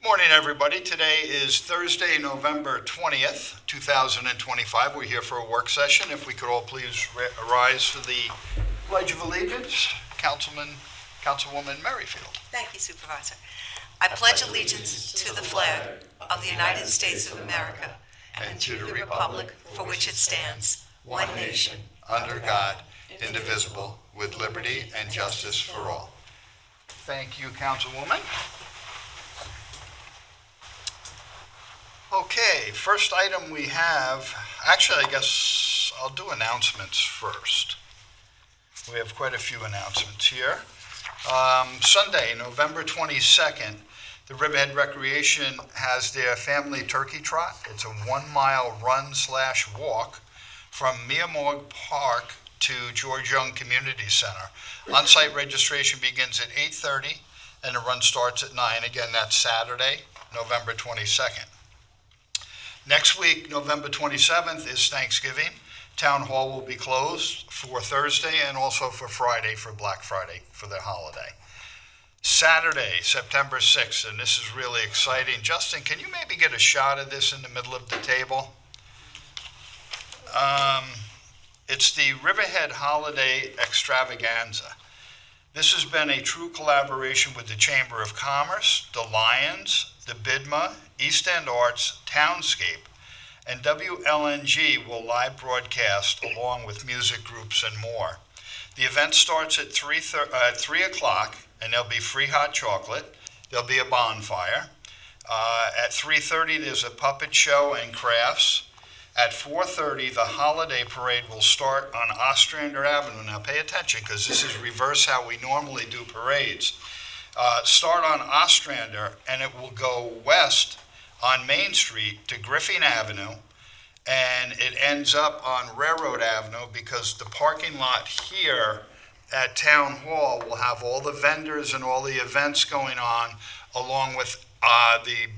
Morning, everybody. Today is Thursday, November 20th, 2025. We're here for a work session. If we could all please rise for the Pledge of Allegiance. Councilwoman Merrifield. Thank you, Supervisor. I pledge allegiance to the flag of the United States of America and to the republic for which it stands, one nation, under God, indivisible, with liberty and justice for all. Thank you, Councilwoman. Okay, first item we have, actually, I guess I'll do announcements first. We have quite a few announcements here. Sunday, November 22nd, the Riverhead Recreation has their family turkey trot. It's a 1-mile run/walk from Miamog Park to George Young Community Center. On-site registration begins at 8:30 and the run starts at 9. Again, that's Saturday, November 22nd. Next week, November 27th, is Thanksgiving. Town Hall will be closed for Thursday and also for Friday, for Black Friday, for the holiday. Saturday, September 6th, and this is really exciting. Justin, can you maybe get a shot of this in the middle of the table? It's the Riverhead Holiday Extravaganza. This has been a true collaboration with the Chamber of Commerce, the Lions, the BIDMA, East End Arts, Townscape, and WLNG will live broadcast along with music groups and more. The event starts at 3 o'clock, and there'll be free hot chocolate. There'll be a bonfire. At 3:30, there's a puppet show and crafts. At 4:30, the holiday parade will start on Ostrander Avenue. Now pay attention, because this is reverse how we normally do parades. Start on Ostrander, and it will go west on Main Street to Griffin Avenue, and it ends up on Railroad Avenue, because the parking lot here at Town Hall will have all the vendors and all the events going on, along with the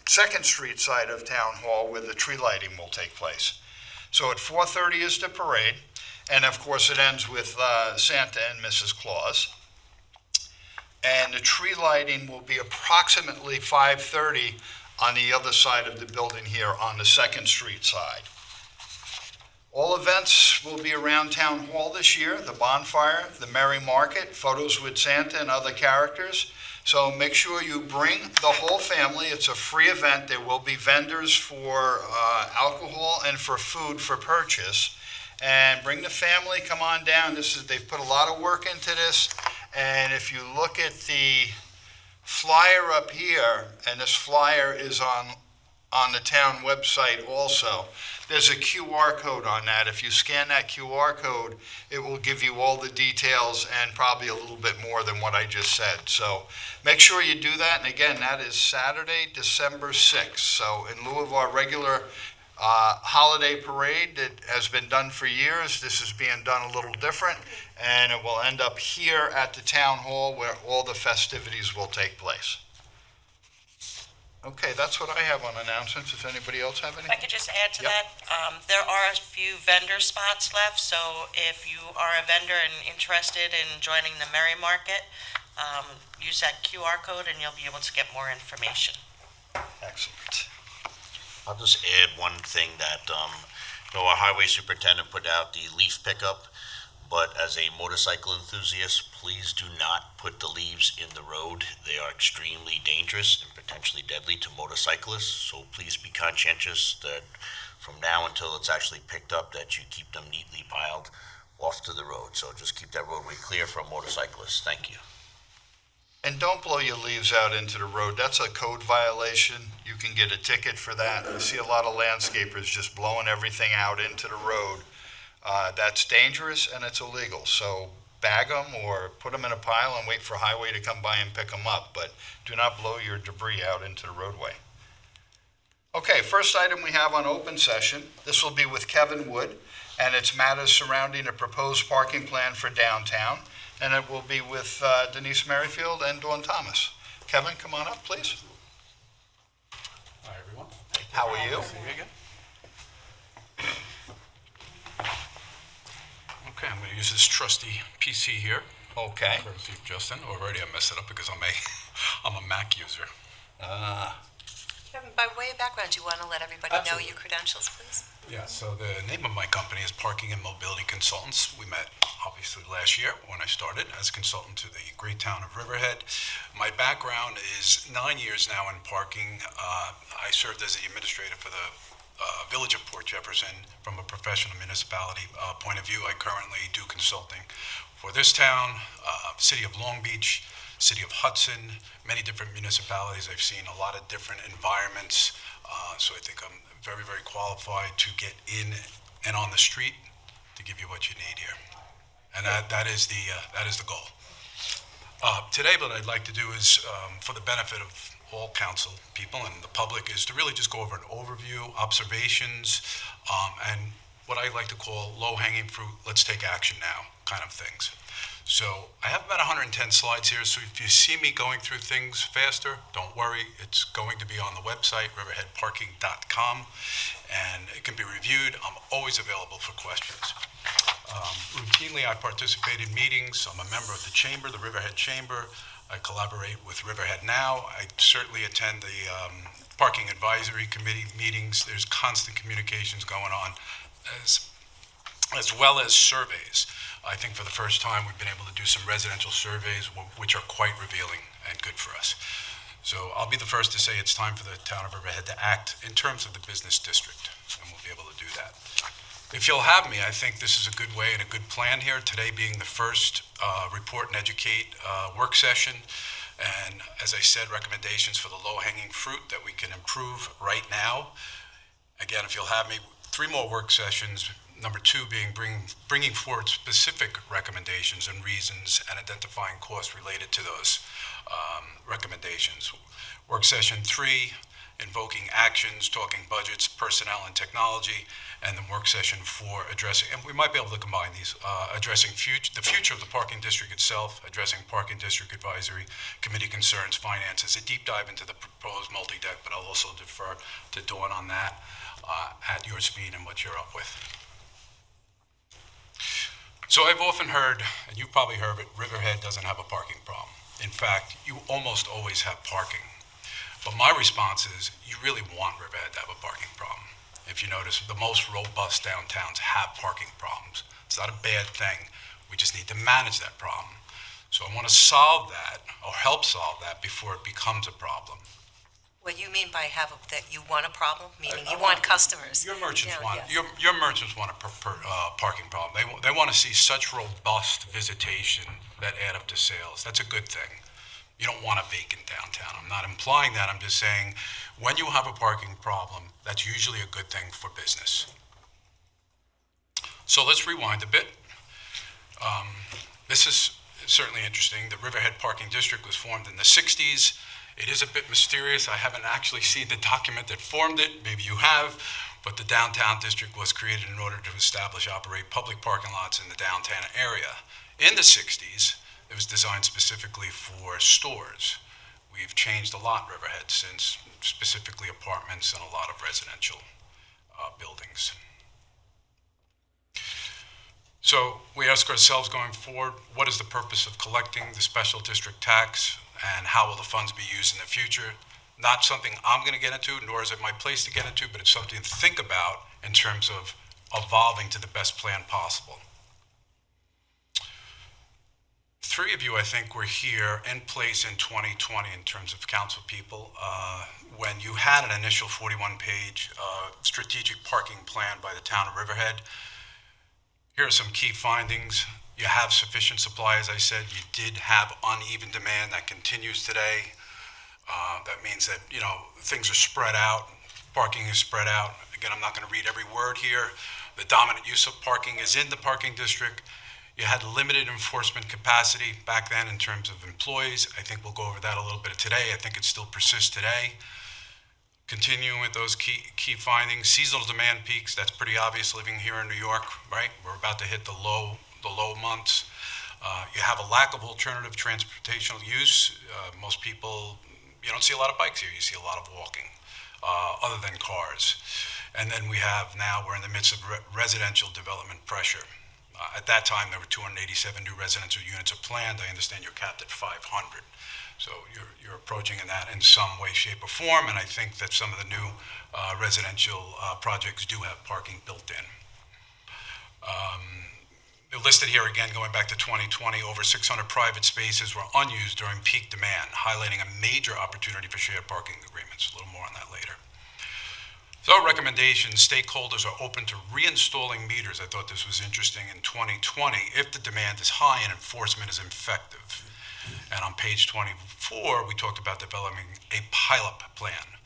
Second Street side of Town Hall, where the tree lighting will take place. So at 4:30 is the parade, and of course it ends with Santa and Mrs. Claus. And the tree lighting will be approximately 5:30 on the other side of the building here on the Second Street side. All events will be around Town Hall this year: the bonfire, the Merry Market, photos with Santa and other characters. So make sure you bring the whole family. It's a free event. There will be vendors for alcohol and for food for purchase. And bring the family, come on down. They've put a lot of work into this. And if you look at the flyer up here, and this flyer is on the town website also, there's a QR code on that. If you scan that QR code, it will give you all the details and probably a little bit more than what I just said. So make sure you do that. And again, that is Saturday, December 6th. So in lieu of our regular holiday parade that has been done for years, this is being done a little different, and it will end up here at the Town Hall where all the festivities will take place. Okay, that's what I have on announcements. Does anybody else have anything? If I could just add to Yep. that, there are a few vendor spots left, so if you are a vendor and interested in joining the Merry Market, use that QR code and you'll be able to get more information. Excellent. I'll just add one thing that, our highway superintendent put out the leaf pickup, but as a motorcycle enthusiast, please do not put the leaves in the road. They are extremely dangerous and potentially deadly to motorcyclists, so please be conscientious that from now until it's actually picked up, that you keep them neatly piled off to the road. So just keep that roadway clear for motorcyclists. Thank you. And don't blow your leaves out into the road. That's a code violation. You can get a ticket for that. I see a lot of landscapers just blowing everything out into the road. That's dangerous and it's illegal. So bag them or put them in a pile and wait for highway to come by and pick them up. But do not blow your debris out into the roadway. Okay, first item we have on open session. This will be with Kevin Wood, and it's matters surrounding a proposed parking plan for downtown. And it will be with Denise Merrifield and Dawn Thomas. Kevin, come on up, please. Hi, everyone. How are you? See you again. Okay, I'm going to use this trusty PC here. Okay. Courtesy of Justin. Already I messed it up because I'm a Mac user. Kevin, by way of background, do you want to let everybody know Absolutely. your credentials, please? Yeah, so the name of my company is Parking and Mobility Consultants. We met obviously last year when I started as a consultant to the great town of Riverhead. My background is 9 years now in parking. I served as the administrator for the Village of Port Jefferson. From a professional municipality point of view, I currently do consulting for this town, City of Long Beach, City of Hudson, many different municipalities. I've seen a lot of different environments, so I think I'm very, very qualified to get in and on the street to give you what you need here. And that is the goal. Today, what I'd like to do is, for the benefit of all council people and the public, is to really just go over an overview, observations, and what I like to call low-hanging fruit, let's take action now kind of things. So I have about 110 slides here, so if you see me going through things faster, don't worry. It's going to be on the website, riverheadparking.com, and it can be reviewed. I'm always available for questions. Routinely, I participate in meetings. I'm a member of the chamber, the Riverhead Chamber. I collaborate with Riverhead Now. I certainly attend the Parking Advisory Committee meetings. There's constant communications going on, as well as surveys. I think for the first time, we've been able to do some residential surveys, which are quite revealing and good for us. So I'll be the first to say it's time for the town of Riverhead to act in terms of the business district, and we'll be able to do that. If you'll have me, I think this is a good way and a good plan here, today being the first report and educate work session. And as I said, recommendations for the low-hanging fruit that we can improve right now. Again, if you'll have me, 3 more work sessions. Number 2 being bringing forward specific recommendations and reasons and identifying costs related to those recommendations. Work session 3, invoking actions, talking budgets, personnel, and technology. And then work session 4, addressing, and we might be able to combine these, addressing the future of the parking district itself, addressing parking district advisory committee concerns, finances, a deep dive into the proposed multi-deck, but I'll also defer to Dawn on that at your speed and what you're up with. So I've often heard, and you've probably heard it, Riverhead doesn't have a parking problem. In fact, you almost always have parking. But my response is, you really want Riverhead to have a parking problem. If you notice, the most robust downtowns have parking problems. It's not a bad thing. We just need to manage that problem. So I want to solve that, or help solve that, before it becomes a problem. What you mean by that you want a problem, meaning you want customers? Your merchants Yeah, want yes. your merchants want a parking problem. They want to see such robust visitation that add up to sales. That's a good thing. You don't want a vacant downtown. I'm not implying that. I'm just saying when you have a parking problem, that's usually a good thing for business. So let's rewind a bit. This is certainly interesting. The Riverhead Parking District was formed in the 60s. It is a bit mysterious. I haven't actually seen the document that formed it. Maybe you have. But the downtown district was created in order to establish, operate public parking lots in the downtown area. In the 60s, it was designed specifically for stores. We've changed a lot, Riverhead, since, specifically apartments and a lot of residential buildings. So we ask ourselves going forward, what is the purpose of collecting the special district tax, and how will the funds be used in the future? Not something I'm going to get into, nor is it my place to get into, but it's something to think about in terms of evolving to the best plan possible. 3 of you, I think, were here in place in 2020 in terms of council people when you had an initial 41-page strategic parking plan by the town of Riverhead. Here are some key findings. You have sufficient supply, as I said. You did have uneven demand that continues today. That means that, things are spread out. Parking is spread out. Again, I'm not going to read every word here. The dominant use of parking is in the parking district. You had limited enforcement capacity back then in terms of employees. I think we'll go over that a little bit today. I think it still persists today. Continuing with those key findings, seasonal demand peaks. That's pretty obvious living here in New York, right? We're about to hit the low months. You have a lack of alternative transportational use. Most people, you don't see a lot of bikes here. You see a lot of walking, other than cars. And then we're in the midst of residential development pressure. At that time, there were 287 new residential units are planned. I understand you're capped at 500. So you're approaching that in some way, shape, or form, and I think that some of the new residential projects do have parking built in. They're listed here again, going back to 2020, over 600 private spaces were unused during peak demand, highlighting a major opportunity for shared parking agreements. A little more on that later. So recommendations, stakeholders are open to reinstalling meters. I thought this was interesting in 2020 if the demand is high and enforcement is effective. And on page 24, we talked about developing a pilot plan.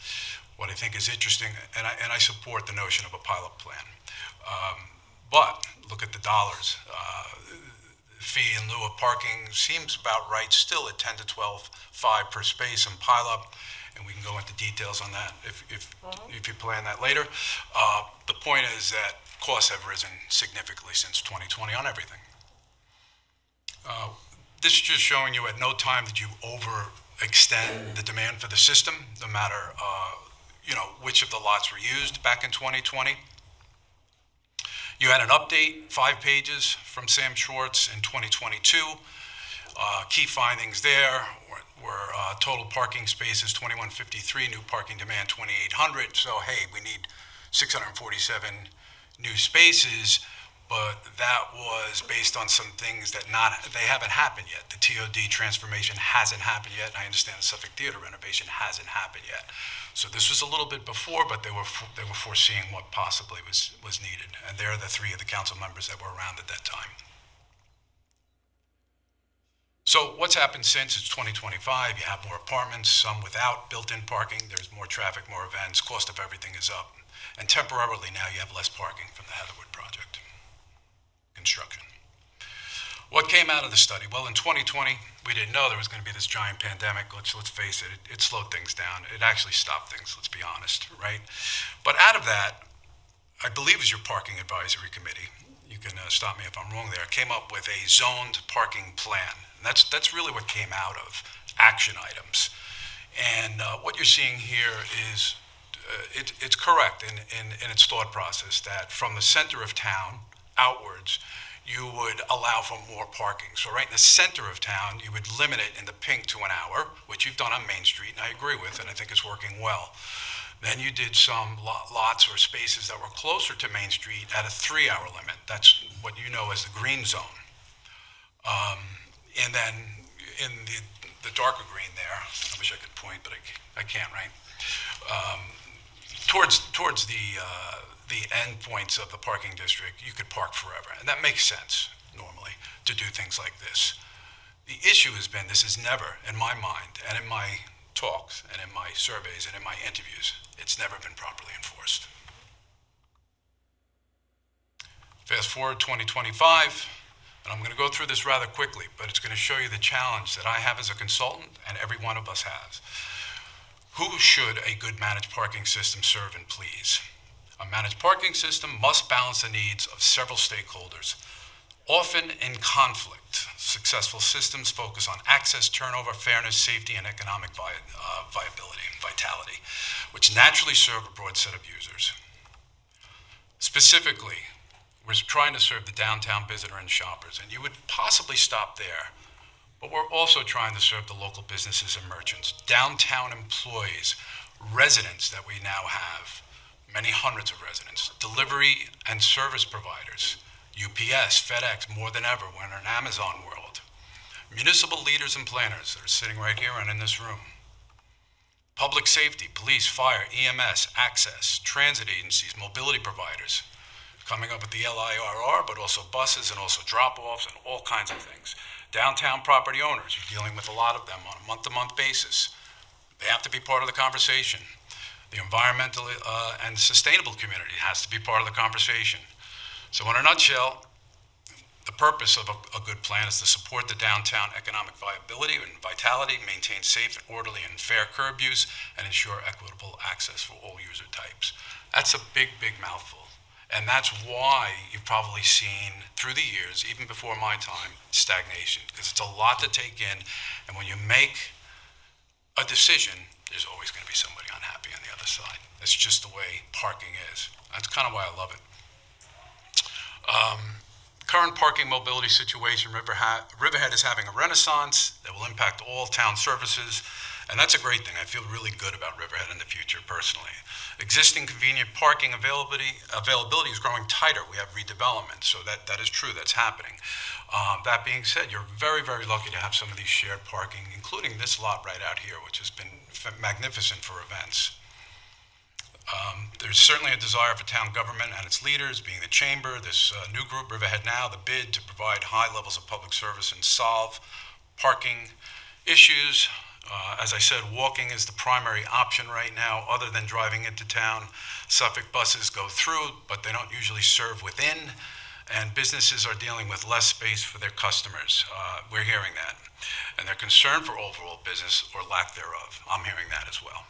What I think is interesting, and I support the notion of a pilot plan, but look at the dollars. Fee in lieu of parking seems about right, still at 10 to 12.5 per space in pilot, and we can go into details on that if you plan that later. The point is that costs have risen significantly since 2020 on everything. This is just showing you at no time did you overextend the demand for the system, no matter which of the lots were used back in 2020. You had an update, 5 pages from Sam Schwartz in 2022. Key findings there were total parking spaces 2153, new parking demand 2800. So hey, we need 647 new spaces, but that was based on some things that they haven't happened yet. The TOD transformation hasn't happened yet, and I understand the Suffolk Theater renovation hasn't happened yet. So this was a little bit before, but they were foreseeing what possibly was needed, and they're the 3 of the council members that were around at that time. So what's happened since? It's 2025. You have more apartments, some without built-in parking. There's more traffic, more events. Cost of everything is up. And temporarily now you have less parking from the Heatherwood project construction. What came out of the study? Well, in 2020, we didn't know there was going to be this giant pandemic. Let's face it, it slowed things down. It actually stopped things, let's be honest, right? But out of that, I believe it was your parking advisory committee, you can stop me if I'm wrong there, came up with a zoned parking plan. And that's really what came out of action items. And what you're seeing here is it's correct in its thought process that from the center of town outwards, you would allow for more parking. So right in the center of town, you would limit it in the pink to an hour, which you've done on Main Street, and I agree with, and I think it's working well. Then you did some lots or spaces that were closer to Main Street at a 3-hour limit. That's what you know as the green zone. And then in the darker green there, I wish I could point, but I can't, right? Towards the end points of the parking district, you could park forever. And that makes sense, normally, to do things like this. The issue has been, this is never, in my mind, and in my talks, and in my surveys, and in my interviews, it's never been properly enforced. Fast forward 2025, and I'm going to go through this rather quickly, but it's going to show you the challenge that I have as a consultant, and every one of us has. Who should a good managed parking system serve and please? A managed parking system must balance the needs of several stakeholders, often in conflict. Successful systems focus on access, turnover, fairness, safety, and economic vitality, which naturally serve a broad set of users. Specifically, we're trying to serve the downtown visitor and shoppers, and you would possibly stop there. But we're also trying to serve the local businesses and merchants, downtown employees, residents that we now have, many hundreds of residents, delivery and service providers, UPS, FedEx, more than ever, we're in an Amazon world, municipal leaders and planners that are sitting right here and in this room, public safety, police, fire, EMS, access, transit agencies, mobility providers, coming up with the LIRR, but also buses and also drop-offs and all kinds of things. Downtown property owners, you're dealing with a lot of them on a month-to-month basis. They have to be part of the conversation. The environmental and sustainable community has to be part of the conversation. So in a nutshell, the purpose of a good plan is to support the downtown economic viability and vitality, maintain safe, orderly, and fair curb use, and ensure equitable access for all user types. That's a big, big mouthful. And that's why you've probably seen through the years, even before my time, stagnation, because it's a lot to take in. And when you make a decision, there's always going to be somebody unhappy on the other side. That's just the way parking is. That's kind of why I love it. current parking mobility situation, Riverhead is having a renaissance that will impact all town services, and that's a great thing. I feel really good about Riverhead in the future, personally. Existing convenient parking availability is growing tighter. We have redevelopment, so that is true, that's happening. That being said, you're very, very lucky to have some of these shared parking, including this lot right out here, which has been magnificent for events. There's certainly a desire for town government and its leaders, being the chamber, this new group, Riverhead Now, the bid to provide high levels of public service and solve parking issues. As I said, walking is the primary option right now, other than driving into town. Suffolk buses go through, but they don't usually serve within, and businesses are dealing with less space for their customers. We're hearing that. And they're concerned for overall business or lack thereof. I'm hearing that as well.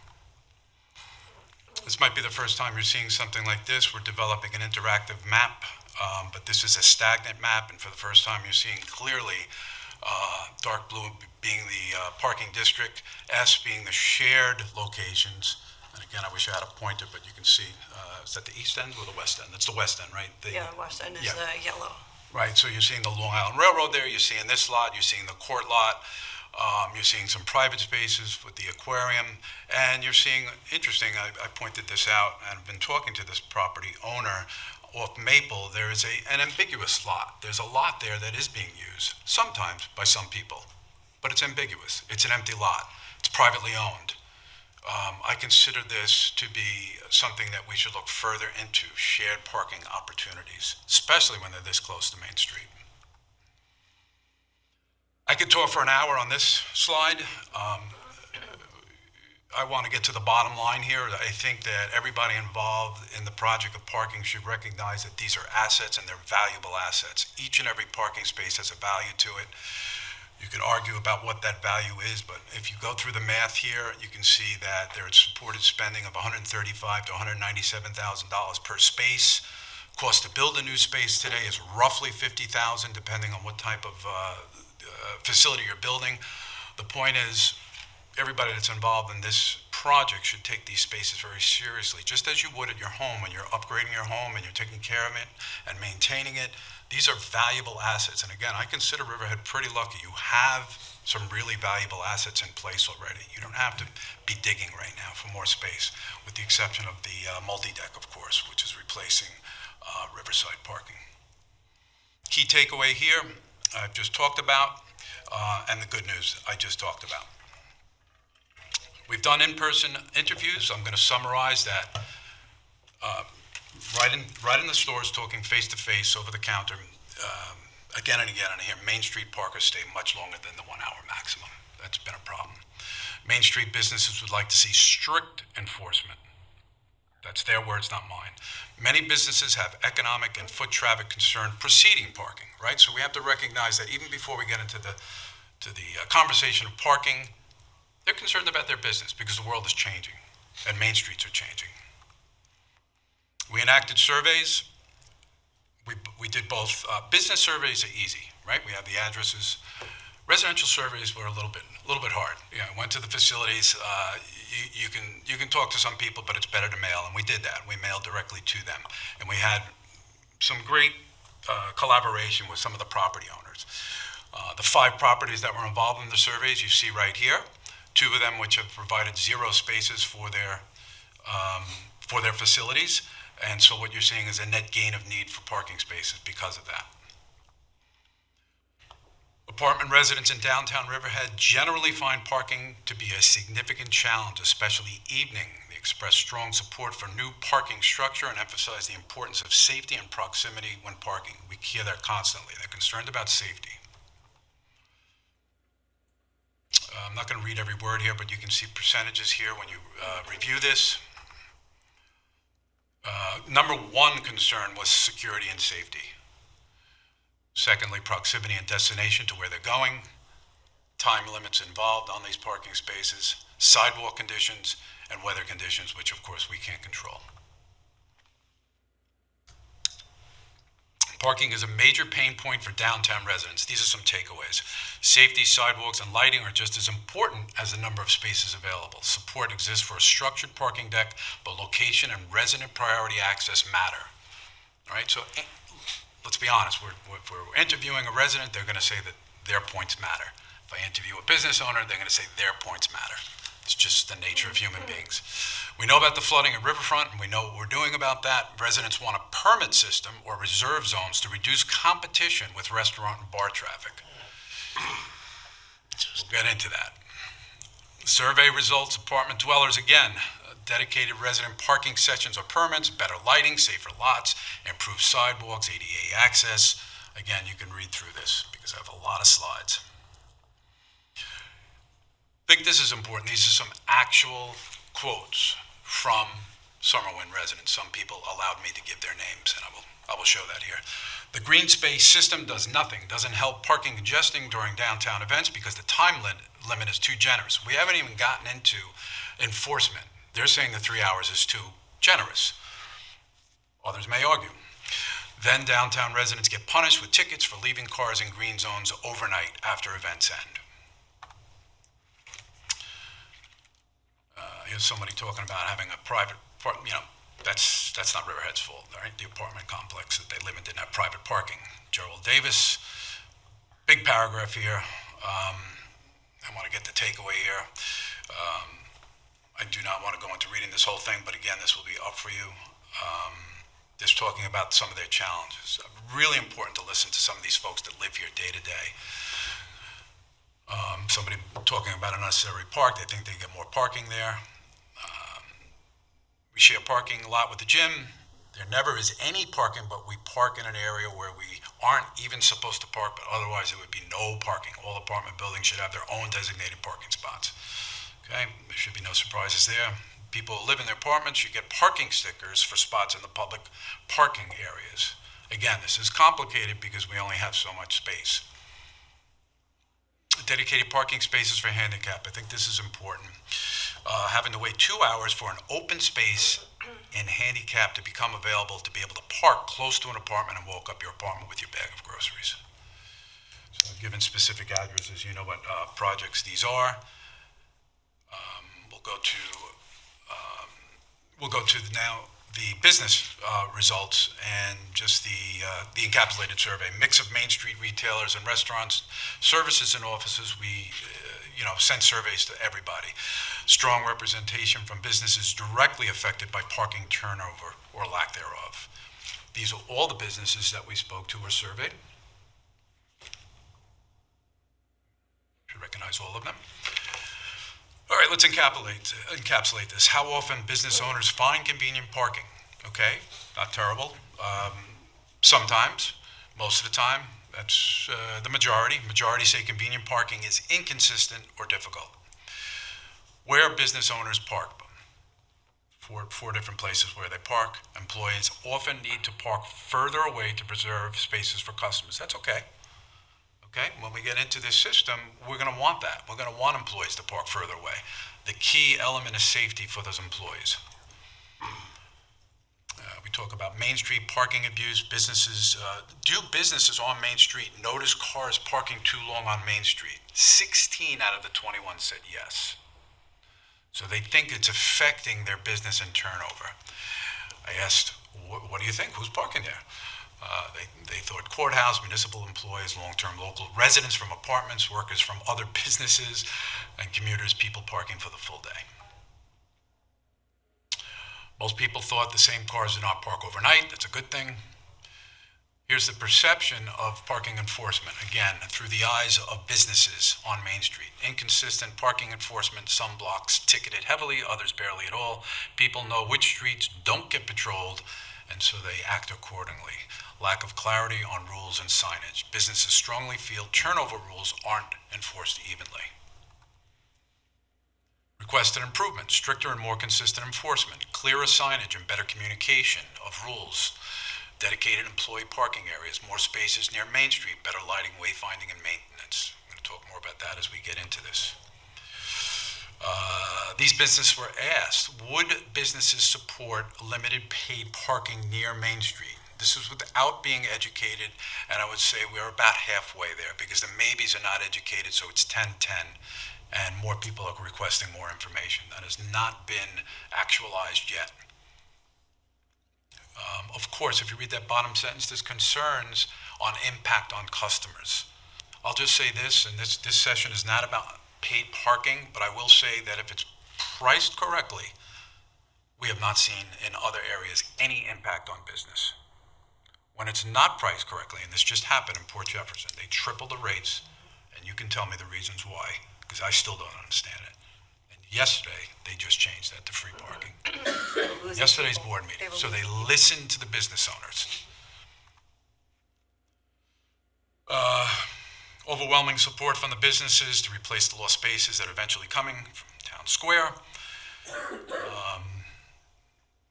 This might be the first time you're seeing something like this. We're developing an interactive map, but this is a stagnant map, and for the first time you're seeing clearly dark blue being the parking district, S being the shared locations. And again, I wish I had a pointer, but you can see, is that the east end or the west end? It's the west end, right? Yeah, west end is yellow. Right, so you're seeing the Long Island Railroad there, you're seeing this lot, you're seeing the court lot, you're seeing some private spaces with the aquarium, and you're seeing, interesting, I pointed this out, and I've been talking to this property owner. Off Maple, there is an ambiguous lot. There's a lot there that is being used, sometimes by some people, but it's ambiguous. It's an empty lot. It's privately owned. I consider this to be something that we should look further into, shared parking opportunities, especially when they're this close to Main Street. I could talk for an hour on this slide. I want to get to the bottom line here. I think that everybody involved in the project of parking should recognize that these are assets and they're valuable assets. Each and every parking space has a value to it. You could argue about what that value is, but if you go through the math here, you can see that there is supported spending of $135,000 to $197,000 per space. Cost to build a new space today is roughly $50,000, depending on what type of facility you're building. The point is, everybody that's involved in this project should take these spaces very seriously, just as you would at your home when you're upgrading your home and you're taking care of it and maintaining it. These are valuable assets. And again, I consider Riverhead pretty lucky. You have some really valuable assets in place already. You don't have to be digging right now for more space, with the exception of the multi-deck, of course, which is replacing Riverside parking. Key takeaway here, I've just talked about, and the good news I just talked about. We've done in-person interviews. I'm going to summarize that. Right in the stores, talking face-to-face, over the counter, again and again, and I hear Main Street parkers stay much longer than the 1 hour maximum. That's been a problem. Main Street businesses would like to see strict enforcement. That's their words, not mine. Many businesses have economic and foot traffic concern preceding parking, right? So we have to recognize that even before we get into the conversation of parking, they're concerned about their business because the world is changing and Main Streets are changing. We enacted surveys. We did both. Business surveys are easy, right? We have the addresses. Residential surveys were a little bit hard. You know, went to the facilities. You can talk to some people, but it's better to mail, and we did that. We mailed directly to them, and we had some great collaboration with some of the property owners. The 5 properties that were involved in the surveys you see right here. 2 of them which have provided 0 spaces for their facilities, and so what you're seeing is a net gain of need for parking spaces because of that. Apartment residents in downtown Riverhead generally find parking to be a significant challenge, especially evening. They express strong support for new parking structure and emphasize the importance of safety and proximity when parking. We hear that constantly. They're concerned about safety. I'm not going to read every word here, but you can see percentages here when you review this. Number 1 concern was security and safety. Secondly, proximity and destination to where they're going, time limits involved on these parking spaces, sidewalk conditions, and weather conditions, which of course we can't control. Parking is a major pain point for downtown residents. These are some takeaways. Safety, sidewalks, and lighting are just as important as the number of spaces available. Support exists for a structured parking deck, but location and resident priority access matter. All right, so let's be honest, if we're interviewing a resident, they're going to say that their points matter. If I interview a business owner, they're going to say their points matter. It's just the nature of human beings. We know about the flooding at Riverfront, and we know what we're doing about that. Residents want a permit system or reserve zones to reduce competition with restaurant and bar traffic. We'll get into that. Survey results, apartment dwellers, again, dedicated resident parking sections or permits, better lighting, safer lots, improved sidewalks, ADA access. Again, you can read through this because I have a lot of slides. I think this is important. These are some actual quotes from Summerwin residents. Some people allowed me to give their names, and I will show that here. The green space system does nothing, doesn't help parking congesting during downtown events because the time limit is too generous. We haven't even gotten into enforcement. They're saying the 3 hours is too generous. Others may argue. Then downtown residents get punished with tickets for leaving cars in green zones overnight after events end. Here's somebody talking about having a private, that's not Riverhead's fault, right? The apartment complex that they live in didn't have private parking. Gerald Davis, big paragraph here. I want to get the takeaway here. I do not want to go into reading this whole thing, but again, this will be up for you. Just talking about some of their challenges. Really important to listen to some of these folks that live here day to day. Somebody talking about an unnecessary park. They think they get more parking there. We share parking a lot with the gym. There never is any parking, but we park in an area where we aren't even supposed to park, but otherwise there would be no parking. All apartment buildings should have their own designated parking spots. Okay, there should be no surprises there. People who live in their apartments should get parking stickers for spots in the public parking areas. Again, this is complicated because we only have so much space. Dedicated parking spaces for handicap. I think this is important. Having to wait 2 hours for an open space in handicap to become available to be able to park close to an apartment and walk up your apartment with your bag of groceries. So given specific addresses, you know what projects these are. We'll go to now the business results and just the encapsulated survey. Mix of Main Street retailers and restaurants, services and offices. We send surveys to everybody. Strong representation from businesses directly affected by parking turnover or lack thereof. These are all the businesses that we spoke to or surveyed. Should recognize all of them. All right, let's encapsulate this. How often business owners find convenient parking? Okay, not terrible. Sometimes, most of the time, that's the majority. Majority say convenient parking is inconsistent or difficult. Where business owners park? Four different places where they park. Employees often need to park further away to preserve spaces for customers. That's okay. Okay, when we get into this system, we're going to want that. We're going to want employees to park further away. The key element is safety for those employees. We talk about Main Street parking abuse. Businesses, do businesses on Main Street notice cars parking too long on Main Street? 16 out of the 21 said yes. So they think it's affecting their business and turnover. I asked, what do you think? Who's parking there? They thought courthouse, municipal employees, long-term local residents from apartments, workers from other businesses, and commuters, people parking for the full day. Most people thought the same cars did not park overnight. That's a good thing. Here's the perception of parking enforcement, again, through the eyes of businesses on Main Street. Inconsistent parking enforcement, some blocks ticketed heavily, others barely at all. People know which streets don't get patrolled, and so they act accordingly. Lack of clarity on rules and signage. Businesses strongly feel turnover rules aren't enforced evenly. Requested improvement, stricter and more consistent enforcement, clearer signage and better communication of rules. Dedicated employee parking areas, more spaces near Main Street, better lighting, wayfinding, and maintenance. I'm going to talk more about that as we get into this. These businesses were asked, would businesses support limited paid parking near Main Street? This is without being educated, and I would say we're about halfway there because the maybes are not educated, so it's 10-10, and more people are requesting more information. That has not been actualized yet. Of course, if you read that bottom sentence, there's concerns on impact on customers. I'll just say this, and this session is not about paid parking, but I will say that if it's priced correctly, we have not seen in other areas any impact on business. When it's not priced correctly, and this just happened in Port Jefferson, they tripled the rates, and you can tell me the reasons why, because I still don't understand it. And yesterday, they just changed that to free parking. Yesterday's board meeting, so they listened to the business owners. Overwhelming support from the businesses to replace the lost spaces that are eventually coming from Town Square.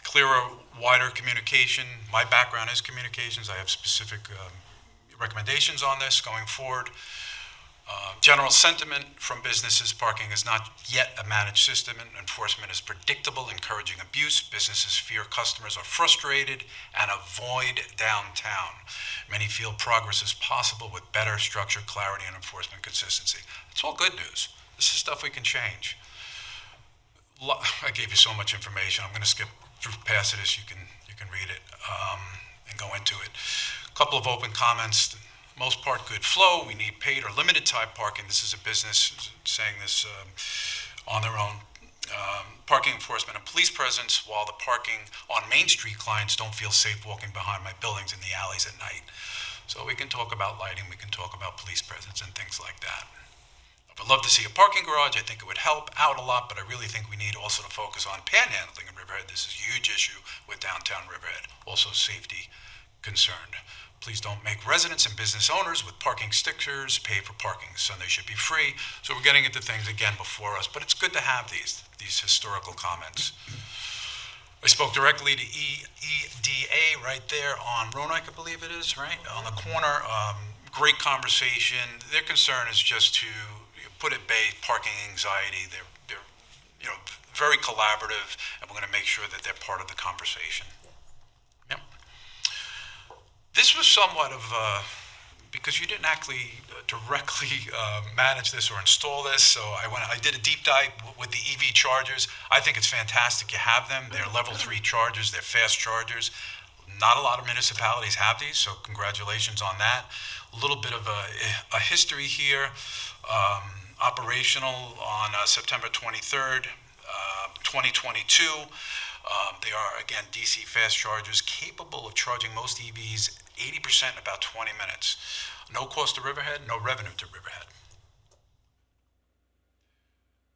Clearer, wider communication. My background is communications. I have specific recommendations on this going forward. General sentiment from businesses, parking is not yet a managed system, and enforcement is predictable, encouraging abuse. Businesses fear customers are frustrated and avoid downtown. Many feel progress is possible with better structure, clarity, and enforcement consistency. It's all good news. This is stuff we can change. I gave you so much information. I'm going to skip through past this. You can read it and go into it. A couple of open comments. Most part, good flow. We need paid or limited time parking. This is a business saying this on their own. Parking enforcement and police presence, while the parking on Main Street clients don't feel safe walking behind my buildings in the alleys at night. So we can talk about lighting, we can talk about police presence and things like that. I would love to see a parking garage. I think it would help out a lot, but I really think we need also to focus on panhandling in Riverhead. This is a huge issue with downtown Riverhead. Also safety concerned. Please don't make residents and business owners with parking stickers pay for parking. Sunday should be free. So we're getting into things again before us, but it's good to have these historical comments. I spoke directly to EDA right there on Roanoke, I believe it is, right? On the corner. Great conversation. Their concern is just to put at bay parking anxiety. They're very collaborative, and we're going to make sure that they're part of the conversation. Yep. This was somewhat of because you didn't actually directly manage this or install this, so I did a deep dive with the EV chargers. I think it's fantastic you have them. They're level 3 chargers. They're fast chargers. Not a lot of municipalities have these, so congratulations on that. A little bit of a history here. Operational on September 23rd, 2022. They are, again, DC fast chargers capable of charging most EVs 80% in about 20 minutes. No cost to Riverhead, no revenue to Riverhead.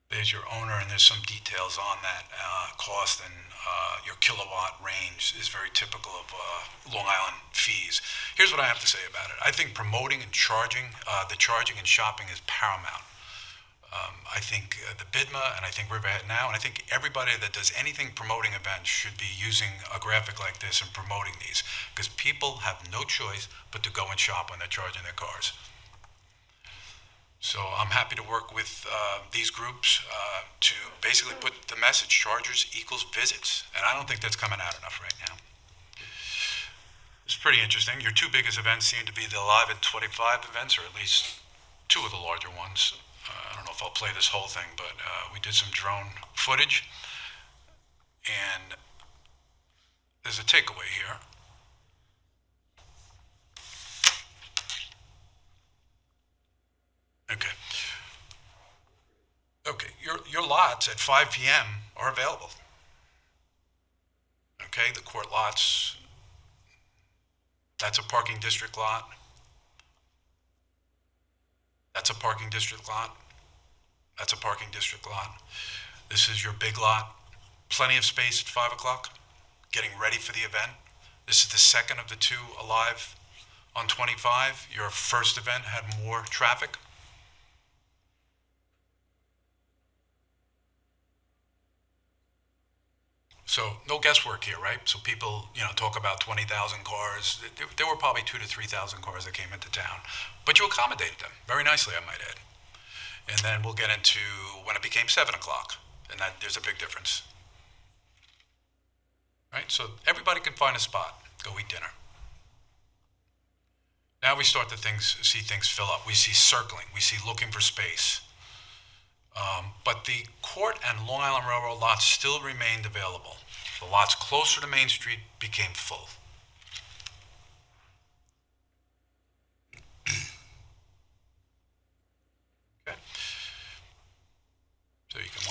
There's your owner, and there's some details on that cost, and your kilowatt range is very typical of Long Island fees. Here's what I have to say about it. I think promoting and charging, the charging and shopping is paramount. I think the BIDMA, and I think Riverhead now, and I think everybody that does anything promoting events should be using a graphic like this and promoting these, because people have no choice but to go and shop when they're charging their cars. So I'm happy to work with these groups to basically put the message, chargers equals visits, and I don't think that's coming out enough right now. It's pretty interesting. Your two biggest events seem to be the Live at 25 events, or at least two of the larger ones. I don't know if I'll play this whole thing, but we did some drone footage, and there's a takeaway here. Okay, your lots at 5 p.m. are available. Okay, the court lots, that's a parking district lot. That's a parking district lot. That's a parking district lot. This is your big lot. Plenty of space at 5 o'clock, getting ready for the event. This is the second of the two alive on 25. Your first event had more traffic. So no guesswork here, right? So people, talk about 20,000 cars. There were probably 2,000 to 3,000 cars that came into town, but you accommodated them very nicely, I might add. And then we'll get into when it became 7 o'clock, and that there's a big difference. Right? So everybody can find a spot, go eat dinner. Now we start to see things fill up. We see circling, we see looking for space. But the Court and Long Island Railroad lots still remained available. The lots closer to Main Street became full.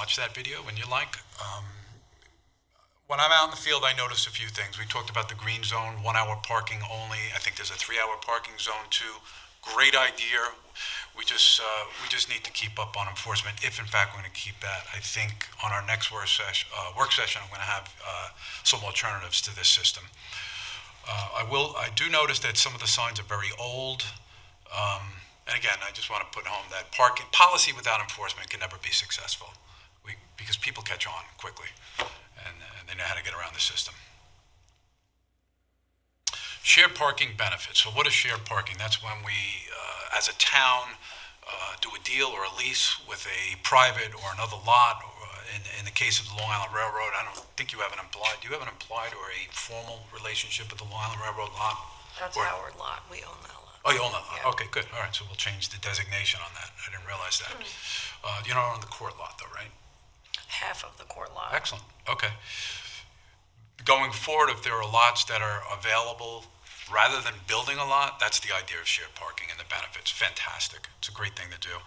watch that video when you like. When I'm out in the field, I notice a few things. We talked about the green zone, 1 hour parking only. I think there's a 3 hour parking zone too. Great idea. We just need to keep up on enforcement if in fact we're going to keep that. I think on our next work session, I'm going to have some alternatives to this system. I do notice that some of the signs are very old. And again, I just want to put home that parking policy without enforcement can never be successful because people catch on quickly and they know how to get around the system. Shared parking benefits. So what is shared parking? That's when we, as a town, do a deal or a lease with a private or another lot. In the case of the Long Island Railroad, I don't think you have an implied. Do you have an implied or a formal relationship with the Long Island Railroad lot? That's our lot, we own that lot. Oh, you own that lot? Yeah. Okay, good. All right, so we'll change the designation on that. I didn't realize that. You don't own the court lot though, right? Half of the court lot. Excellent, okay. Going forward, if there are lots that are available, rather than building a lot, that's the idea of shared parking and the benefits. Fantastic, it's a great thing to do.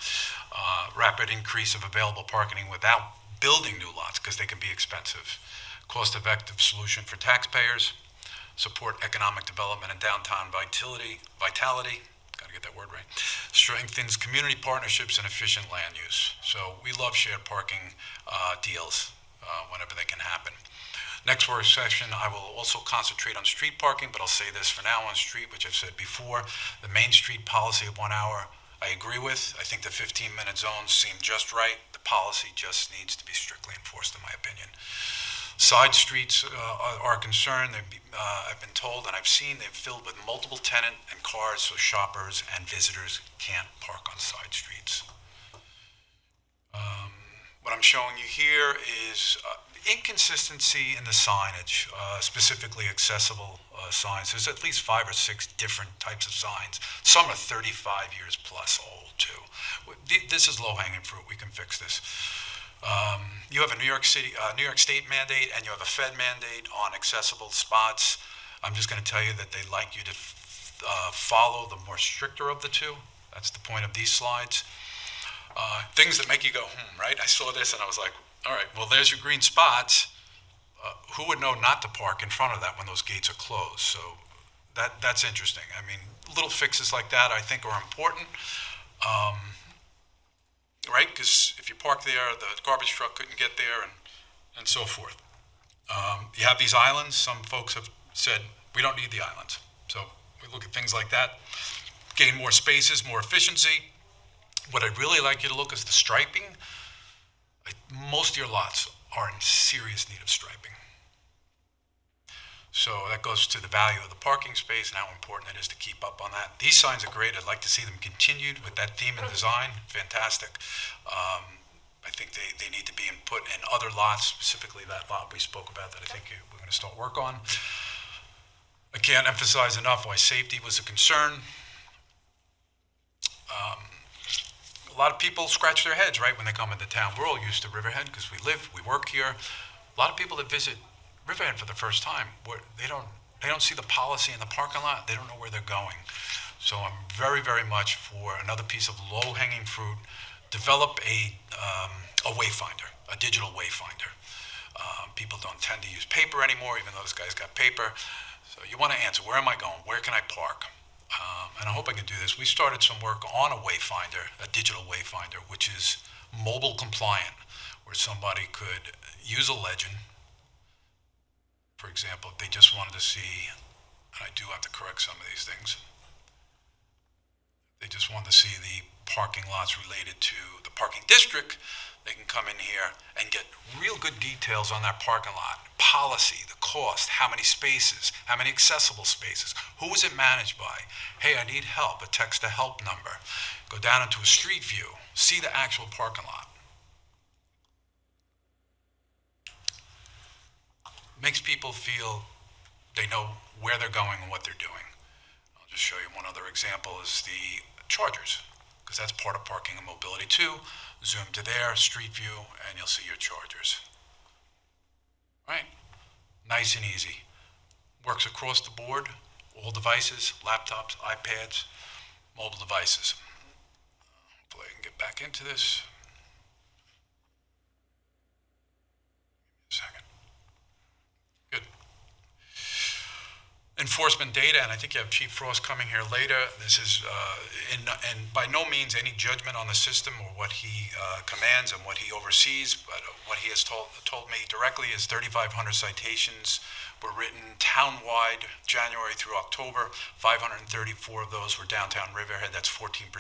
Rapid increase of available parking without building new lots, because they can be expensive. Cost-effective solution for taxpayers. Support economic development and downtown vitality, gotta get that word right. Strengthens community partnerships and efficient land use. So we love shared parking deals whenever they can happen. Next work session, I will also concentrate on street parking, but I'll say this for now on street, which I've said before, the Main Street policy of 1 hour, I agree with. I think the 15-minute zones seem just right. The policy just needs to be strictly enforced, in my opinion. Side streets are concerned. I've been told and I've seen they're filled with multiple tenant and cars, so shoppers and visitors can't park on side streets. What I'm showing you here is inconsistency in the signage, specifically accessible signs. There's at least 5 or 6 different types of signs. Some are 35 years plus old too. This is low-hanging fruit. We can fix this. You have a New York State mandate, and you have a Fed mandate on accessible spots. I'm just going to tell you that they like you to follow the more stricter of the two. That's the point of these slides. Things that make you go, right? I saw this and I was like, all right, well, there's your green spots. Who would know not to park in front of that when those gates are closed? So that's interesting. I mean, little fixes like that I think are important. Right? Because if you park there, the garbage truck couldn't get there and so forth. You have these islands. Some folks have said, we don't need the islands. So we look at things like that. Gain more spaces, more efficiency. What I'd really like you to look is the striping. Most of your lots are in serious need of striping. So that goes to the value of the parking space and how important it is to keep up on that. These signs are great. I'd like to see them continued with that theme and design. Fantastic. I think they need to be put in other lots, specifically that lot we spoke about that I think we're going to start work on. I can't emphasize enough why safety was a concern. A lot of people scratch their heads, right, when they come into town. We're all used to Riverhead because we live, we work here. A lot of people that visit Riverhead for the first time, they don't see the policy in the parking lot. They don't know where they're going. So I'm very, very much for another piece of low-hanging fruit. Develop a wayfinder, a digital wayfinder. People don't tend to use paper anymore, even though those guys got paper. So you want to answer, where am I going? Where can I park? And I hope I can do this. We started some work on a wayfinder, a digital wayfinder, which is mobile compliant, where somebody could use a legend. For example, if they just wanted to see, and I do have to correct some of these things, they just wanted to see the parking lots related to the parking district, they can come in here and get real good details on that parking lot. Policy, the cost, how many spaces, how many accessible spaces, who is it managed by? Hey, I need help, a text to help number. Go down into a street view, see the actual parking lot. Makes people feel they know where they're going and what they're doing. I'll just show you one other example is the chargers, because that's part of parking and mobility too. Zoom to there, street view, and you'll see your chargers. Right? Nice and easy. Works across the board, all devices, laptops, iPads, mobile devices. Hopefully I can get back into this. enforcement data, and I think you have Chief Frost coming here later. This is, and by no means any judgment on the system or what he commands and what he oversees, but what he has told me directly is 3,500 citations were written town-wide, January through October. 534 of those were downtown Riverhead, that's 14%.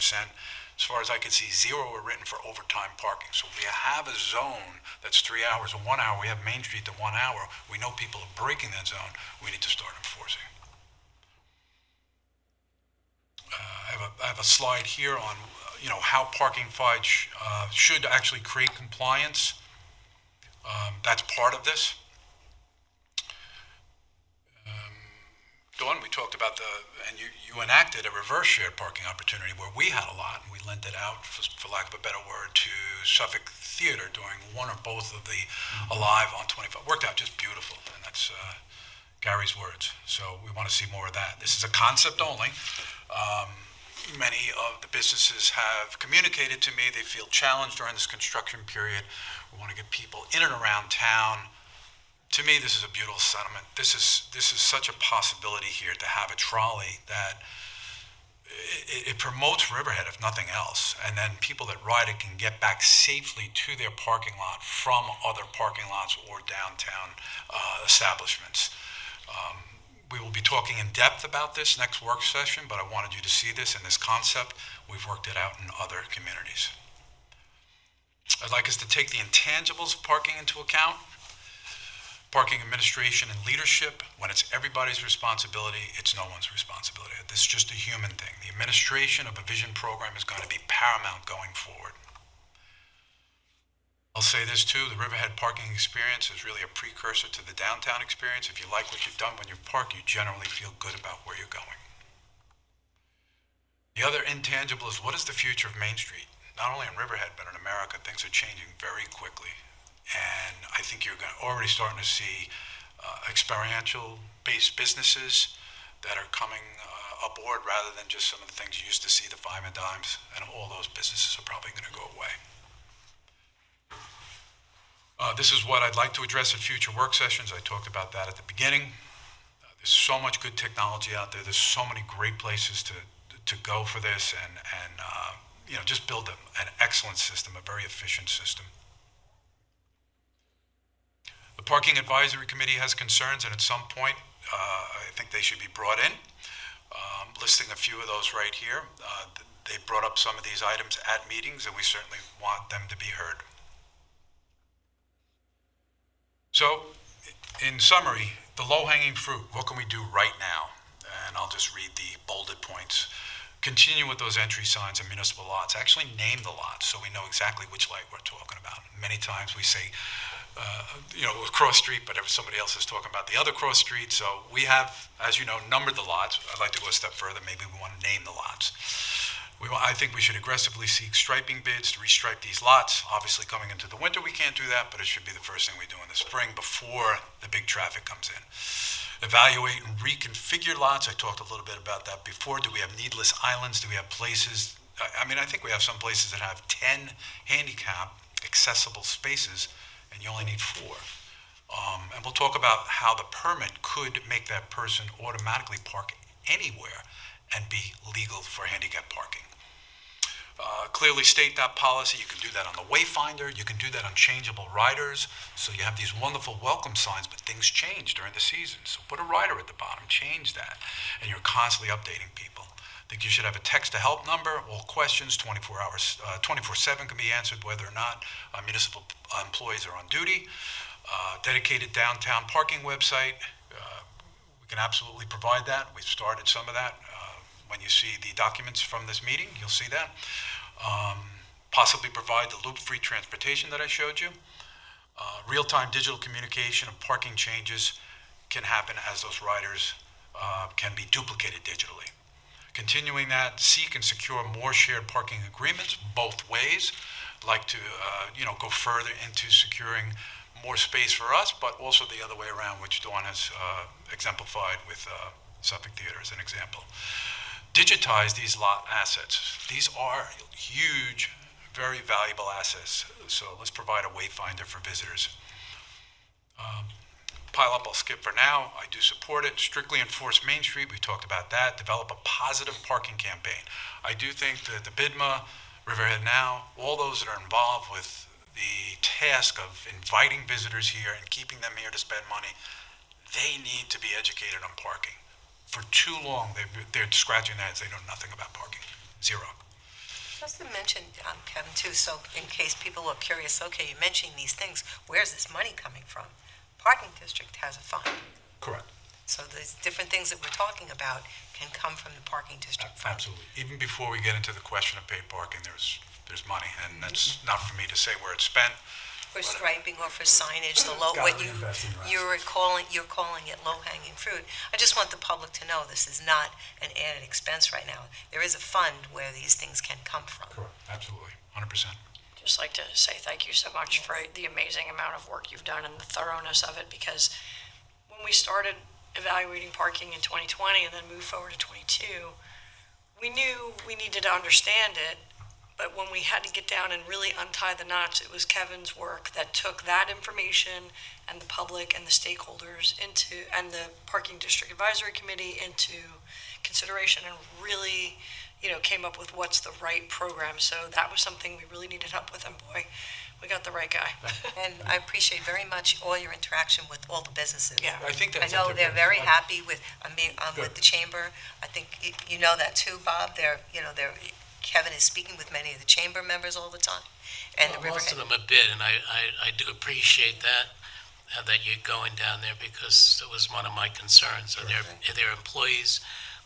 As far as I can see, 0 were written for overtime parking. So we have a zone that's 3 hours or 1 hour. We have Main Street to 1 hour. We know people are breaking that zone. We need to start enforcing. I have a slide here on, how parking fines should actually create compliance. That's part of this. Dawn, we talked about and you enacted a reverse shared parking opportunity where we had a lot, and we lent it out, for lack of a better word, to Suffolk Theater during one or both of the Alive on 25. Worked out just beautiful, and that's Gary's words. So we want to see more of that. This is a concept only. Many of the businesses have communicated to me they feel challenged during this construction period. We want to get people in and around town. To me, this is a beautiful sentiment. This is such a possibility here to have a trolley that it promotes Riverhead, if nothing else, and then people that ride it can get back safely to their parking lot from other parking lots or downtown establishments. We will be talking in depth about this next work session, but I wanted you to see this and this concept. We've worked it out in other communities. I'd like us to take the intangibles of parking into account. Parking administration and leadership, when it's everybody's responsibility, it's no one's responsibility. This is just a human thing. The administration of a vision program is going to be paramount going forward. I'll say this too, the Riverhead parking experience is really a precursor to the downtown experience. If you like what you've done when you park, you generally feel good about where you're going. The other intangible is, what is the future of Main Street? Not only in Riverhead, but in America, things are changing very quickly. And I think you're already starting to see experiential-based businesses that are coming aboard rather than just some of the things you used to see, the five and dimes, and all those businesses are probably going to go away. This is what I'd like to address at future work sessions. I talked about that at the beginning. There's so much good technology out there. There's so many great places to go for this, and just build an excellent system, a very efficient system. The Parking Advisory Committee has concerns, and at some point, I think they should be brought in. Listing a few of those right here. They brought up some of these items at meetings, and we certainly want them to be heard. So, in summary, the low-hanging fruit, what can we do right now? And I'll just read the bolded points. Continue with those entry signs and municipal lots. Actually name the lots so we know exactly which light we're talking about. Many times we say, cross street, but somebody else is talking about the other cross street. So we have, as you know, numbered the lots. I'd like to go a step further. Maybe we want to name the lots. I think we should aggressively seek striping bids to restripe these lots. Obviously, coming into the winter, we can't do that, but it should be the first thing we do in the spring before the big traffic comes in. Evaluate and reconfigure lots. I talked a little bit about that before. Do we have needless islands? Do we have places? I think we have some places that have 10 handicap accessible spaces, and you only need 4. And we'll talk about how the permit could make that person automatically park anywhere and be legal for handicap parking. Clearly state that policy. You can do that on the Wayfinder. You can do that on changeable riders. So you have these wonderful welcome signs, but things change during the season. So put a rider at the bottom, change that, and you're constantly updating people. I think you should have a text-to-help number. All questions, 24 hours, 24/7 can be answered, whether or not municipal employees are on duty. Dedicated downtown parking website. We can absolutely provide that. We've started some of that. When you see the documents from this meeting, you'll see that. Possibly provide the loop-free transportation that I showed you. Real-time digital communication of parking changes can happen as those riders can be duplicated digitally. Continuing that, seek and secure more shared parking agreements both ways. Like to go further into securing more space for us, but also the other way around, which Dawn has exemplified with Suffolk Theater as an example. Digitize these lot assets. These are huge, very valuable assets. So let's provide a wayfinder for visitors. pile up, I'll skip for now. I do support it. Strictly enforce Main Street, we talked about that. Develop a positive parking campaign. I do think that the BIDMA, Riverhead Now, all those that are involved with the task of inviting visitors here and keeping them here to spend money, they need to be educated on parking. For too long, they're scratching their heads. They know nothing about parking. Zero. Just to mention, Kevin, too, so in case people are curious, okay, you're mentioning these things, where's this money coming from? Parking district has a fund. Correct. So these different things that we're talking about can come from the parking district fund. Absolutely. Even before we get into the question of paid parking, there's money, and that's not for me to say where it's spent. For striping or for signage, the low, Gotta what be invested in you're calling it low-hanging fruit. I just want the public to know this is not an added expense right now. There is a fund where these things can come from. Correct. Absolutely. 100%. Just like to say thank you so much for the amazing amount of work you've done and the thoroughness of it, because when we started evaluating parking in 2020 and then moved forward to 22, we knew we needed to understand it, but when we had to get down and really untie the knots, it was Kevin's work that took that information and the public and the stakeholders into, and the Parking District Advisory Committee into consideration and really, came up with what's the right program. So that was something we really needed help with, and boy, we got the right guy. And I appreciate very much all your interaction with all the businesses. Yeah. I think I that's know they're very happy with, Good. with the chamber. I think you know that too, Bob. Kevin is speaking with many of the chamber members all the time. And the Well, most of Riverhead. them a bit, and I do appreciate that you're going down there, because it was one of my concerns. Are their employees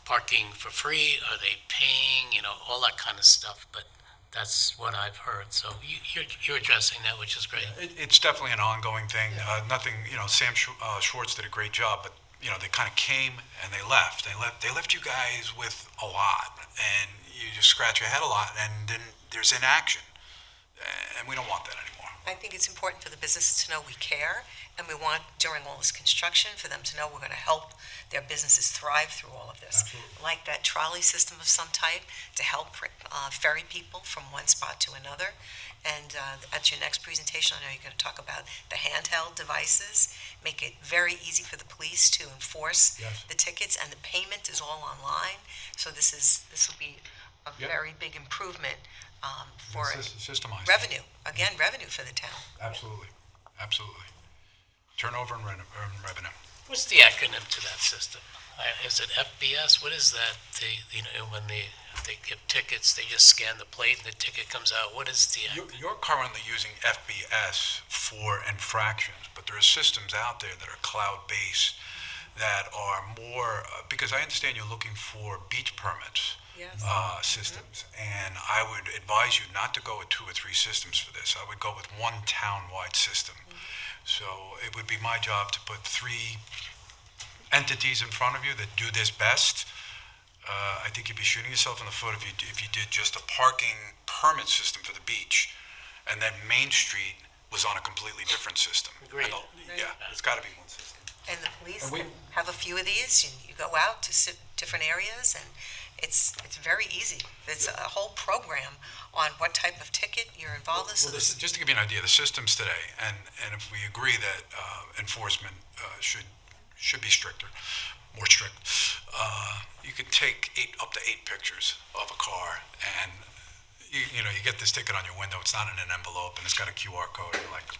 parking for free? Are they paying? All that kind of stuff. But that's what I've heard. So you're addressing that, which is great. It's definitely an ongoing thing. Nothing, Sam Schwartz did a great job, but, they kind of came and they left. They left you guys with a lot, and you just scratch your head a lot, and then there's inaction. And we don't want that anymore. I think it's important for the businesses to know we care, and we want, during all this construction, for them to know we're going to help their businesses thrive through all of this. Absolutely. Like that trolley system of some type to help ferry people from one spot to another. And at your next presentation, I know you're going to talk about the handheld devices, make it very easy for the police to enforce Yes. the tickets, and the payment is all online. So this will be a Yep. very big improvement for Systemized. revenue. Again, revenue for the town. Absolutely. Absolutely. Turnover and revenue. What's the acronym to that system? Is it FBS? What is that? When they give tickets, they just scan the plate and the ticket comes out. What is the? You're currently using FBS for infractions, but there are systems out there that are cloud-based that are more, because I understand you're looking for beach permits. Yes. Systems, and I would advise you not to go with 2 or 3 systems for this. I would go with one town-wide system. So it would be my job to put 3 entities in front of you that do this best. I think you'd be shooting yourself in the foot if you did just a parking permit system for the beach, and then Main Street was on a completely different system. Agreed. Yeah, it's got to be one system. And the police And we- can have a few of these, and you go out to different areas, and it's very easy. It's a whole program on what type of ticket you're involved in. So Well, just to give you an idea, the systems today, and if we agree that enforcement should be stricter, more strict, you could take up to 8 pictures of a car, and you get this ticket on your window. It's not in an envelope, and it's got a QR code. You're like,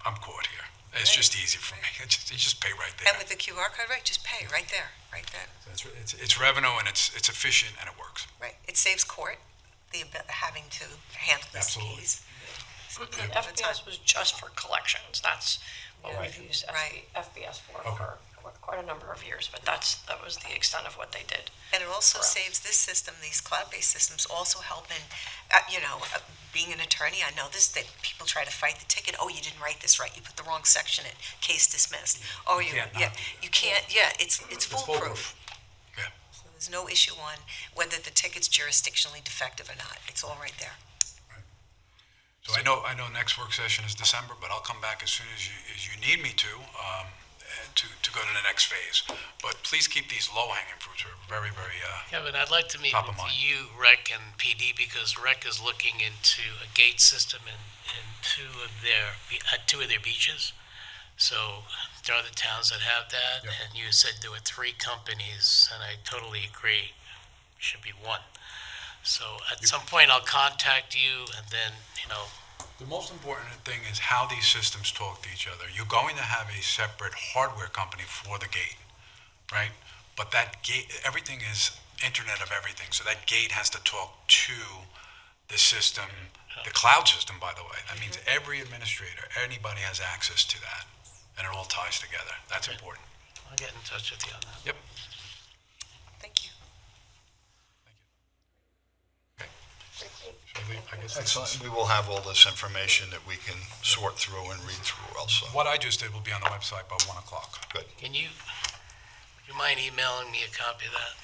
I'm caught here. It's just easy for me. You just pay right there. And with the QR code, right, just pay right there, right then. It's revenue, and it's efficient, and it works. Right. It saves court, having to handle this Absolutely. case. FBS was just for collections. That's what we've used Right. FBS for Okay. quite a number of years, but that was the extent of what they did. And it also Correct. saves this system, these cloud-based systems also help in, being an attorney, I know this, that people try to fight the ticket. Oh, you didn't write this right. You put the wrong section in. Case dismissed. Oh, You can't not do you can't, it's foolproof. foolproof. Yeah. So there's no issue on whether the ticket's jurisdictionally defective or not. It's all right there. So I know next work session is December, but I'll come back as soon as you need me to go to the next phase. But please keep these low-hanging fruits. Are very, very, Kevin, I'd like to meet Top of with mind. you, Rec, and PD, because Rec is looking into a gate system in 2 of their beaches. So there are other towns that have that, Yep. and you said there were 3 companies, and I totally agree, should be 1. So at some point, I'll contact you, and then, The most important thing is how these systems talk to each other. You're going to have a separate hardware company for the gate, right? But that gate, everything is Internet of Everything, so that gate has to talk to the system, the cloud system, by the way. That means every administrator, anybody has access to that, and it all ties together. That's important. I'll get in touch with you on that. Yep. Thank you. Okay. So I guess this Excellent. is- We will have all this information that we can sort through and read through also. What I just did will be on the website by 1 o'clock. Would you mind emailing me a copy of that?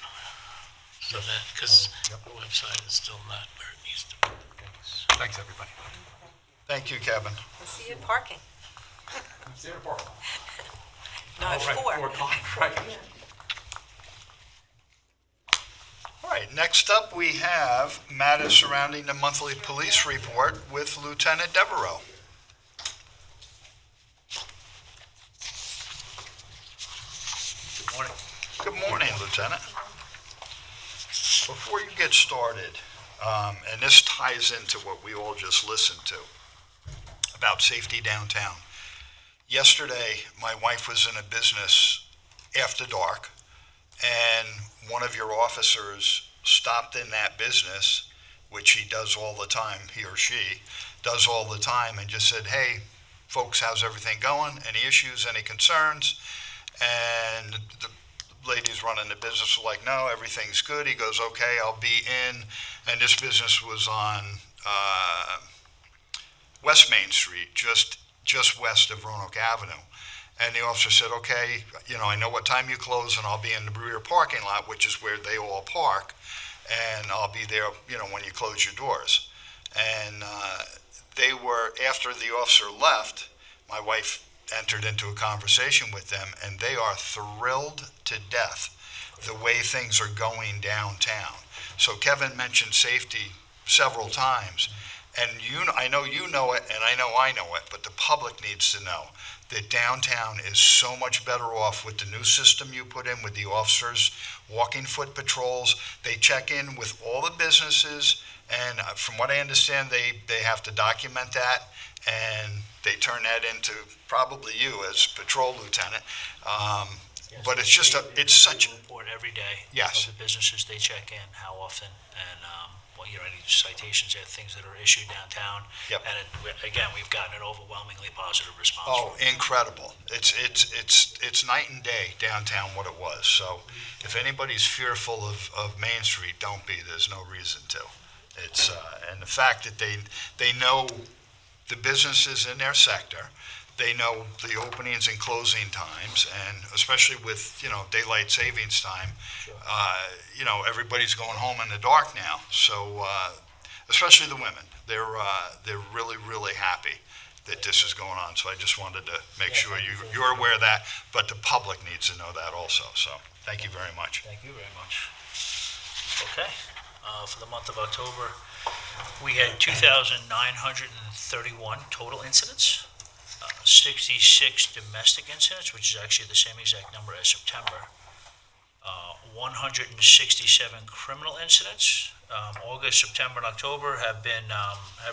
So that, because Yep. the website is still not where it needs to be. Thanks, everybody. Thank you, Kevin. We'll see you in parking. See you in the park. No, at 4. 4 o'clock, right. All right, next up, we have matters surrounding the monthly police report with Lieutenant Devereaux. Good morning. Good morning, Lieutenant. Before you get started, and this ties into what we all just listened to about safety downtown. Yesterday, my wife was in a business after dark, and one of your officers stopped in that business, which he does all the time, he or she does all the time, and just said, "Hey, folks, how's everything going? Any issues, any concerns?" And the ladies running the business were like, "No, everything's good." He goes, "Okay, I'll be in." And this business was on West Main Street, just west of Roanoke Avenue. And the officer said, "Okay, I know what time you close, and I'll be in the rear parking lot, which is where they all park, and I'll be there, when you close your doors." And they were, after the officer left, my wife entered into a conversation with them, and they are thrilled to death the way things are going downtown. So Kevin mentioned safety several times, and I know you know it, and I know it, but the public needs to know that downtown is so much better off with the new system you put in with the officers, walking foot patrols. They check in with all the businesses, and from what I understand, they have to document that, and they turn that into probably you as patrol lieutenant. But it's just it's such. They report every day. Yes. Of the businesses they check in, how often, and, any citations, things that are issued downtown. Yep. And again, we've gotten an overwhelmingly positive response. Oh, from it. incredible! It's night and day downtown what it was. So if anybody's fearful of Main Street, don't be. There's no reason to. It's and the fact that they know the businesses in their sector. They know the openings and closing times, and especially with, daylight savings time, everybody's going home in the dark now. So, especially the women, they're really, really happy that this is going on. So I just wanted to make sure you're aware of that, but the public needs to know that also. So thank you very much. Thank you very much. Okay, for the month of October, we had 2,931 total incidents, 66 domestic incidents, which is actually the same exact number as September, 167 criminal incidents. August, September, and October have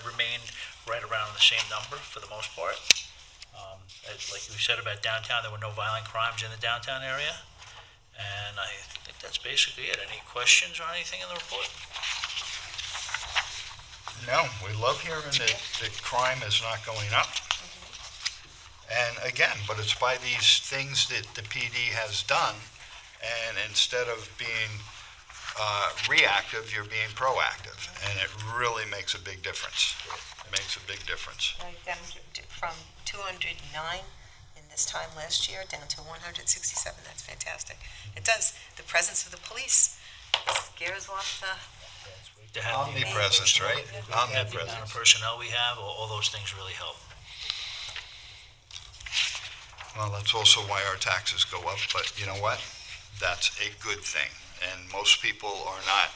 remained right around the same number for the most part. Like we said about downtown, there were no violent crimes in the downtown area. And I think that's basically it. Any questions or anything in the report? No, we love hearing that crime is not going up. And again, but it's by these things that the PD has done, and instead of being reactive, you're being proactive, and it really makes a big difference. It makes a big difference. Right, down from 209 in this time last year down to 167. That's fantastic. It does. The presence of the police scares off the... It's great to have the Omnipresence, right? The amount of Omnipresence. personnel we have, all those things really help. Well, that's also why our taxes go up, but you know what? That's a good thing. And most people are not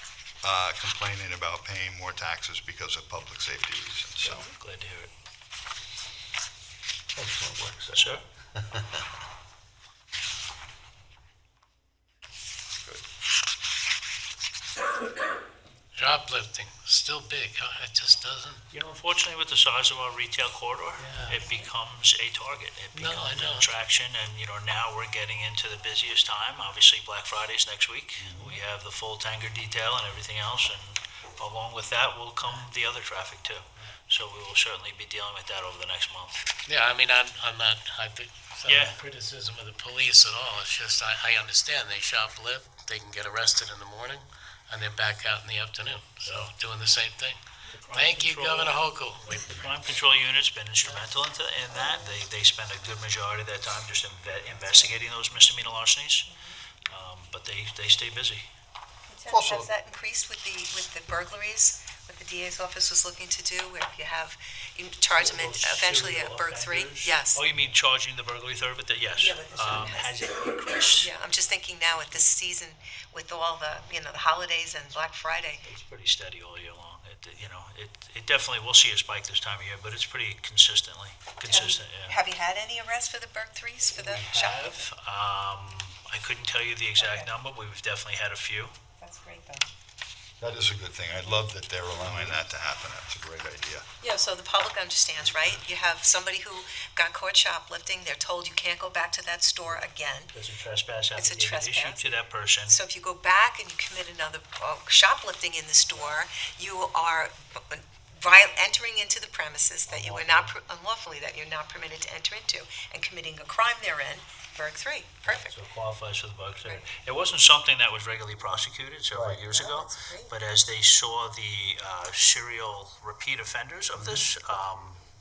complaining about paying more taxes because of public safety reasons, so. Glad to hear it. Excellent work, sir. Sir? Shoplifting, still big, huh? It just doesn't, You know, unfortunately, with the size of our retail corridor, Yeah. it becomes a target. It No, I becomes an know. attraction, and, you know, now we're getting into the busiest time. Obviously, Black Friday's next week. We have the full Tanger detail and everything else, and along with that will come the other traffic too. So we will certainly be dealing with that over the next month. yeah, I mean, I'm not, I think, it's not Yeah. a criticism of the police at all. It's just, I understand, they shoplift, they can get arrested in the morning, and they're back out in the afternoon, so doing the same thing. Thank you, Governor Hochul. The crime control unit's been instrumental in that. They spend a good majority of their time just investigating those misdemeanor larcenies. But they stay busy. Also- Has that increased with the burglaries, what the DA's office was looking to do, where if you charge them eventually at Burg 3? Yes. Oh, you mean charging the burglary third, but yes. Yeah, but this one Has it increased? Yeah, I'm just thinking now at this season, with all the, the holidays and Black Friday. It's pretty steady all year long. It definitely, we'll see a spike this time of year, but it's pretty consistent, yeah. Have you had any arrests for the Burg 3s for the shoplifting? I couldn't tell you the exact Okay. number, but we've definitely had a few. That's great, though. That is a good thing. I love that they're allowing that to happen. That's a great idea. Yeah, so the public understands, right? You have somebody who got caught shoplifting, they're told you can't go back to that store again. There's a trespass It's a affidavit issued trespass. to that person. So if you go back and you commit another shoplifting in the store, you are entering into the premises that you are not, unlawfully, that you're not permitted to enter into, and committing a crime therein, Burg 3. Perfect. So it qualifies for the bug third. Right. It wasn't something that was regularly prosecuted several years No, ago, that's great. but as they saw the serial repeat offenders of this,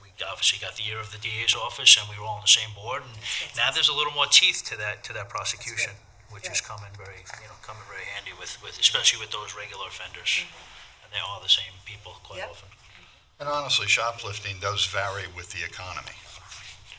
we obviously got the ear of the DA's office, and we were all on the same board, and now there's a little more teeth to that prosecution, which is coming very handy with especially with those regular offenders. And they are the same people quite Yep. often. And honestly, shoplifting does vary with the economy.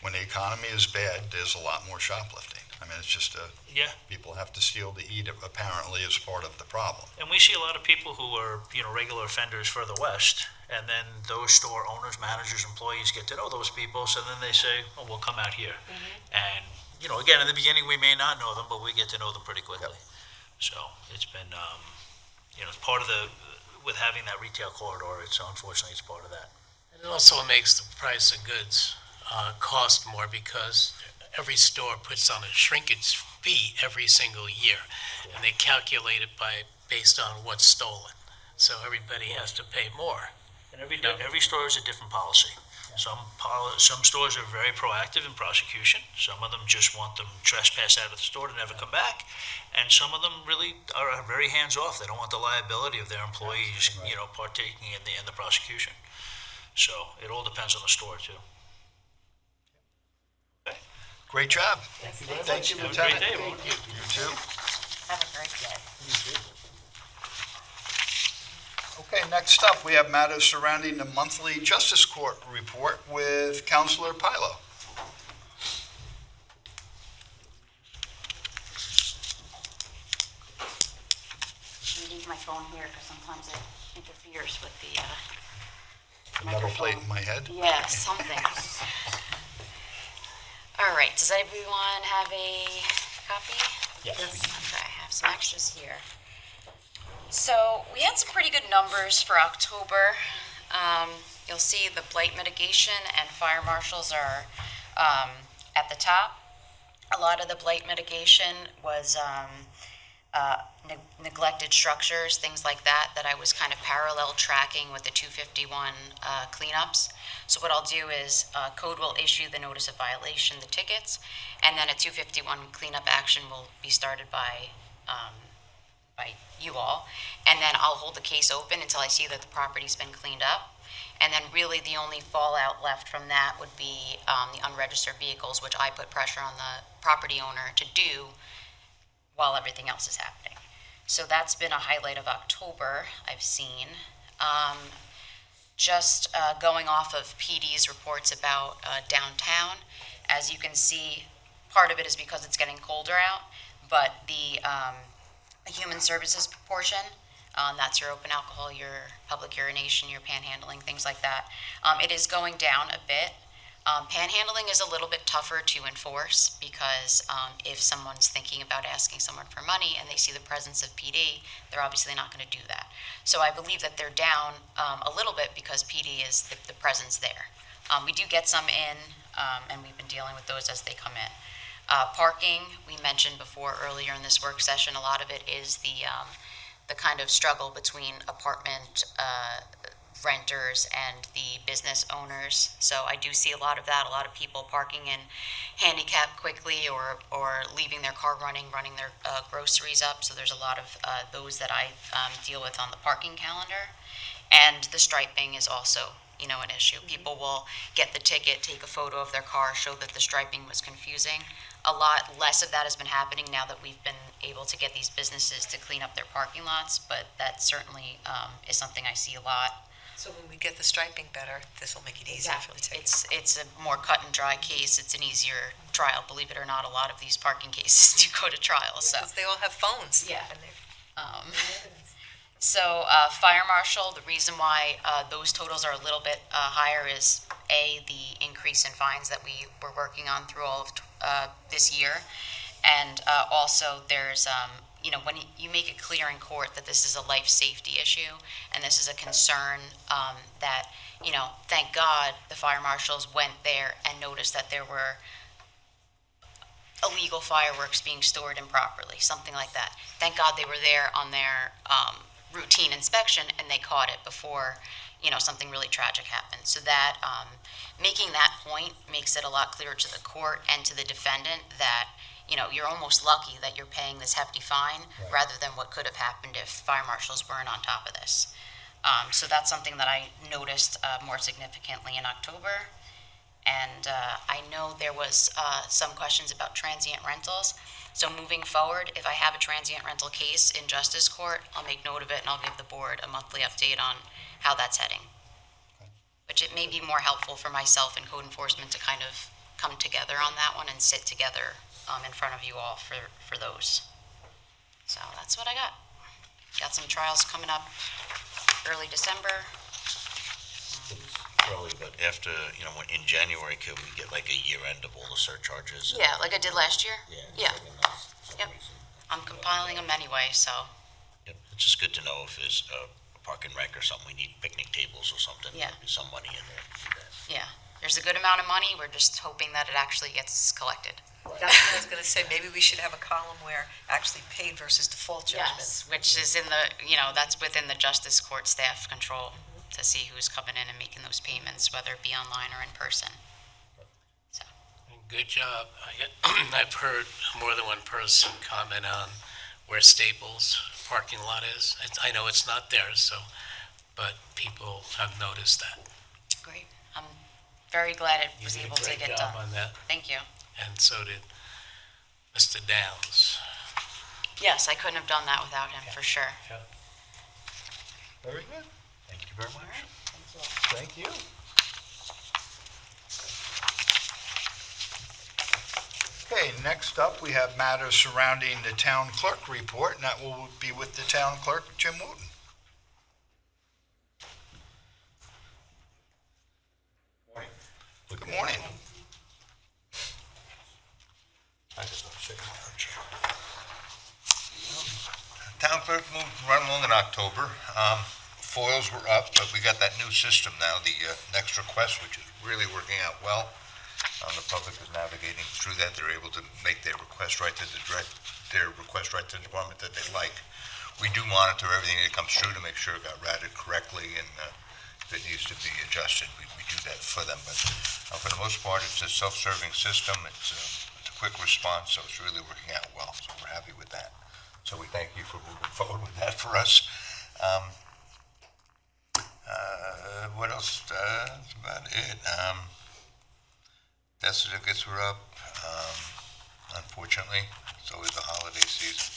When the economy is bad, there's a lot more shoplifting. I mean, it's just Yeah. people have to steal to eat, apparently, is part of the problem. And we see a lot of people who are, regular offenders further west, and then those store owners, managers, employees get to know those people, so then they say, oh, we'll come out here. And, again, in the beginning, we may not know them, but we get to know them pretty quickly. So it's been, it's part of with having that retail corridor, unfortunately, it's part of that. And it also makes the price of goods cost more because every store puts on a shrinkage fee every single year, and they calculate it based on what's stolen. So everybody has to pay more. And every store has a different policy. Some stores are very proactive in prosecution. Some of them just want them trespass out of the store to never come back. And some of them really are very hands-off. They don't want the liability of their employees, partaking in the prosecution. So it all depends on the store too. Great job. Thank you, Have a great Lieutenant. day, everyone. You too. Have a great day. Okay, next up, we have matters surrounding the monthly Justice Court report with Counselor PILO. I leave my phone here because sometimes it interferes with the Metal plate microphone. in my head. Yeah, something. All right, does everyone have a copy? Yes. Okay, I have some extras here. So we had some pretty good numbers for October. You'll see the blight mitigation and fire marshals are at the top. A lot of the blight mitigation was neglected structures, things like that I was kind of parallel tracking with the 251 cleanups. So what I'll do is code will issue the notice of violation, the tickets, and then a 251 cleanup action will be started by you all, and then I'll hold the case open until I see that the property's been cleaned up. And then really the only fallout left from that would be the unregistered vehicles, which I put pressure on the property owner to do while everything else is happening. So that's been a highlight of October, I've seen. Just going off of PD's reports about downtown, as you can see, part of it is because it's getting colder out, but the human services portion, that's your open alcohol, your public urination, your panhandling, things like that. It is going down a bit, Panhandling is a little bit tougher to enforce because if someone's thinking about asking someone for money and they see the presence of PD, they're obviously not going to do that. So I believe that they're down a little bit because PD is the presence there. We do get some in, and we've been dealing with those as they come in. Parking, we mentioned before earlier in this work session, a lot of it is the kind of struggle between apartment renters and the business owners. So I do see a lot of that, a lot of people parking in handicap quickly or leaving their car running their groceries up. So there's a lot of those that I deal with on the parking calendar. And the striping is also, an issue. People will get the ticket, take a photo of their car, show that the striping was confusing. A lot less of that has been happening now that we've been able to get these businesses to clean up their parking lots, but that certainly is something I see a lot. So when we get the striping better, this will make it easier for the ticket. It's a more cut and dry case. It's an easier trial. Believe it or not, a lot of these parking cases do go to trial. So Because they all have phones. Yeah. So fire marshal, the reason why those totals are a little bit higher is the increase in fines that we were working on through all of this year, and also there's when you make it clear in court that this is a life safety issue and this is a concern that, thank God the fire marshals went there and noticed that there were illegal fireworks being stored improperly, something like that. Thank God they were there on their routine inspection and they caught it before, something really tragic happened. So that making that point makes it a lot clearer to the court and to the defendant that you're almost lucky that you're paying this hefty fine rather than what could have happened if fire marshals weren't on top of this. So that's something that I noticed more significantly in October. And I know there was some questions about transient rentals. So moving forward, if I have a transient rental case in justice court, I'll make note of it and I'll give the board a monthly update on how that's heading. Which it may be more helpful for myself and code enforcement to kind of come together on that one and sit together in front of you all for those. So that's what I got. Got some trials coming up early December. Early, but after, in January, could we get like a year end of all the surcharges? Yeah, like I did last year. Yeah. Yeah. Yep. I'm compiling them anyway, so. Yep, it's just good to know if there's a park and rec or something, we need picnic tables or something. Yeah. There's some money in there. Yeah, there's a good amount of money. We're just hoping that it actually gets collected. That's what I was going to say. Maybe we should have a column where actually paid versus default judgments. Yes, which is in the, that's within the justice court staff control to see who's coming in and making those payments, whether it be online or in person. So. Good job. I've heard more than one person comment on where Staples parking lot is. I know it's not there, but people have noticed that. Great. I'm very glad it You was did a able to great get job done. on that, Thank you. and so did Mr. Downs. Yes, I couldn't have done that without him, for sure. Very good. Thank you very much. Thank you. Okay, next up, we have matters surrounding the town clerk report, and that will be with the town clerk, Jim Wooten. Good morning. Town clerk moved right along in October. Foils were up, but we got that new system now, the next request, which is really working out well. The public is navigating through that. They're able to make their request right to the department that they like. We do monitor everything that comes through to make sure it got routed correctly, and if it needs to be adjusted, we do that for them. But for the most part, it's a self-serving system. It's a quick response, so it's really working out well. So we're happy with that. So we thank you for moving forward with that for us. What else? That's about it. Death certificates were up. Unfortunately, it's always the holiday season.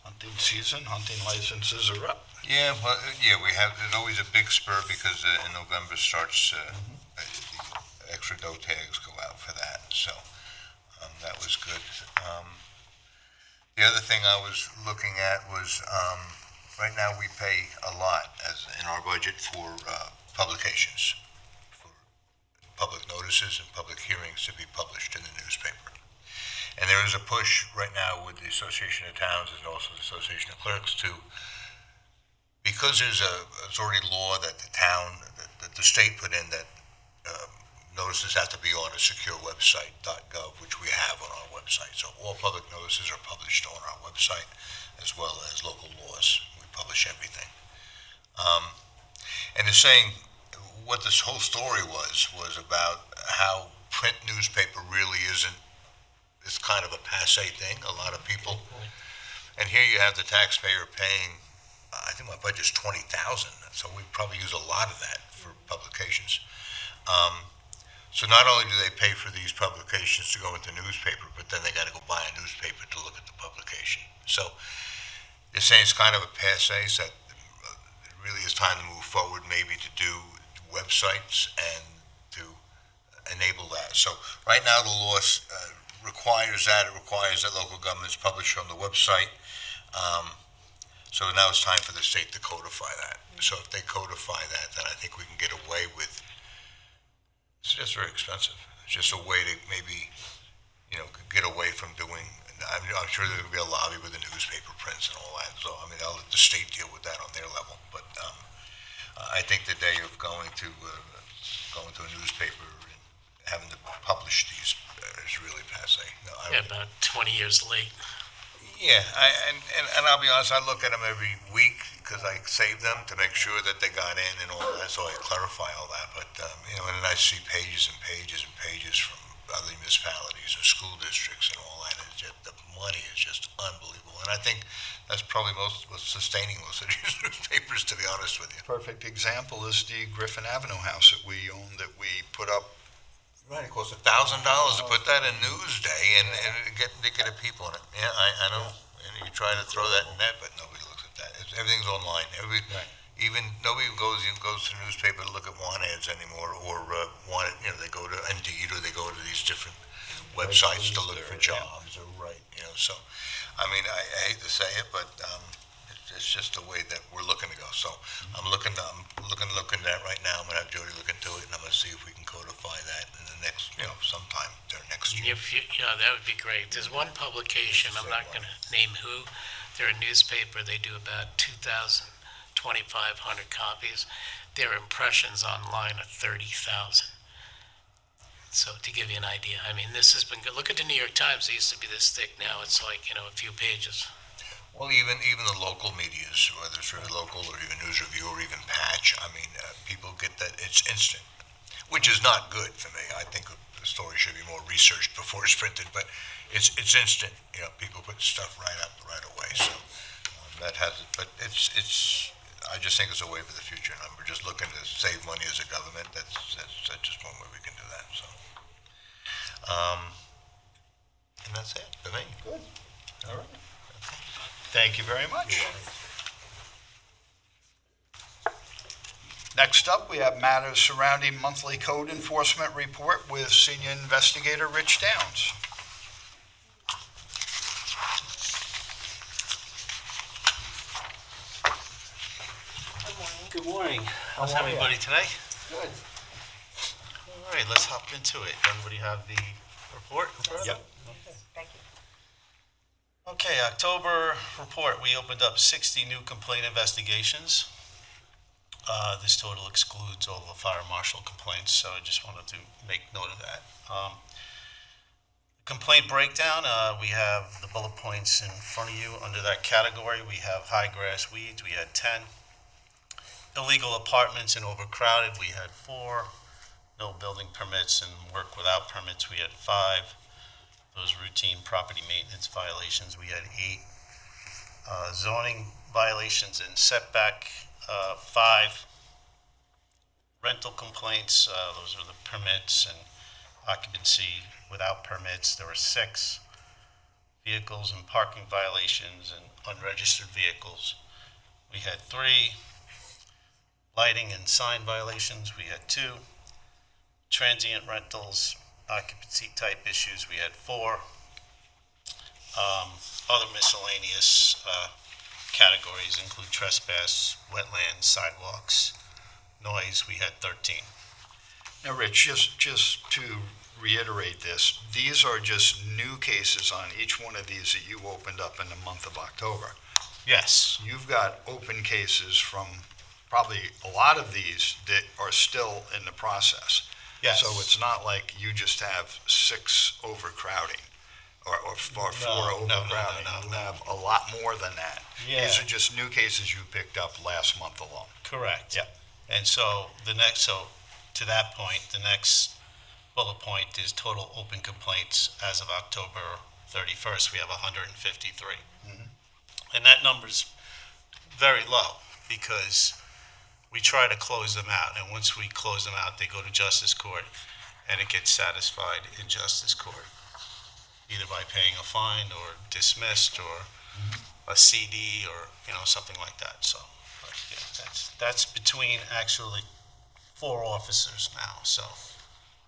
Hunting season, hunting licenses are up. Yeah, well, we have, there's always a big spur because in November starts, the extra doe tags go out for that, so that was good. The other thing I was looking at was, right now we pay a lot as in our budget for publications, for public notices and public hearings to be published in the newspaper. And there is a push right now with the Association of Towns and also the Association of Clerks because there's already law that that the state put in that notices have to be on a secure website, .gov, which we have on our website. So all public notices are published on our website, as well as local laws. We publish everything. And it's saying what this whole story was about how print newspaper really isn't, it's kind of a passé thing. A lot of people, and here you have the taxpayer paying, I think my budget's 20,000, so we probably use a lot of that for publications. So not only do they pay for these publications to go into newspaper, but then they got to go buy a newspaper to look at the publication. So they're saying it's kind of a passé, so it really is time to move forward, maybe to do websites and to enable that. So right now the law requires that. It requires that local governments publish on the website. So now it's time for the state to codify that. So if they codify that, then I think we can get away with, it's just very expensive. It's just a way to maybe, get away from doing, I'm sure there's going to be a lobby with the newspaper prints and all that. So, I mean, I'll let the state deal with that on their level. But I think the day of going to a newspaper and having to publish these is really passé. No, About 20 years late. Yeah, and I'll be honest, I look at them every week because I save them to make sure that they got in and all that, so I clarify all that. But, and then I see pages and pages and pages from other municipalities and school districts and all that. It's just, the money is just unbelievable. And I think that's probably what's sustaining most of these newspapers, to be honest with you. Perfect example is the Griffin Avenue house that we own, that we put up. Right, it costs $1,000 to put that in Newsday and get people in it. Yeah, I know. And you try to throw that in net, but nobody looks at that. Everything's online. Even nobody goes to the newspaper to look at want ads anymore, or they go to Indeed, or they go to these different websites to look for jobs. Right. So I mean, I hate to say it, but it's just the way that we're looking to go. So I'm looking at that right now. I'm gonna have Jody look into it, and I'm gonna see if we can codify that in the next, sometime during next year. That would be great. There's one publication, I'm not going to name who, they're a newspaper, they do about 2,000, 2,500 copies. Their impressions online are 30,000. So to give you an idea, I mean, this has been good. Look at the New York Times, it used to be this thick, now it's like, a few pages. Well, even the local medias, whether it's really local or even News Review or even Patch, I mean, people get that, it's instant, which is not good for me. I think the story should be more researched before it's printed, but it's instant. People put stuff right up right away. So that has it, but it's. I just think it's a way for the future, and we're just looking to save money as a government. That's just one way we can do that. So, and that's it for me. Good. All right. Thank you very much. Next up, we have matters surrounding monthly code enforcement report with Senior Investigator Rich Downs. Good morning. How's everybody today? Good. All right, let's hop into it. Everybody have the report? Yep. Thank you. Okay, October report, we opened up 60 new complaint investigations. This total excludes all the fire marshal complaints, so I just wanted to make note of that. Complaint breakdown, we have the bullet points in front of you. Under that category, we have high grass weeds, we had 10. Illegal apartments and overcrowded, we had 4. No building permits and work without permits, we had 5. Those routine property maintenance violations, we had 8. Zoning violations and setback, 5. Rental complaints, those are the permits and occupancy without permits, there were 6. Vehicles and parking violations and unregistered vehicles, we had 3. Lighting and sign violations, we had 2. Transient rentals, occupancy type issues, we had 4. Other miscellaneous categories include trespass, wetlands, sidewalks, noise, we had 13. Now, Rich, just to reiterate this, these are just new cases on each one of these that you opened up in the month of October. Yes. You've got open cases from probably a lot of these that are still in the process. Yes. So it's not like you just have 6 overcrowding or 4 overcrowding. No. You have a lot more than that. Yeah. These are just new cases you picked up last month alone. Correct. Yeah. And so to that point, the next bullet point is total open complaints as of October 31st, we have 153. And that number's very low because we try to close them out. And once we close them out, they go to justice court and it gets satisfied in justice court, either by paying a fine or dismissed or a CD or, something like that. So yeah, that's between actually 4 officers now. So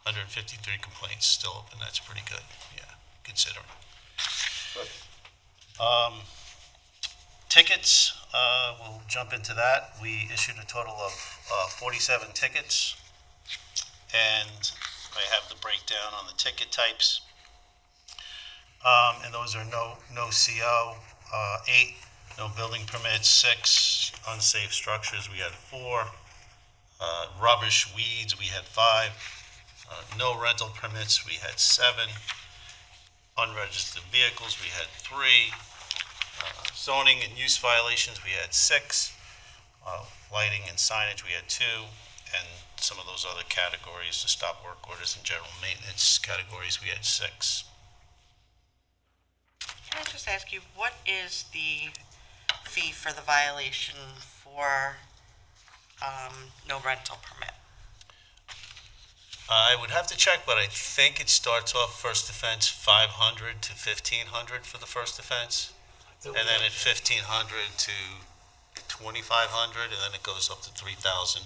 153 complaints still open. That's pretty good, considering. Tickets, we'll jump into that. We issued a total of 47 tickets, and I have the breakdown on the ticket types. And those are no CO, 8, no building permits, 6, unsafe structures, we had 4, rubbish, weeds, we had 5, no rental permits, we had 7, unregistered vehicles, we had 3, zoning and use violations, we had 6, lighting and signage, we had 2, and some of those other categories, the stop work orders and general maintenance categories, we had 6. Can I just ask you, what is the fee for the violation for no rental permit? I would have to check, but I think it starts off first offense 500 to 1,500 for the first offense, and then at 1,500 to 2,500, and then it goes up to 3,000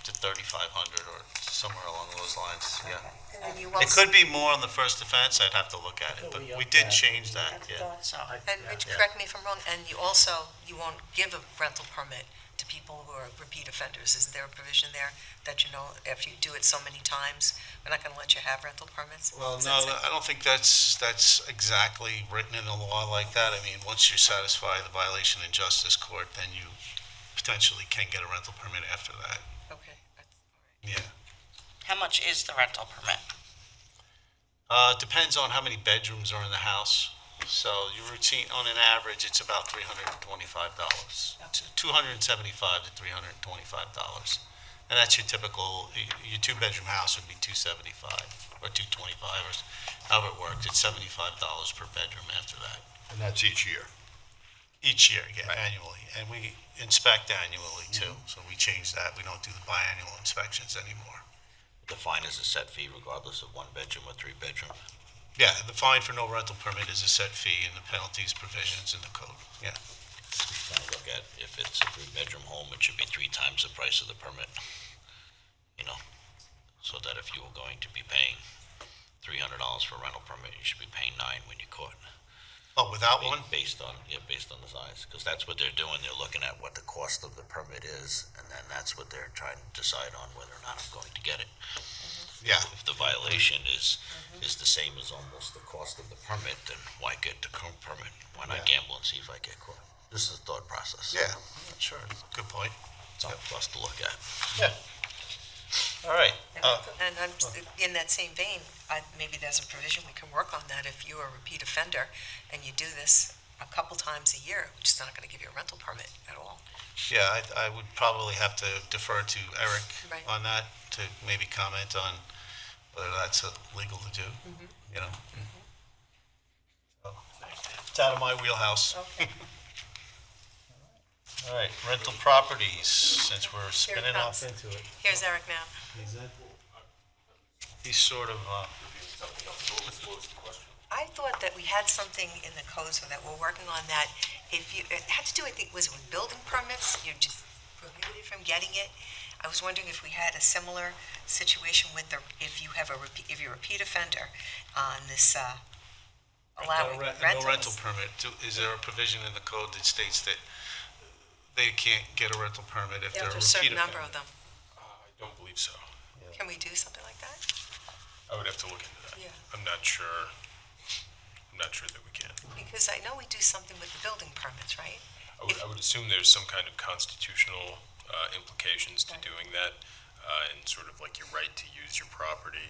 to 3,500 or somewhere along those lines. Yeah, And then you it also, could be more on the first offense. I'd have to look at it, but we did change that. I Yeah, thought so. and Rich, correct me if I'm wrong, and you won't give a rental permit to people who are repeat offenders. Isn't there a provision there that, if you do it so many times, we're not gonna let you have rental permits? well, Is no, that I don't think that's exactly written in the law like that. I mean, once you satisfy the violation in justice court, then you potentially can get a rental permit after that. okay? That's all right. Yeah. How much is the rental permit? Depends on how many bedrooms are in the house. So your routine, on an average, it's about $325, $275 to $325. And that's your typical, your 2-bedroom house would be $275 or $225 or however it works. It's $75 per bedroom after that. And that's each year. Each year, yeah, Right. annually. And we inspect annually too. So we changed that. We don't do the biannual inspections anymore. The fine is a set fee regardless of 1-bedroom or 3-bedroom. Yeah, the fine for no rental permit is a set fee and the penalties provisions in the code. Yeah. Kind of look at if it's a 3-bedroom home, it should be 3 times the price of the permit. So that if you were going to be paying $300 for a rental permit, you should be paying $9 when you're caught. Oh, without one? Based on the size, because that's what they're doing. They're looking at what the cost of the permit is, and then that's what they're trying to decide on whether or not I'm going to get it. Yeah. If the violation is the same as almost the cost of the permit, then why get the permit? Why not gamble and see if I get caught? This is the thought process. Yeah, sure. Good point. Something for us to look at. Yeah. All right. And I'm, in that same vein, maybe there's a provision we can work on that. If you're a repeat offender and you do this a couple times a year, we're just not gonna give you a rental permit at all. Yeah, I would probably have to defer to Eric Right. on that to maybe comment on whether that's legal to do, So, it's out of my wheelhouse. Okay. All right, rental properties, since we're spinning off comes. into it. Here's Eric now. He's sort of, I thought that we had something in the code, so that we're working on that. If you, it had to do, I think, was it with building permits? You're just prohibited from getting it. I was wondering if we had a similar situation with if you're a repeat offender on this, allowing no rentals. rental permit. Is there a provision in the code that states that they can't get a rental permit if they're a There's a repeat certain number offender? of them. I don't believe so. Yeah. Can we do something like that? I would have to look into that. Yeah. I'm not sure that we can. Because I know we do something with the building permits, right? I would assume there's some kind of constitutional implications to doing that, and sort of like your right to use your property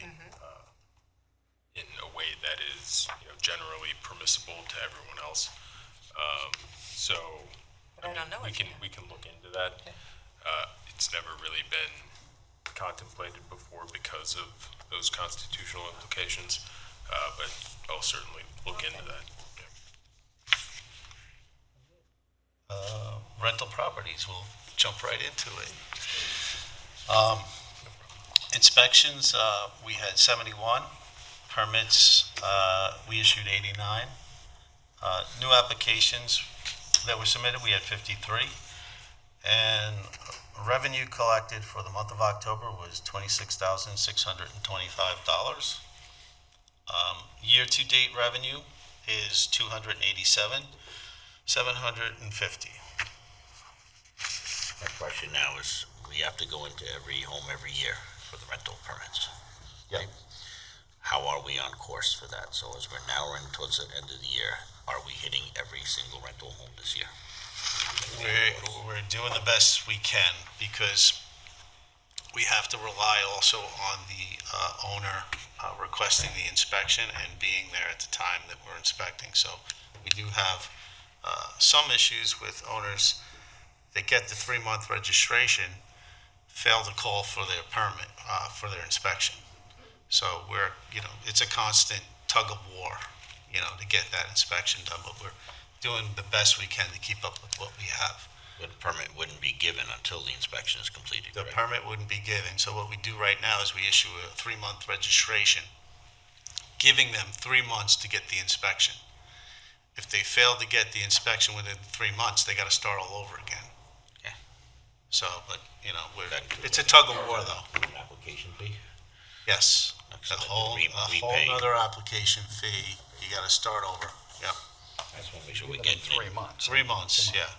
in a way that is, generally permissible to everyone else. So But I don't know we if can you- we can look into that. It's never really been contemplated before because of those constitutional implications, but I'll certainly look into that. Rental properties, we'll jump right into it. Inspections, we had 71. Permits, we issued 89. New applications that were submitted, we had 53. And revenue collected for the month of October was $26,625. Year-to-date revenue is $287,750. My question now is, we have to go into every home every year for the rental permits. Yep. Okay? How are we on course for that? So as we're now in towards the end of the year, are we hitting every single rental home this year? We're doing the best we can because we have to rely also on the owner requesting the inspection and being there at the time that we're inspecting. So we do have some issues with owners that get the 3-month registration, fail to call for their permit, for their inspection. So it's a constant tug of war, to get that inspection done, but we're doing the best we can to keep up with what we have. The permit wouldn't be given until the inspection is completed, The correct? permit wouldn't be given, so what we do right now is we issue a 3-month registration, giving them 3 months to get the inspection. If they fail to get the inspection within 3 months, they gotta start all over again. Okay. So, but, it's a tug of war though. An application fee? Yes, So a that whole repay. nother application fee, you gotta start over, yeah. I just want to make sure we're Within getting 3 months. 3 months, yeah,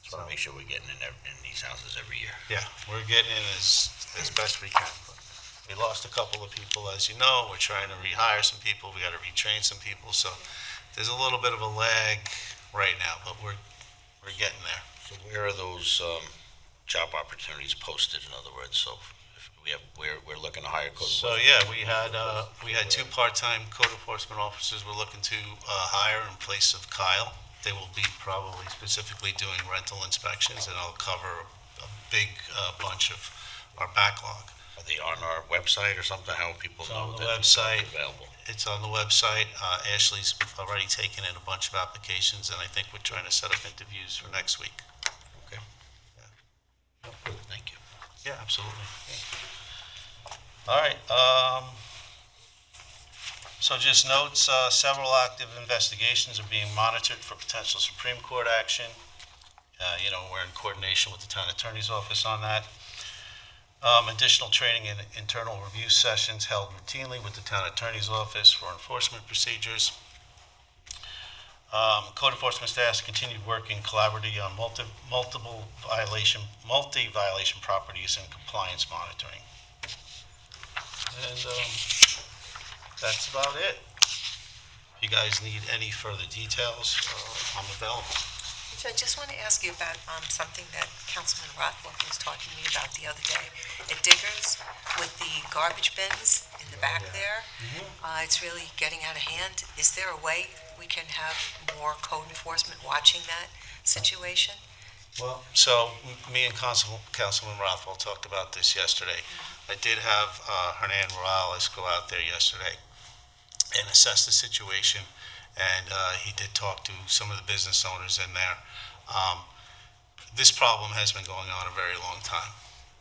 Just want to make sure we're getting in these houses every year. yeah, we're getting in as best we can. We lost a couple of people, as you know, we're trying to rehire some people, we gotta retrain some people, so there's a little bit of a lag right now, but we're getting there. So where are those job opportunities posted, in other words? So if we're looking to hire code So, enforcement. yeah, we had 2 part-time code enforcement officers we're looking to hire in place of Kyle. They will be probably specifically doing rental inspections, and I'll cover a big bunch of our backlog. Are they on our website or something? How will people It's know on the that website. it's available? It's on the website. Ashley's already taken in a bunch of applications, and I think we're trying to set up interviews for next week. Okay. Yeah. Good, thank you. Yeah, absolutely. All right, so just notes, several active investigations are being monitored for potential Supreme Court action. We're in coordination with the town attorney's office on that. Additional training and internal review sessions held routinely with the town attorney's office for enforcement procedures. Code enforcement staff continued working collaboratively on multi-violation properties and compliance monitoring. And that's about it. If you guys need any further details, I'm available. I just want to ask you about something that Councilman Rothwell was talking to me about the other day. At Diggers, with the garbage bins in the back there, it's really getting out of hand. Is there a way we can have more code enforcement watching that situation? Well, so me and Councilman Rothwell talked about this yesterday. I did have Hernan Morales go out there yesterday and assess the situation, and he did talk to some of the business owners in there. This problem has been going on a very long time.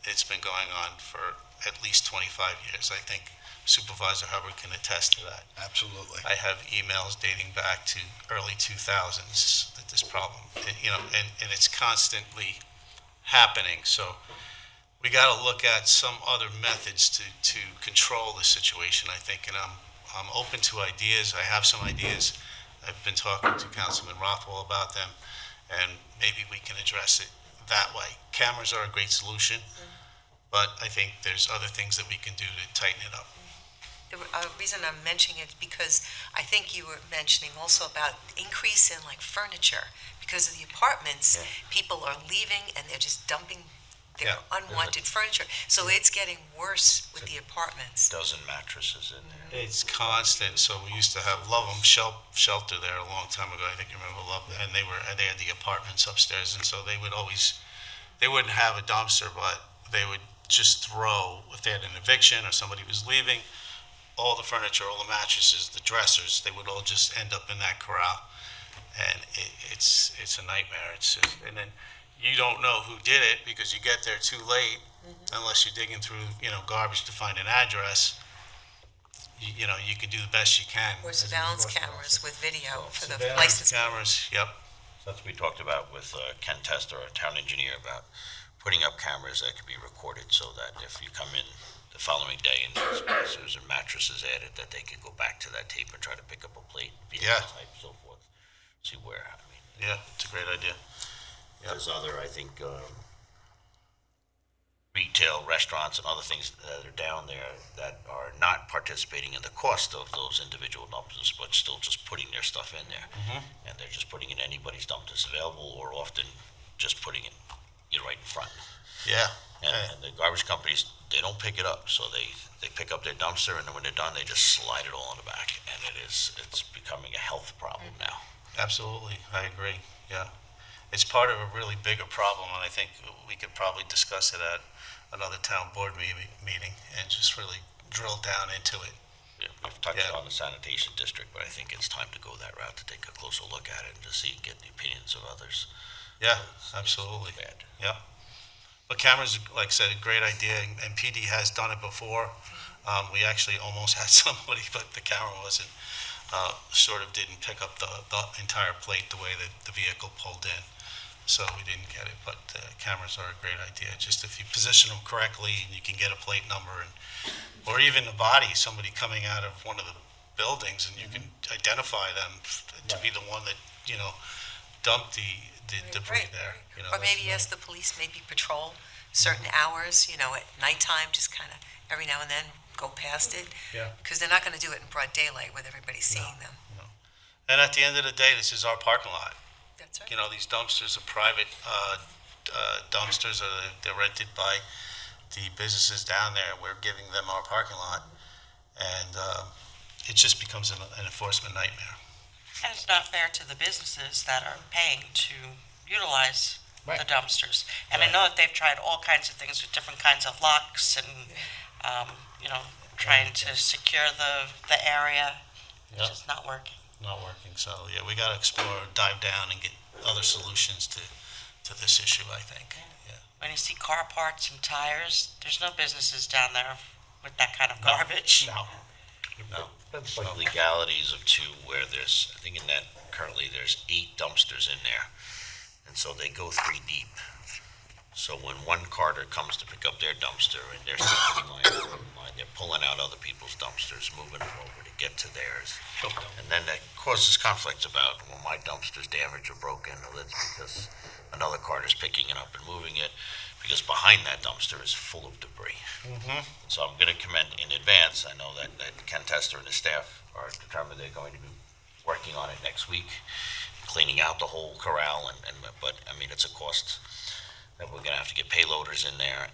It's been going on for at least 25 years. I think Supervisor Hubbard can attest to that. Absolutely. I have emails dating back to early 2000s that this problem, and it's constantly happening. So we got to look at some other methods to control the situation, I think, and I'm open to ideas. I have some ideas. I've been talking to Councilman Rothwell about them, and maybe we can address it that way. Cameras are a great solution, but I think there's other things that we can do to tighten it up. The reason I'm mentioning it is because I think you were mentioning also about increase in like furniture. Because of the apartments, Yeah. people are leaving and they're just dumping their Yeah. unwanted furniture. So it's getting worse with the apartments. Dozen mattresses in there. It's constant, so we used to have Lovem Shelter there a long time ago, I think you remember Love, and they had the apartments upstairs, and so they wouldn't have a dumpster, but they would just throw, if they had an eviction or somebody was leaving, all the furniture, all the mattresses, the dressers, they would all just end up in that corral. And it's a nightmare. And then you don't know who did it because you get there too late, unless you're digging through, garbage to find an address. You can do the best you can. Or as an surveillance enforcement cameras officer. with video for the Surveillance license. cameras, yep. That's what we talked about with Ken Tester, our town engineer, about putting up cameras that could be recorded so that if you come in the following day and there's spacers and mattresses added, that they could go back to that tape and try to pick up a plate, vehicle Yeah. type, so forth. See where, Yeah, it's a great idea. there's other, I think, retail, restaurants and other things that are down there that are not participating in the cost of those individual dumpsters, but still just putting their stuff in there. And they're just putting in anybody's dump that's available, or often just putting it, right in front. Yeah. And the garbage companies, they don't pick it up, so they pick up their dumpster, and then when they're done, they just slide it all in the back, and it's becoming a health problem now. Absolutely, I agree, yeah. It's part of a really bigger problem, and I think we could probably discuss it at another town board meeting and just really drill down into it. Yeah, we've touched Yeah. on the sanitation district, but I think it's time to go that route, to take a closer look at it and to see, get the opinions of others. Yeah, It's absolutely. bad. Yeah. But cameras, like I said, a great idea, and PD has done it before. We actually almost had somebody, but the camera wasn't, didn't pick up the entire plate the way that the vehicle pulled in. So we didn't get it, but cameras are a great idea. Just if you position them correctly, and you can get a plate number, or even the body, somebody coming out of one of the buildings, and you can identify them to be the one that, dumped the debris Right. there. Or maybe ask the police, maybe patrol certain hours, at nighttime, just kind of every now and then go past it. Yeah. Because they're not going to do it in broad daylight with everybody seeing them. And at the end of the day, this is our parking lot. That's right. These dumpsters are private dumpsters, or they're rented by the businesses down there. We're giving them our parking lot, and it just becomes an enforcement nightmare. And it's not fair to the businesses that are paying to utilize the dumpsters. And I know that they've tried all kinds of things with different kinds of locks and, trying to secure the area. It's Yeah. just not working. Not working, so yeah, we gotta explore, dive down and get other solutions to this issue, I think. Yeah. When you see car parts and tires, there's no businesses down there with that kind of garbage. No. That's like legalities of two, where there's, I think in that, currently there's 8 dumpsters in there, and so they go 3 deep. So when one carter comes to pick up their dumpster, and they're sitting in line, they're pulling out other people's dumpsters, moving them over to get to theirs. And then that causes conflicts about, well, my dumpster's damaged or broken, or that's because another carter's picking it up and moving it, because behind that dumpster is full of debris. So I'm going to commend in advance, I know that Ken Tester and his staff are determined they're going to be working on it next week, cleaning out the whole corral, but I mean, it's a cost that we're going to have to get payloaders in there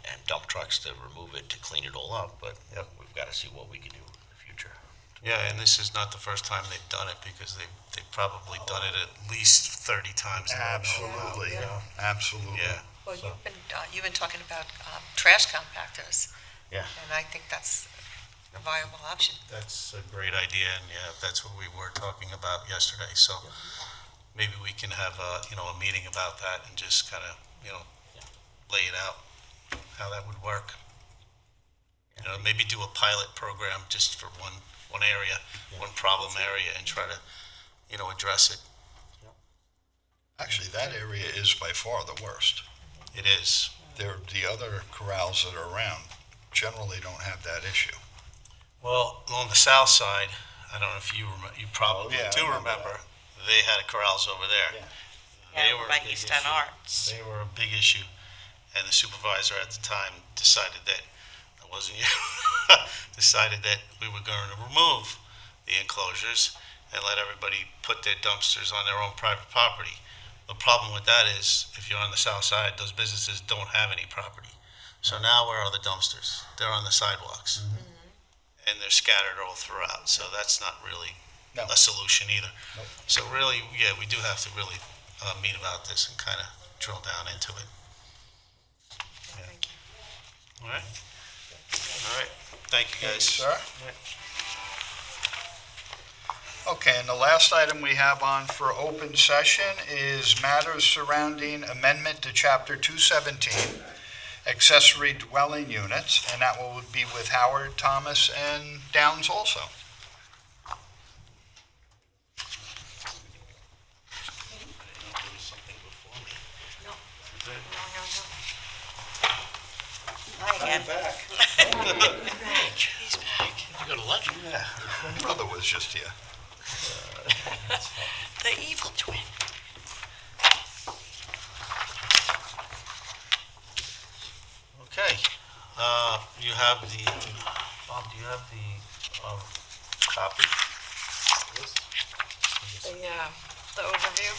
and dump trucks to remove it, to clean it all up, but we've got to see what we can do in the future. Yeah, and this is not the first time they've done it, because they've probably done it at least 30 times. Absolutely, absolutely. Yeah. Well, you've been talking about trash compactors. Yeah. And I think that's a viable option. That's a great idea, and yeah, that's what we were talking about yesterday, so maybe we can have a meeting about that and just kind of, lay it out, how that would work. Maybe do a pilot program just for one area, one problem area, and try to, address it. Actually, that area is by far the worst. It is. The other corrals that are around generally don't have that issue. Well, on the south side, I don't know if you probably Oh, yeah, do I remember remember, they had corrals over there. Yeah, by East End Arts. They were a big issue. and the supervisor at the time decided that, it wasn't you, decided that we were going to remove the enclosures and let everybody put their dumpsters on their own private property. The problem with that is, if you're on the south side, those businesses don't have any property. So now where are the dumpsters? They're on the sidewalks. And they're scattered all throughout, so that's not really No. a solution either. So really, yeah, we do have to really meet about this and kind of drill down into it. Yeah. All right? All right, thank you guys. Sir? Okay, and the last item we have on for open session is matters surrounding amendment to Chapter 217, accessory dwelling units, and that will be with Howard, Thomas, and Downs also. Hi again. He's back. You go to lunch? Brother was just here. The evil twin. Okay, you have the, Bob, do you have the copy? The overview.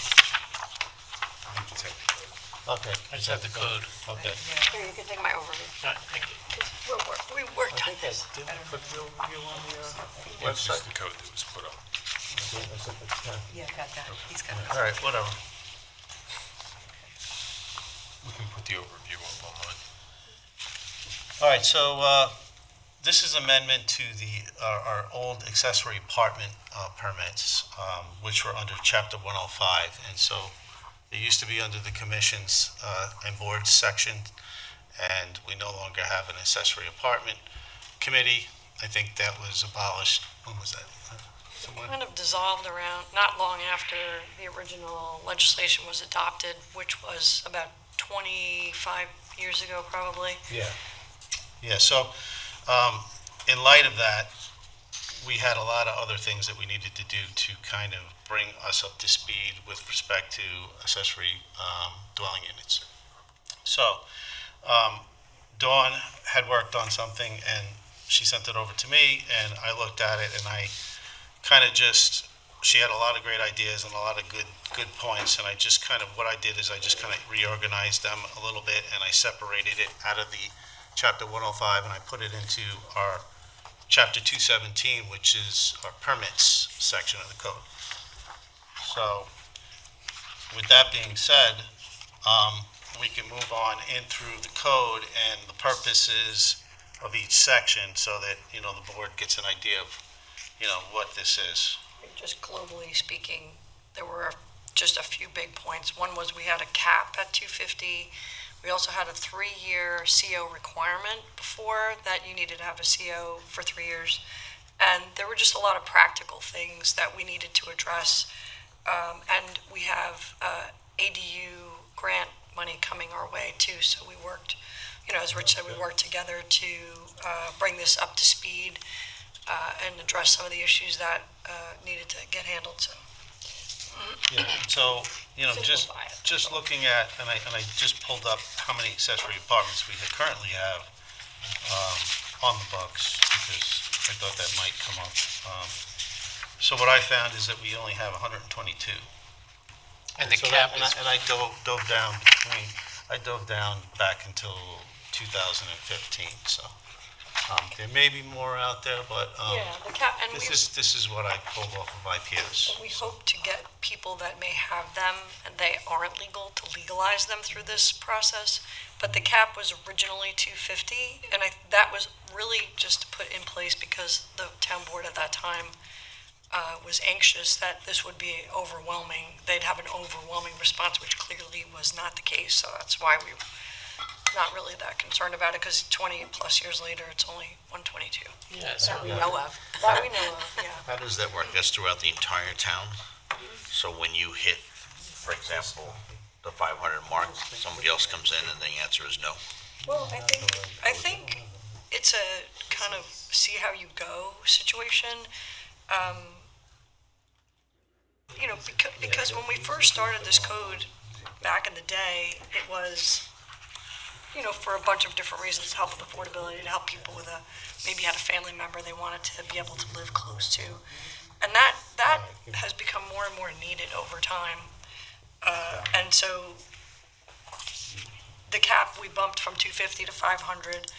Okay. I just have the code. Okay. Here, you can take my overview. All right, thank you. We worked on this. Didn't I put the overview on the It's website? just the code that was put up. Yeah, got that. He's got it. All right, whatever. We can put the overview up online. All right, so this is amendment to our old accessory apartment permits, which were under Chapter 105. And so they used to be under the commissions and boards section, and we no longer have an accessory apartment committee. I think that was abolished. When was that? Somewhere? Kind of dissolved around, not long after the original legislation was adopted, which was about 25 years ago, probably. Yeah. Yeah, so in light of that, we had a lot of other things that we needed to do to kind of bring us up to speed with respect to accessory dwelling units. So Dawn had worked on something and she sent it over to me and I looked at it and I kind of just, she had a lot of great ideas and a lot of good points, and I just kind of, what I did is I just kind of reorganized them a little bit and I separated it out of the Chapter 105 and I put it into our Chapter 217, which is our permits section of the code. So with that being said, we can move on in through the code and the purposes of each section so that, you know, the board gets an idea of, you know, what this is. Just globally speaking, there were just a few big points. One was we had a cap at 250. We also had a 3-year CO requirement before, that you needed to have a CO for 3 years. And there were just a lot of practical things that we needed to address. And we have ADU grant money coming our way too. So we worked, you know, as Rich said, we worked together to bring this up to speed and address some of the issues that needed to get handled. So. Yeah, so, you know, Simplify it. just looking at, and I just pulled up how many accessory apartments we currently have on the books, because I thought that might come up. So what I found is that we only have 122. And the So cap that- is, and I dove down back until 2015, so. There may be more out there, but Yeah, the cap, and this is what I pulled off of IPS. we hope to get people that may have them and they aren't legal to legalize them through this process. But the cap was originally 250, and that was really just put in place because the town board at that time was anxious that this would be overwhelming. They'd have an overwhelming response, which clearly was not the case. So that's why we were not really that concerned about it, because 20 plus years later, it's only 122. yeah, so That we know of. That we know of, yeah. How does that work? That's throughout the entire town? So when you hit, for example, the 500 mark, somebody else comes in and the answer is no? Well, I think it's a kind of see how you go situation. You know, because when we first started this code back in the day, it was for a bunch of different reasons, to help with affordability, to help people with maybe had a family member they wanted to be able to live close to. And that has become more and more needed over time. And so the cap, we bumped from 250 to 500.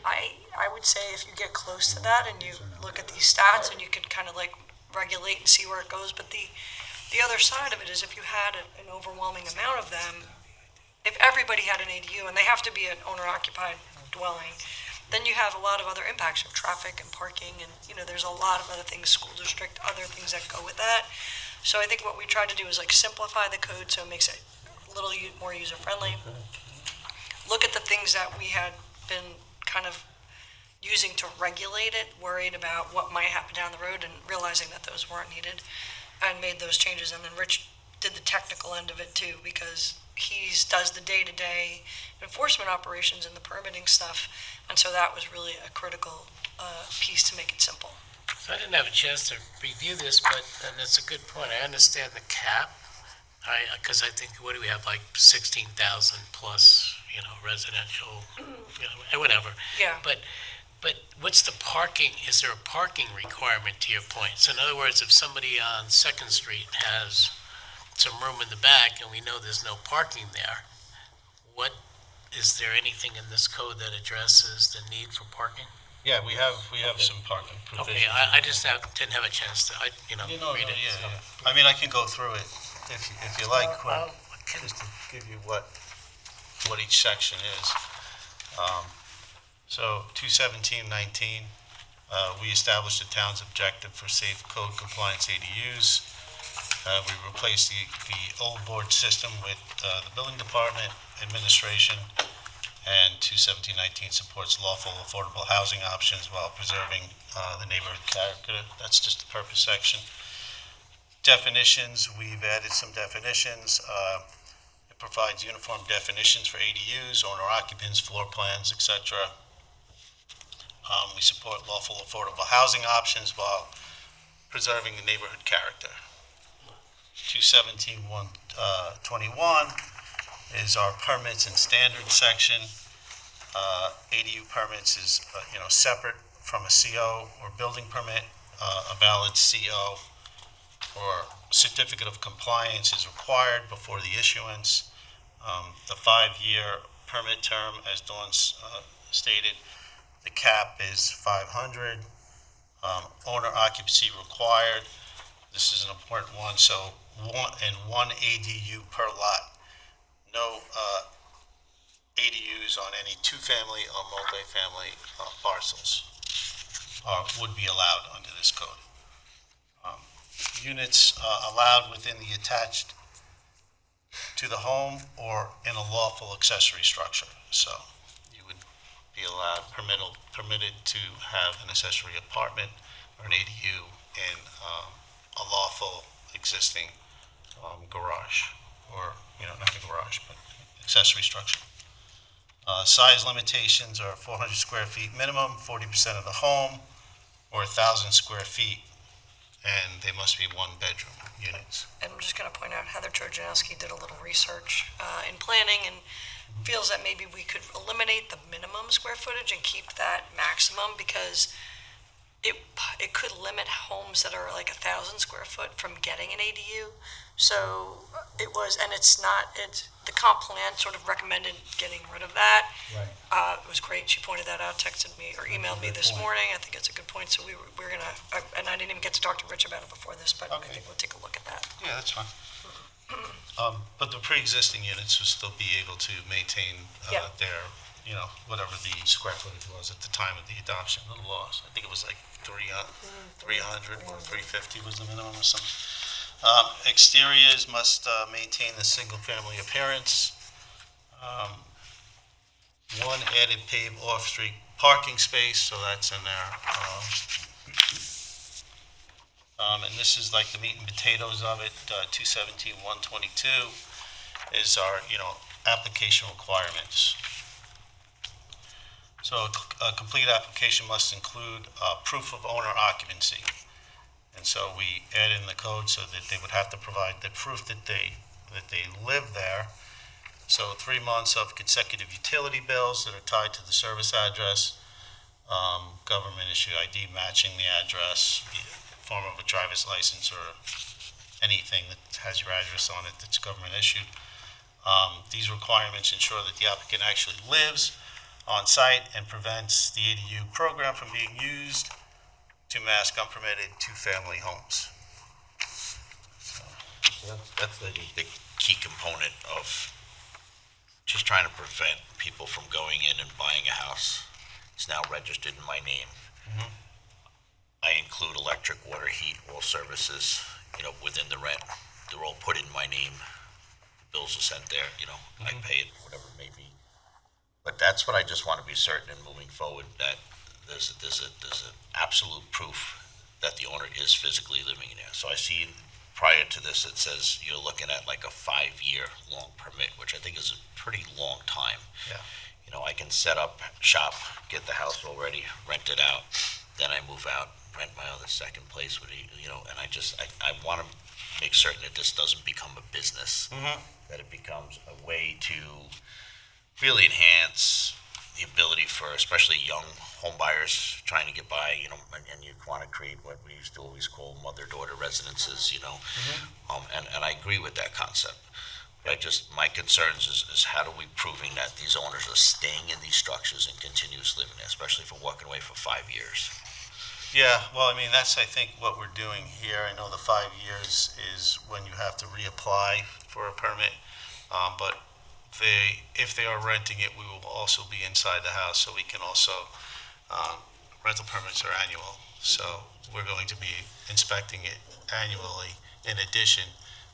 I would say if you get close to that and you look at these stats and you can kind of like regulate and see where it goes, but the other side of it is if you had an overwhelming amount of them, if everybody had an ADU, and they have to be an owner-occupied dwelling, then you have a lot of other impacts of traffic and parking, and there's a lot of other things, school district, other things that go with that. So I think what we tried to do is like simplify the code so it makes it a little more user-friendly. Look at the things that we had been kind of using to regulate it, worried about what might happen down the road, and realizing that those weren't needed, and made those changes. And then Rich did the technical end of it too, because he does the day-to-day enforcement operations and the permitting stuff, and so that was really a critical piece to make it simple. So I didn't have a chance to review this, but and that's a good point. I understand the cap. Because I think, what do we have, like 16,000 plus, residential, and whatever. Yeah. But what's the parking? Is there a parking requirement, to your point? So in other words, if somebody on Second Street has some room in the back and we know there's no parking there, is there anything in this code that addresses the need for parking? Yeah, we have some parking provisions. Okay, I just didn't have a chance to, read it. Yeah. I mean, I can go through it if you like, Quinn, just to give you what each section is. So 217.19, we established the town's objective for safe code compliance ADUs. We replaced the old board system with the building department, administration, and 217.19 supports lawful, affordable housing options while preserving the neighborhood character. That's just the purpose section. Definitions, we've added some definitions. It provides uniform definitions for ADUs, owner occupants, floor plans, etc. We support lawful, affordable housing options while preserving the neighborhood character. 217.21 is our permits and standards section. ADU permits is separate from a CO or building permit. A valid CO or certificate of compliance is required before the issuance. The 5-year permit term, as Dawn stated, the cap is 500. Owner occupancy required. This is an important one. So one ADU per lot. No ADUs on any two-family or multi-family parcels would be allowed under this code. Units allowed within the attached to the home or in a lawful accessory structure. So you would be permitted to have an accessory apartment or an ADU in a lawful existing garage, or not a garage, but accessory structure. Size limitations are 400 square feet minimum, 40% of the home, or 1,000 square feet, and they must be one-bedroom units. And I'm just going to point out, Heather Trojanowski did a little research in planning and feels that maybe we could eliminate the minimum square footage and keep that maximum, because it could limit homes that are like 1,000 square foot from getting an ADU. So it was, and the comp plan sort of recommended getting rid of that. Right. It was great. She pointed that out, texted me or emailed me this morning. I think it's a good point. So we're going to, and I didn't even get to talk to Rich about it before this, but I think we'll take a look at that. Yeah, that's fine. But the pre-existing units will still be able to maintain their, whatever the square footage was at the time of the adoption of the laws. I think it was like 300 or 350 was the minimum or something. Exteriors must maintain the single-family appearance. One added paved off-street parking space, so that's in there. And this is like the meat and potatoes of it. 217.122 is our, application requirements. So a complete application must include proof of owner occupancy. And so we add in the code so that they would have to provide the proof that they live there. So 3 months of consecutive utility bills that are tied to the service address, government issue ID matching the address, form of a driver's license or anything that has your address on it that's government issued. These requirements ensure that the applicant actually lives on site and prevents the ADU program from being used to mask unpermitted two-family homes. That's the key component of just trying to prevent people from going in and buying a house. It's now registered in my name. I include electric, water, heat, all services, within the rent. They're all put in my name. Bills are sent there, I pay it, whatever it may be. But that's what I just want to be certain in moving forward, that there's an absolute proof that the owner is physically living in there. So I see prior to this, it says you're looking at like a 5-year long permit, which I think is a pretty long time. Yeah. I can set up shop, get the house already, rent it out, then I move out, rent my other second place with and I want to make certain that this doesn't become a business, that it becomes a way to really enhance the ability for especially young home buyers trying to get by, and you want to create what we used to always call mother-daughter residences, and I agree with that concept. But my concerns is how do we proving that these owners are staying in these structures and continuous living there, especially if we're walking away for 5 years? Yeah, well, I mean, that's, I think, what we're doing here. I know the 5 years is when you have to reapply for a permit, but if they are renting it, we will also be inside the house, so we can also, rental permits are annual, so we're going to be inspecting it annually in addition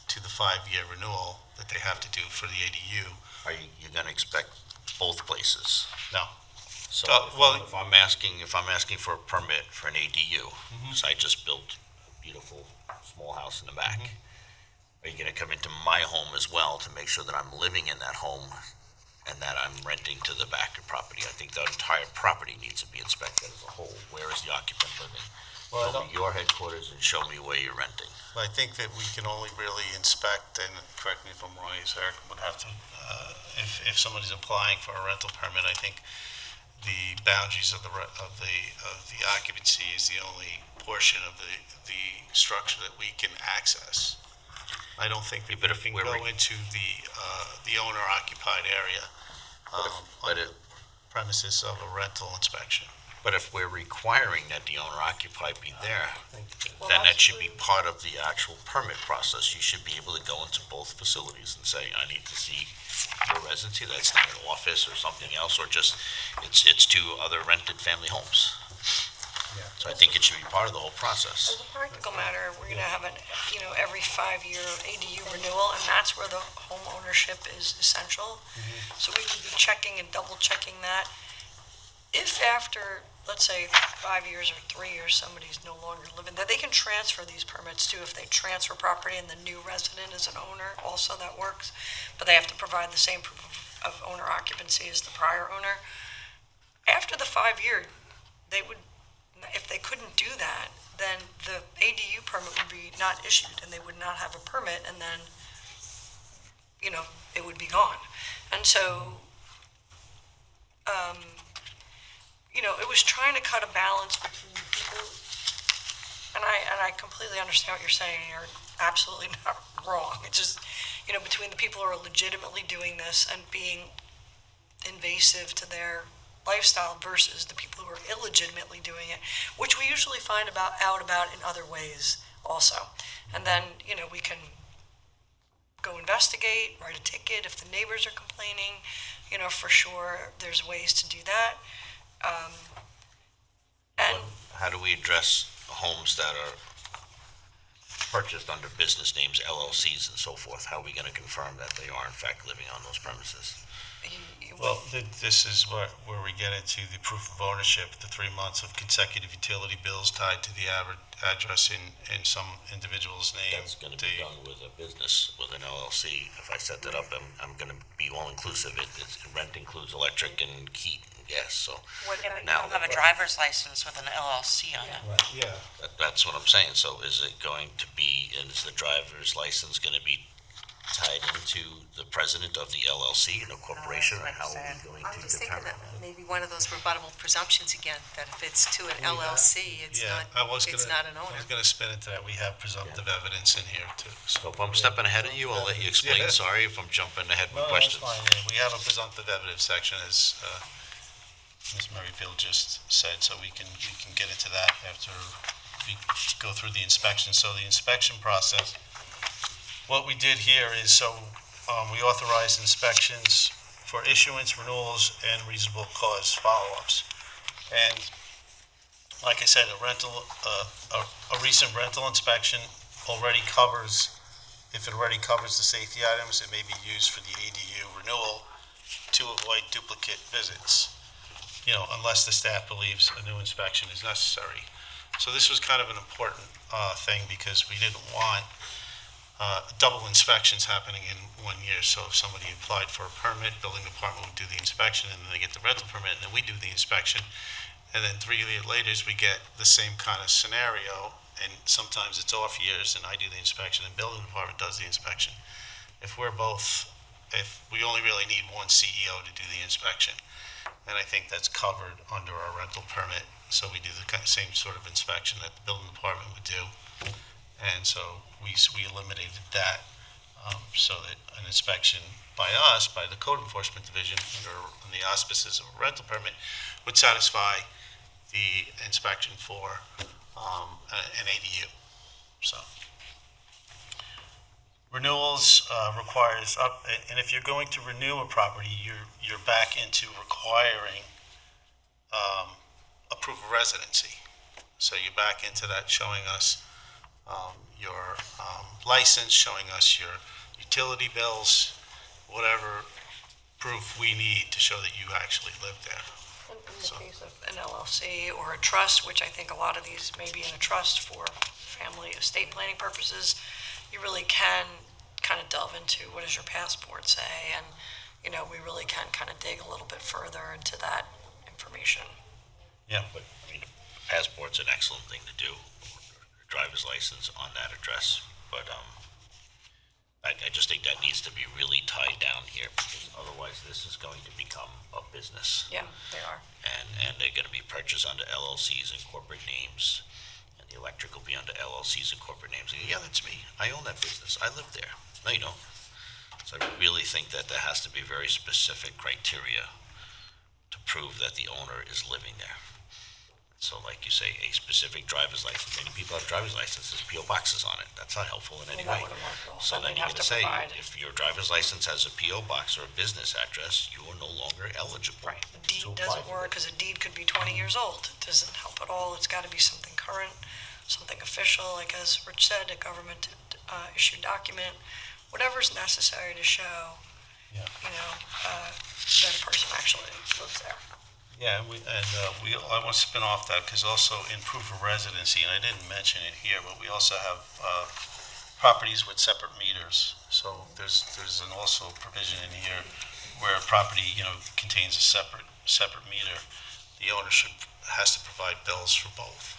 to the 5-year renewal that they have to do for the ADU. Are you going to inspect both places? No. So well- if I'm asking for a permit for an ADU, because I just built a beautiful small house in the back, are you going to come into my home as well to make sure that I'm living in that home and that I'm renting to the back of property? I think the entire property needs to be inspected as a whole. Where is the occupant living? Well, Show me your headquarters and show me where you're renting. I think that we can only really inspect, and correct me if I'm wrong, Eric would have to, if somebody's applying for a rental permit, I think the boundaries of the occupancy is the only portion of the structure that we can access. I don't think that we can go into the owner-occupied area on the premises of a rental inspection. But if we're requiring that the owner-occupied be there, Well, then that that's should be part of the actual permit process. You should be able to go into both facilities and say, I need to see your residency, that's not an office or something else, or just, it's 2 other rented family homes. So I think it should be part of the whole process. As a practical matter, we're gonna have every 5-year ADU renewal, and that's where the home ownership is essential. So we would be checking and double checking that. If after, let's say, 5 years or 3 years, somebody's no longer living there, they can transfer these permits too. If they transfer property and the new resident is an owner, also that works. But they have to provide the same proof of owner occupancy as the prior owner. After the 5-year, if they couldn't do that, then the ADU permit would be not issued and they would not have a permit, and then, it would be gone. And so, it was trying to cut a balance between people, and I completely understand what you're saying, and you're absolutely not wrong. It's just, between the people who are legitimately doing this and being invasive to their lifestyle versus the people who are illegitimately doing it, which we usually find out about in other ways also. And then, we can go investigate, write a ticket if the neighbors are complaining, for sure, there's ways to do that. And How do we address homes that are purchased under business names, LLCs and so forth? How are we going to confirm that they are in fact living on those premises? Well, this is where we get into the proof of ownership, the 3 months of consecutive utility bills tied to the address in some individual's name. That's going to be done with a business, with an LLC. If I set that up, I'm going to be all-inclusive. Rent includes electric and heat and gas, so. You Now- don't have a driver's license with an LLC on it. Yeah. That's what I'm saying. So is it going to be, is the driver's license going to be tied into the president of the LLC and the corporation, or how are we going I'm to just thinking determine that that? maybe one of those rebuttable presumptions again, that if it's to an LLC, it's Yeah, not, it's not an I owner. was gonna spin into that. We have presumptive evidence in here too. So if I'm stepping ahead of you, I'll let you explain. Yeah. Sorry if I'm jumping ahead No, with that's questions. fine. Yeah, we have a presumptive evidence section, as Ms. Merrifield just said, so we can get into that after we go through the inspection. So the inspection process, what we did here is, we authorized inspections for issuance, renewals, and reasonable cause follow-ups. And like I said, a recent rental inspection already covers, if it already covers the safety items, it may be used for the ADU renewal to avoid duplicate visits, unless the staff believes a new inspection is necessary. So this was kind of an important thing, because we didn't want double inspections happening in 1 year. So if somebody applied for a permit, building department would do the inspection, and then they get the rental permit, and then we do the inspection. And then 3 years later, we get the same kind of scenario, and sometimes it's off years, and I do the inspection, and building department does the inspection. If we only really need one CEO to do the inspection, and I think that's covered under our rental permit, so we do the same sort of inspection that the building department would do. And so we eliminated that, so that an inspection by us, by the code enforcement division, under the auspices of a rental permit, would satisfy the inspection for an ADU. So renewals requires and if you're going to renew a property, you're back into requiring a proof of residency. So you're back into that, showing us your license, showing us your utility bills, whatever proof we need to show that you actually live there. In the case of an LLC or a trust, which I think a lot of these may be in a trust for family estate planning purposes, you really can kind of delve into what does your passport say, and, we really can kind of dig a little bit further into that information. Yeah, but I mean, passport's an excellent thing to do, or driver's license on that address, but I just think that needs to be really tied down here, because otherwise this is going to become a business. Yeah, they are. And they're gonna be purchased under LLCs and corporate names, and the electric will be under LLCs and corporate names. And, yeah, that's me, I own that business, I live there. No, you don't. So I really think that there has to be very specific criteria to prove that the owner is living there. So like you say, a specific driver's license, many people have driver's licenses, PO boxes on it, that's not helpful in any Well, that way. wouldn't work well. So then Then they'd you're have gonna to say, provide- if your driver's license has a PO box or a business address, you are no longer eligible. Right. A deed to apply doesn't for work, because a deed could be 20 years old. It doesn't help at all. It's got to be something current, something official, like as Rich said, a government issued document, whatever's necessary to show, Yeah. that a person actually lives there. Yeah, I want to spin off that, because also in proof of residency, and I didn't mention it here, but we also have properties with separate meters. So there's also provision in here where a property, contains a separate meter. The owner has to provide bills for both,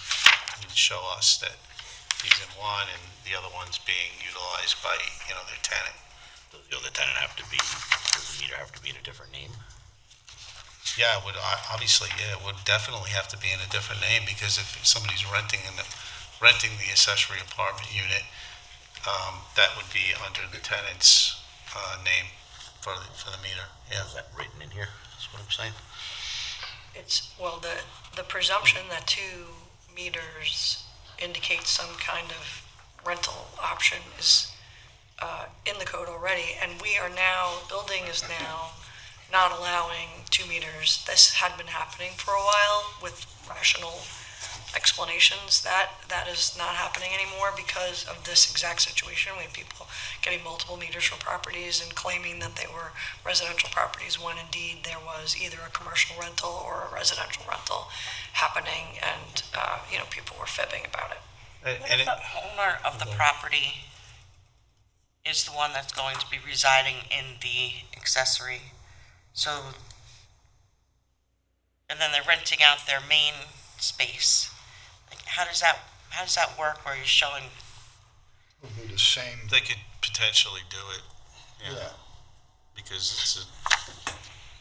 and show us that he's in one and the other one's being utilized by, their tenant. Does the other tenant does the meter have to be in a different name? Yeah, it would, obviously, it would definitely have to be in a different name, because if somebody's renting the accessory apartment unit, that would be under the tenant's name for the meter. Yeah. Is that written in here? That's what I'm saying. It's, well, the presumption that 2 meters indicates some kind of rental option is in the code already, and building is now not allowing 2 meters. This had been happening for a while with rational explanations. That is not happening anymore because of this exact situation. We have people getting multiple meters for properties and claiming that they were residential properties when indeed there was either a commercial rental or a residential rental happening, and people were fibbing about it. What if the owner of the property is the one that's going to be residing in the accessory? So, and then they're renting out their main space. Like, how does that work where you're showing? Will be the same. They could potentially do it Yeah. Because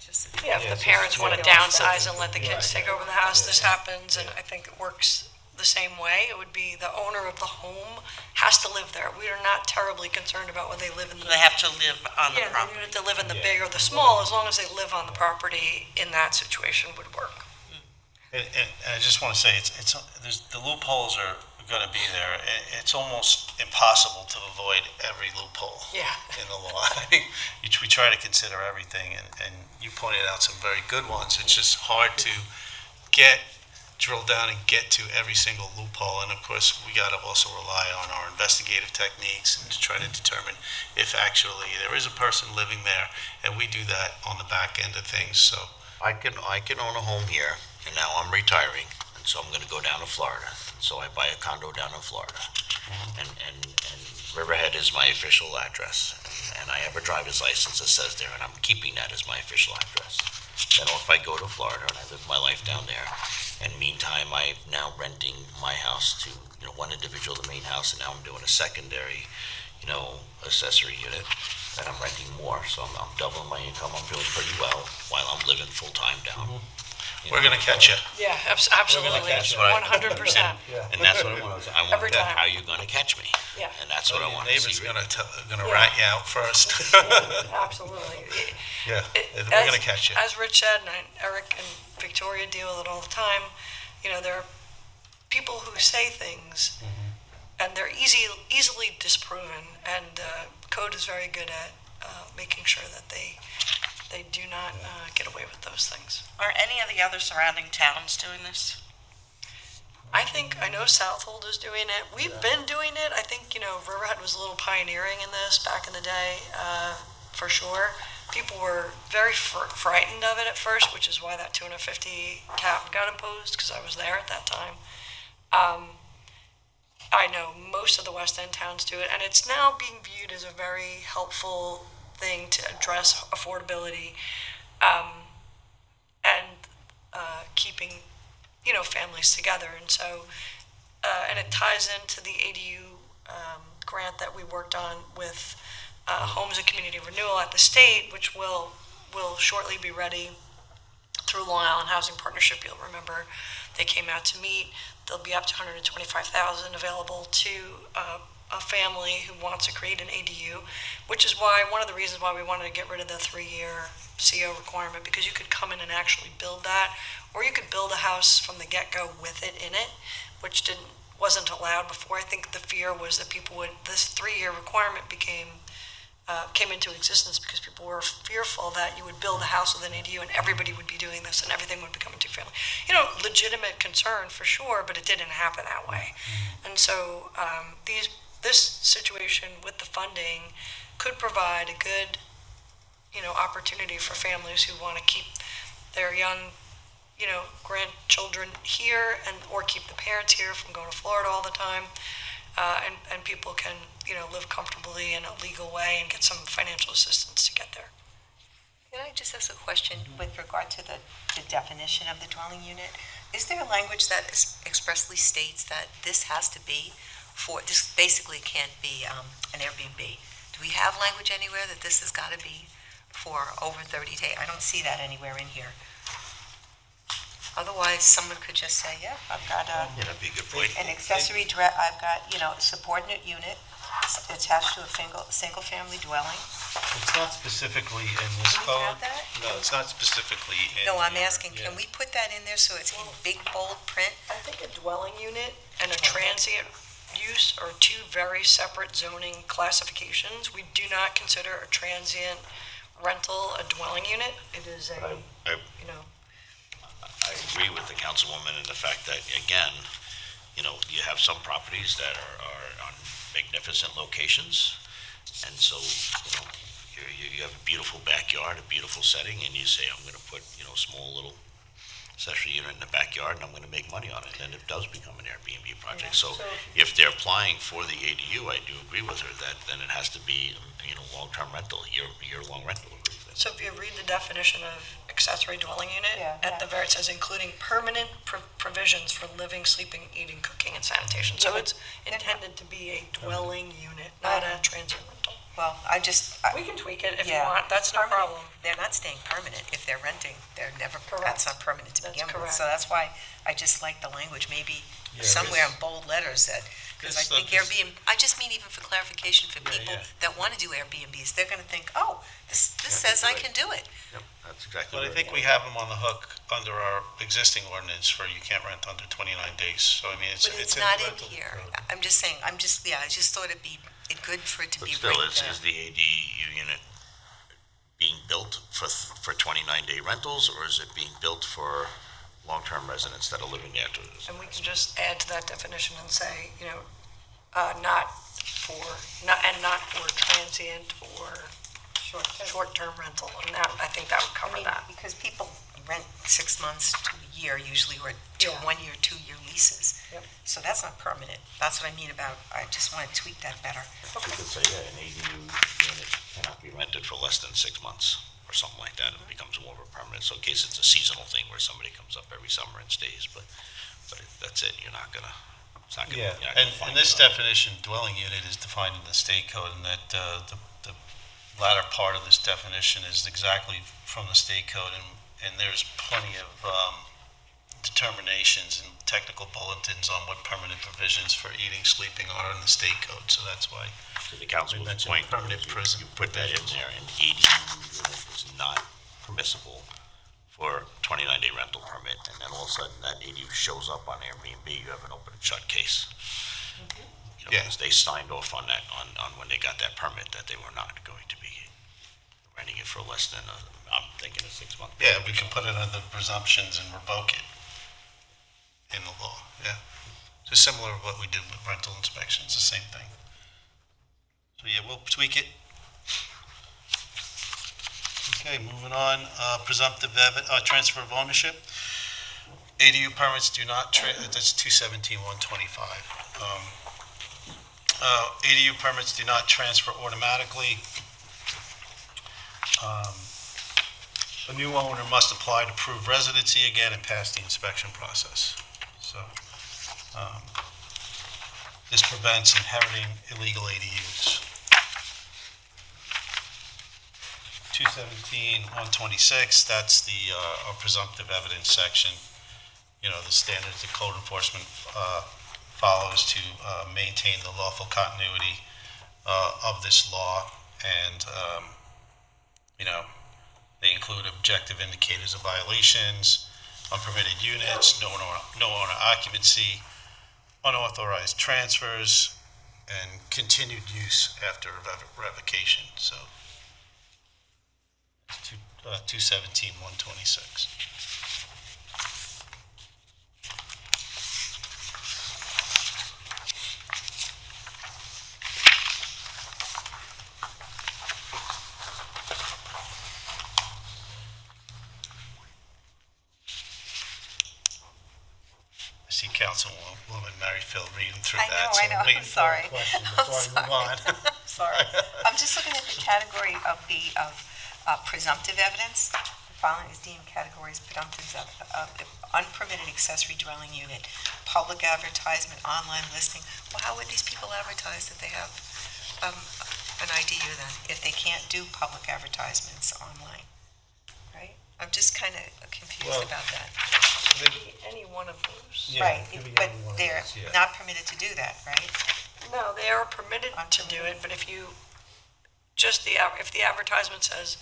it's Yeah, if the parents want to downsize and let the kids take over the house, this happens, and I think it works the same way. It would be the owner of the home has to live there. We are not terribly concerned about whether they live in the. They have to live on the Yeah, property. they need to live in the big or the small, as long as they live on the property in that situation would work. And I just want to say, the loopholes are going to be there. It's almost impossible to avoid every loophole Yeah. in the law. I mean, we try to consider everything, and you pointed out some very good ones. It's just hard to drill down and get to every single loophole. And of course, we got to also rely on our investigative techniques to try to determine if actually there is a person living there, and we do that on the back end of things. So I can own a home here, and now I'm retiring, and so I'm gonna go down to Florida. And so I buy a condo down in Florida. And Riverhead is my official address. And I have a driver's license that says there, and I'm keeping that as my official address. Then if I go to Florida and I live my life down there, and meantime, I'm now renting my house to, one individual, the main house, and now I'm doing a secondary, accessory unit, and I'm renting more, so I'm doubling my income. I'm doing pretty well while I'm living full-time down. we're going to catch you. Yeah, absolutely, That's right. 100%. And that's what I want to, Every time. how you gonna catch me? Yeah. And that's what I want to Neighbor's see. going to Yeah. rat you out first. Absolutely. Yeah, we're going to catch you. As Rich said, and Eric and Victoria deal with it all the time, there are people who say things, and they're easily disproven, and code is very good at making sure that they do not get away with those things. Are any of the other surrounding towns doing this? I know Southold is doing it. We've been doing it. I think, Riverhead was a little pioneering in this back in the day, for sure. People were very frightened of it at first, which is why that 250 cap got imposed, because I was there at that time. I know most of the West End towns do it, and it's now being viewed as a very helpful thing to address affordability, and keeping, families together. And so, and it ties into the ADU grant that we worked on with Homes and Community Renewal at the state, which will shortly be ready through Long Island Housing Partnership. You'll remember they came out to meet. There'll be up to $125,000 available to a family who wants to create an ADU, which is one of the reasons why we wanted to get rid of the 3-year CO requirement, because you could come in and actually build that, or you could build a house from the get-go with it in it, which wasn't allowed before. I think the fear was that this 3-year requirement came into existence because people were fearful that you would build a house with an ADU and everybody would be doing this and everything would become a two-family. Legitimate concern for sure, but it didn't happen that way. And so this situation with the funding could provide a good, opportunity for families who want to keep their young, grandchildren here or keep the parents here from going to Florida all the time. And people can, live comfortably in a legal way and get some financial assistance to get there. Can I just ask a question with regard to the definition of the dwelling unit? Is there a language that expressly states that this has to be this basically can't be an Airbnb? Do we have language anywhere that this has got to be for over 30 days? I don't see that anywhere in here. Otherwise, someone could just say, yeah, I've got That'd be a good point. an accessory, I've got, a subordinate unit attached to a single-family dwelling. It's not specifically in this Do we code. have that? No, it's not specifically in. No, I'm here. asking, can we put that in there so it's in big, bold print? I think a dwelling unit and a transient use are two very separate zoning classifications. We do not consider a transient rental a dwelling unit. It is I agree with the councilwoman in the fact that, again, you have some properties that are on magnificent locations, and so, you have a beautiful backyard, a beautiful setting, and you say, I'm gonna put, a small little accessory unit in the backyard, and I'm gonna make money on it, and it does become an Airbnb project. So if they're applying for the ADU, I do agree with her that then it has to be, long-term rental, year-long rental. So if you read the definition of accessory dwelling unit, at the very, it says including permanent provisions for living, sleeping, eating, cooking, and sanitation. So it's intended to be a dwelling unit, not a transient rental. Well, We can tweak it if you Yeah. want, that's no Permanent. problem. They're not staying permanent. If they're renting, they're never, Correct. that's not permanent to That's begin with. correct. So that's why I just like the language, maybe Yeah, somewhere in because- bold letters that, because I because, think this- Airbnb, I just mean even for clarification for people yeah. that want to do Airbnbs, they're going to think, oh, this says I can do it. Yep, that's exactly But I what think we have them on the hook under our existing ordinance for you can't rent under 29 days. So I mean, But it's it's in not the in rental here. code. I'm just saying, I just thought it'd be good for it to But be still, written is down. the ADU unit being built for 29-day rentals, or is it being built for long-term residents that are living there? And we can just add to that definition and say, not for transient or short-term rental, and that, I think that would I cover mean, that. because people rent 6 months to a year usually, or Yeah. 1 year, 2 year leases. Yep. So that's not permanent. That's what I mean about, I just want to tweak that better. You could say, yeah, an ADU unit cannot be rented for less than 6 months, or something like that. It becomes more of a permanent, so in case it's a seasonal thing where somebody comes up every summer and stays, but that's it, you're not gonna, it's not gonna. Yeah, you're not gonna and find this it out. definition, dwelling unit, is defined in the state code, and that the latter part of this definition is exactly from the state code, and there's plenty of determinations and technical bulletins on what permanent provisions for eating, sleeping are in the state code, so that's why. To the council's We mentioned point, permanent prison you put that in provisions. there, an ADU unit is not permissible for 29-day rental permit, and then all of a sudden that ADU shows up on Airbnb, you have an open and shut case. Yeah. Because they signed off on that, on when they got that permit, that they were not going to be renting it for less than, I'm thinking a 6-month. Yeah, we can put it under presumptions and revoke it in the law, yeah. Just similar to what we did with rental inspections, the same thing. So yeah, we'll tweak it. Okay, moving on, presumptive transfer of ownership. ADU permits do not, that's 217-125. ADU permits do not transfer automatically. A new owner must apply to prove residency again and pass the inspection process. So, this prevents inheriting illegal ADUs. 217-126, that's the our presumptive evidence section. You know, the standards that code enforcement follows to maintain the lawful continuity of this law, and they include objective indicators of violations, unpermitted units, no owner occupancy, unauthorized transfers, and continued use after revocation. So, 217-126. I see Councilwoman Merrifield reading through I that. know, so I know. waiting I'm for a sorry. question I'm before I move on. Sorry. I'm just looking at the category of presumptive evidence. The following is deemed categories presumptive of unpermitted accessory dwelling unit, public advertisement, online listing. Well, how would these people advertise that they have an IDU then, if they can't do public advertisements online? Right? I'm just kind of confused Well, about that. Any one of those. Yeah, Right, it could be but any one of they're those, yeah. not permitted to do that, right? No, they are permitted to do it, but if you, if the advertisement says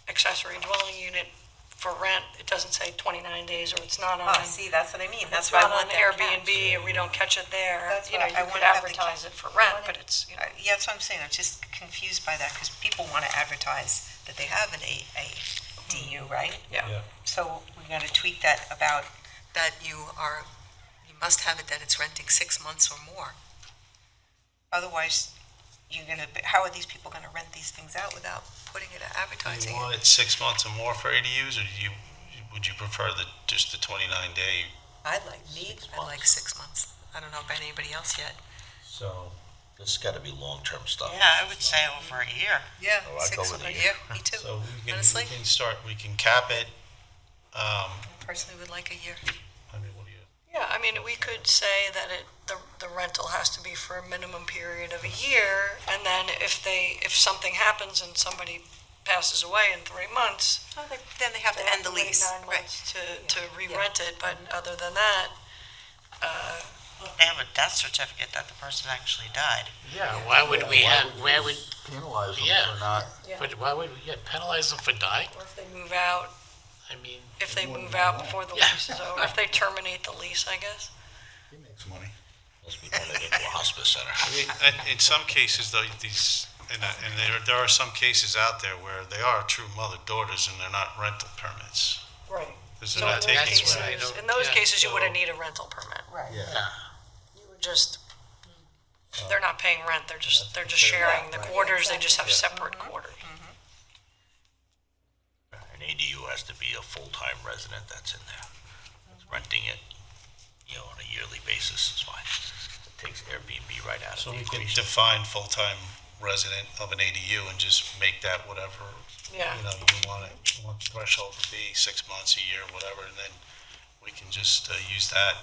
accessory dwelling unit for rent, it doesn't say 29 days, or it's not on, Oh, see, that's what I mean. That's it's why I not on want that Airbnb, catch. and we don't catch it there. That's You what know, I you wanna could have the advertise catch. it for I rent, wanna- but it's, Yeah, that's what I'm saying. I'm just confused by that because people want to advertise that they have an ADU, right? Yeah. So we're going to tweak that about that you must have it that it's renting 6 months or more. Otherwise, how are these people going to rent these things out without putting it Do advertising? you want it 6 months or more for ADUs, or would you prefer just the 29-day? I like 6 months. I don't know about anybody else yet. So, this has gotta be long-term stuff. Yeah, I would say over a year. Yeah, Oh, I'd 6 go months. with a Yeah, year. me too. So Honestly? we can cap it. I personally would like a year. I mean, what do you? Yeah, I mean, we could say that the rental has to be for a minimum period of a year, and then if something happens and somebody passes away in 3 months, Then they have to end the wait lease. 9 months to re-rent it, but other than that, They have a death certificate that the person actually died. Yeah, why would we have, where would, Penalize them Yeah. for not. but why would we penalize them for dying? or if they move out, I mean, before the Yeah. lease is over, if they terminate the lease, I guess. He makes money. Unless we turn it into a hospice center. I mean, in some cases, though, and there are some cases out there where they are true mother-daughters and they're not rental permits. Right. Because So they're in not those taking. That's what I cases, don't- in those yeah, cases, you so- wouldn't need a rental permit. Right. yeah. You would just, they're not paying rent, they're just sharing the quarters, they just have separate quarters. An ADU has to be a full-time resident that's in there. Renting it, on a yearly basis is fine. It takes Airbnb right out of So the we can equation. define full-time resident of an ADU and just make that whatever, Yeah. you want it, you want the threshold to be 6 months, a year, whatever, and then we can just use that,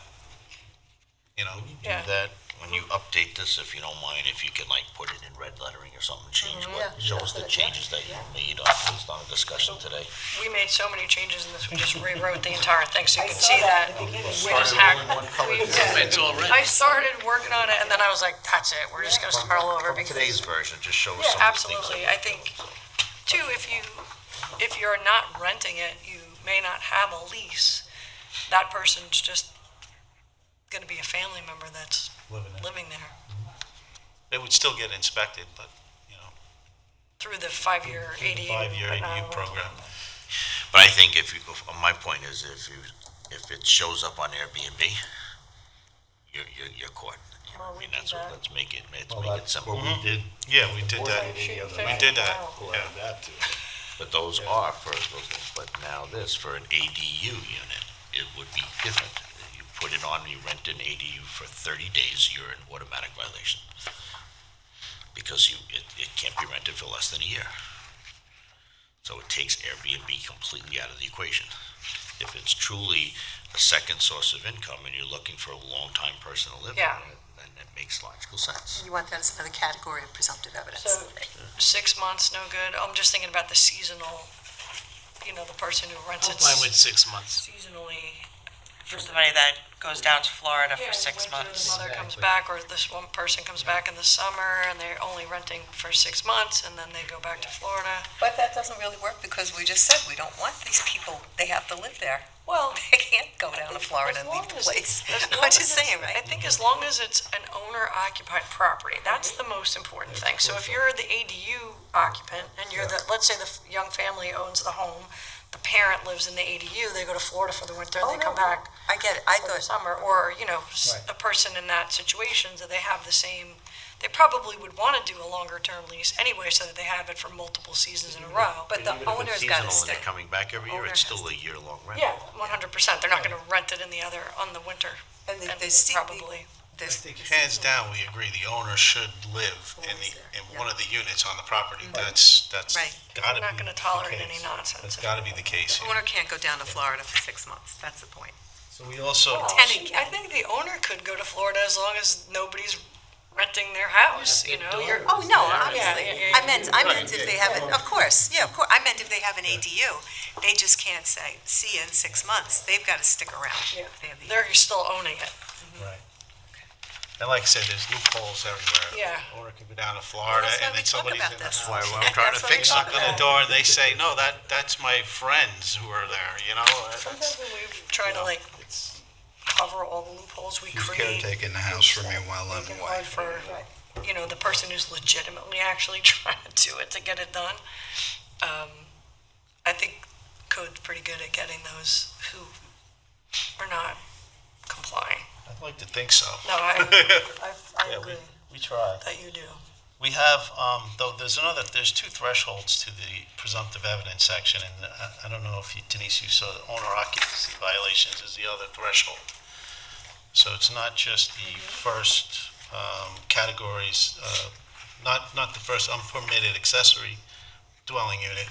Yeah. Do that, when you update this, if you don't mind, if you can put it in red lettering or something, change shows the changes that you made based on a discussion today. We made so many changes in this, we just rewrote the entire thing, so you can see that. We just hacked, It's all right. I started working on it, and then I was like, that's it, we're just gonna start all over, From because. today's version, just shows Yeah, some of the things. absolutely. I think, too, if you're not renting it, you may not have a lease. That person's just gonna be a family member that's living there They would still get inspected, but, through the 5-year ADU. 5-year but not a ADU rental. program. But I think my point is, if it shows up on Airbnb, you're caught. Well, I mean, we that's do what, that. let's make it simple. We did. Yeah, we did that. We did that, We'll yeah. add that to it. But those are for, but now this, for an ADU unit, it would be different. You put it on, you rent an ADU for 30 days, you're in automatic violation. Because it can't be rented for less than a year. So it takes Airbnb completely out of the equation. If it's truly a second source of income and you're looking for a long-time person to live Yeah. there, then it makes logical sense. You want that as another category of presumptive evidence. So, 6 months, no good. I'm just thinking about the seasonal, the person who rents I'm it fine with 6 months. seasonally. For somebody that goes down to Florida Yeah, for in 6 winter, months. The mother comes back, or this one person comes back in the summer, and they're only renting for 6 months, and then they go back to Florida. But that doesn't really work because we just said we don't want these people, they have to live there. Well, They can't go down to Florida and leave the place. as long I'm as just it's- saying, I right? think as long as it's an owner-occupied property, that's the most important thing. So if you're the ADU occupant, and you're let's say the young family owns the home, the parent lives in the ADU, they go to Florida for the winter, Oh, they come no. back I get it. I for the thought, summer, or, a person in that situation, so they have the same, they probably would want to do a longer-term lease anyway, so that they have it for multiple seasons in a row. but the Even if it's owner's seasonal got to and they're stay. coming back every year, Owner it's has still to- a year-long rental. Yeah, 100%. They're not going to rent it on the winter. And And probably. I think hands down, we agree, the owner should live in one of the units on the property. That's Right. gotta be. They're not going to the tolerate case. any nonsense. That's gotta be the case. The owner can't go down to Florida for 6 months. That's the point. So we also, Well, Tenant I can. think the owner could go to Florida as long as nobody's renting their house, you're. Oh, no, obviously. yeah, I meant if they have it, of course, I meant if they have an ADU, they just can't say, see you in 6 months. They've got to stick around. Yeah. They have the- They're still owning it. right. And like I said, there's loopholes everywhere. Yeah. Owner could go down to Florida That's why and we then talk somebody's about in the this. Why I'm trying to That's why we fix talk it. knock on the door and they say, no, that's my friends who are there, Sometimes when we've tried to It's, cover all the loopholes we She's create, caretaking the house for me while I'm make it away. hard for, the person who's legitimately actually trying to do it to get it done. I think code's pretty good at getting those who are not complying. I'd like to think so. No, I Yeah, agree we try. that you do. We have, though, there's 2 thresholds to the presumptive evidence section, and I don't know if Denise, you saw owner occupancy violations is the other threshold. So it's not just the first categories, not the first unpermitted accessory dwelling unit.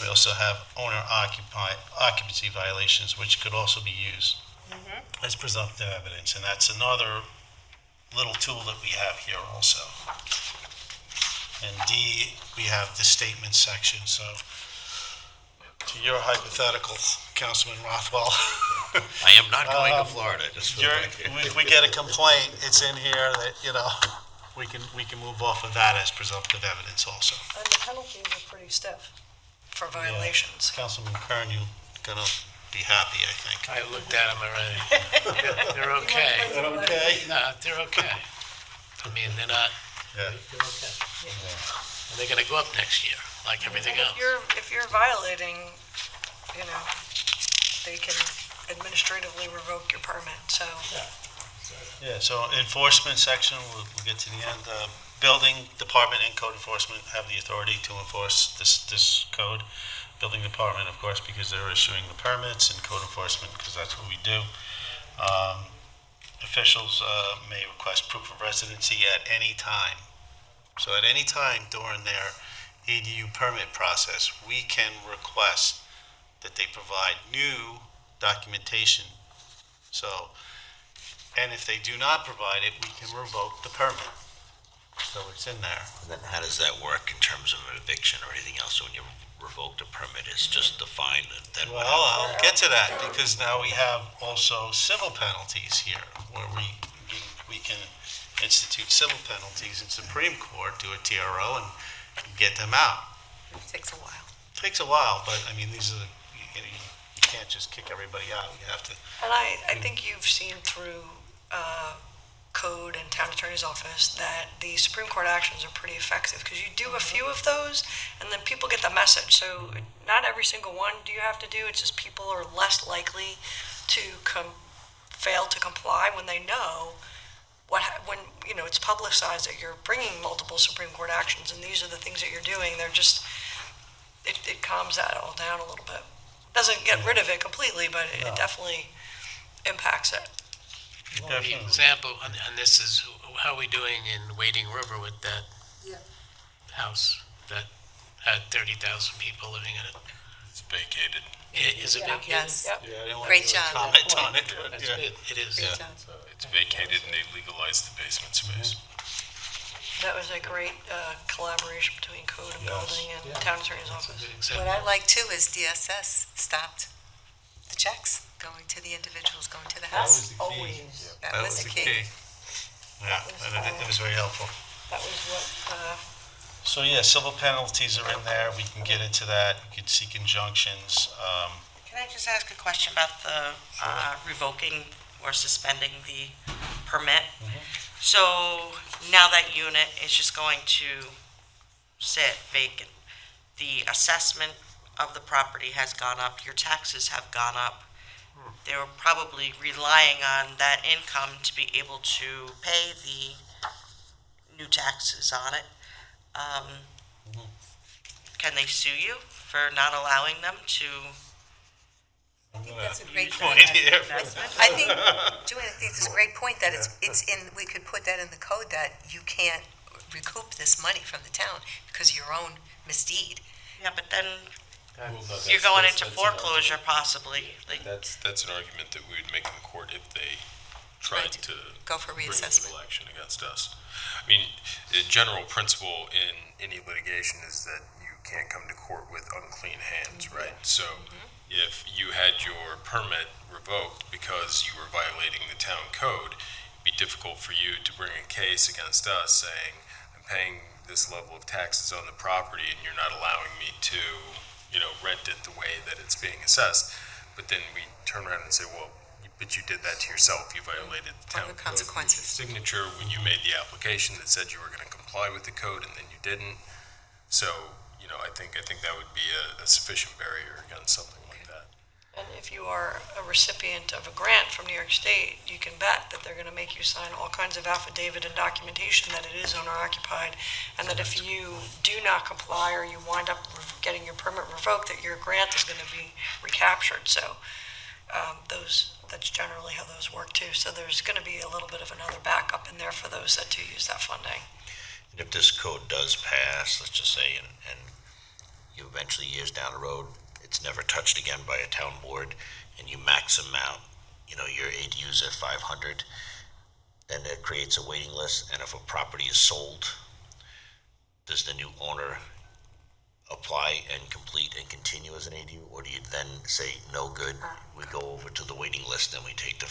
We also have owner occupancy violations, which could also be used as presumptive evidence, and that's another little tool that we have here also. And D, we have the statement section, so to your hypothetical, Councilman Rothwell, I am not going to Florida, just for the record. if we get a complaint, it's in here that, we can move off of that as presumptive evidence also. And the penalties are pretty stiff for violations. Councilman Kern, you're gonna be happy, I think. I looked at them already. They're okay. Okay? No, they're okay. I mean, they're not, Yeah. they're okay. And they're gonna go up next year, like everything And else. if you're violating, they can administratively revoke your permit, so. Yeah, so enforcement section, we'll get to the end. Building department and code enforcement have the authority to enforce this code. Building department, of course, because they're issuing the permits, and code enforcement, because that's what we do. Officials may request proof of residency at any time. So at any time during their ADU permit process, we can request that they provide new documentation. So, and if they do not provide it, we can revoke the permit. So it's in there. And then how does that work in terms of an eviction or anything else? So when you revoke the permit, it's just the fine, and then what Well, happens? I'll get to that, because now we have also civil penalties here, where we can institute civil penalties in Supreme Court, do a TRO, and get them out. It takes a while. Takes a while, but I mean, these are, you can't just kick everybody out. You have to. And I think you've seen through code and town attorney's office that the Supreme Court actions are pretty effective, because you do a few of those and then people get the message. So not every single one do you have to do. It's just people are less likely to fail to comply when they know when it's publicized that you're bringing multiple Supreme Court actions and these are the things that you're doing. They're just, it calms that all down a little bit. Doesn't get rid of it completely, but it definitely impacts it. The example, and this is, how are we doing in Wading River with that house that had 30,000 people living in it? It's vacated. Is it vacated? Yes. Yep. Yeah, I didn't want Great to job. comment on it, but That's yeah. good. It is. Great job. It's vacated and they legalized the basement space. That was a great collaboration between code and building and town attorney's office. Good What example. I like too is DSS stopped the checks going to the individuals, going to the house. Always. That was the key. Yeah, and it was very helpful. That was what, So yeah, civil penalties are in there. We can get into that. We could seek injunctions. Can I just ask a question about the revoking or suspending the permit? So now that unit is just going to sit vacant. The assessment of the property has gone up, your taxes have gone up. They were probably relying on that income to be able to pay the new taxes on it. Can they sue you for not allowing them to? That's a great Point point. here. I think, Joanne, I think it's a great point that it's in, we could put that in the code that you can't recoup this money from the town because of your own misdeed. Yeah, but then Well, no, you're that's- going that's- into that's an foreclosure argument. possibly. Like, That's an argument that we would make in court if they tried Right. to Go for bring reassessment. legal action against us. I mean, the general principle in any litigation is that you can't come to court with unclean hands, right? So if you had your permit revoked because you were violating the town code, it'd be difficult for you to bring a case against us saying, I'm paying this level of taxes on the property and you're not allowing me to, rent it the way that it's being assessed. But then we turn around and say, well, but you did that to yourself. You violated the town What are the code with your consequences? signature when you made the application that said you were going to comply with the code and then you didn't. So, I think that would be a sufficient barrier against something like that. and if you are a recipient of a grant from New York State, you can bet that they're gonna make you sign all kinds of affidavit and documentation that it is owner occupied, and that if you do not comply or you wind up getting your permit revoked, that your grant is gonna be recaptured. So, that's generally how those work too. So there's gonna be a little bit of another backup in there for those that do use that funding. And if this code does pass, let's just say, and you eventually, years down the road, it's never touched again by a town board, and you max them out, your ADU's at 500, then it creates a waiting list, and if a property is sold, does the new owner apply and complete and continue as an ADU, or do you then say, no good, we go over to the waiting list, then we take the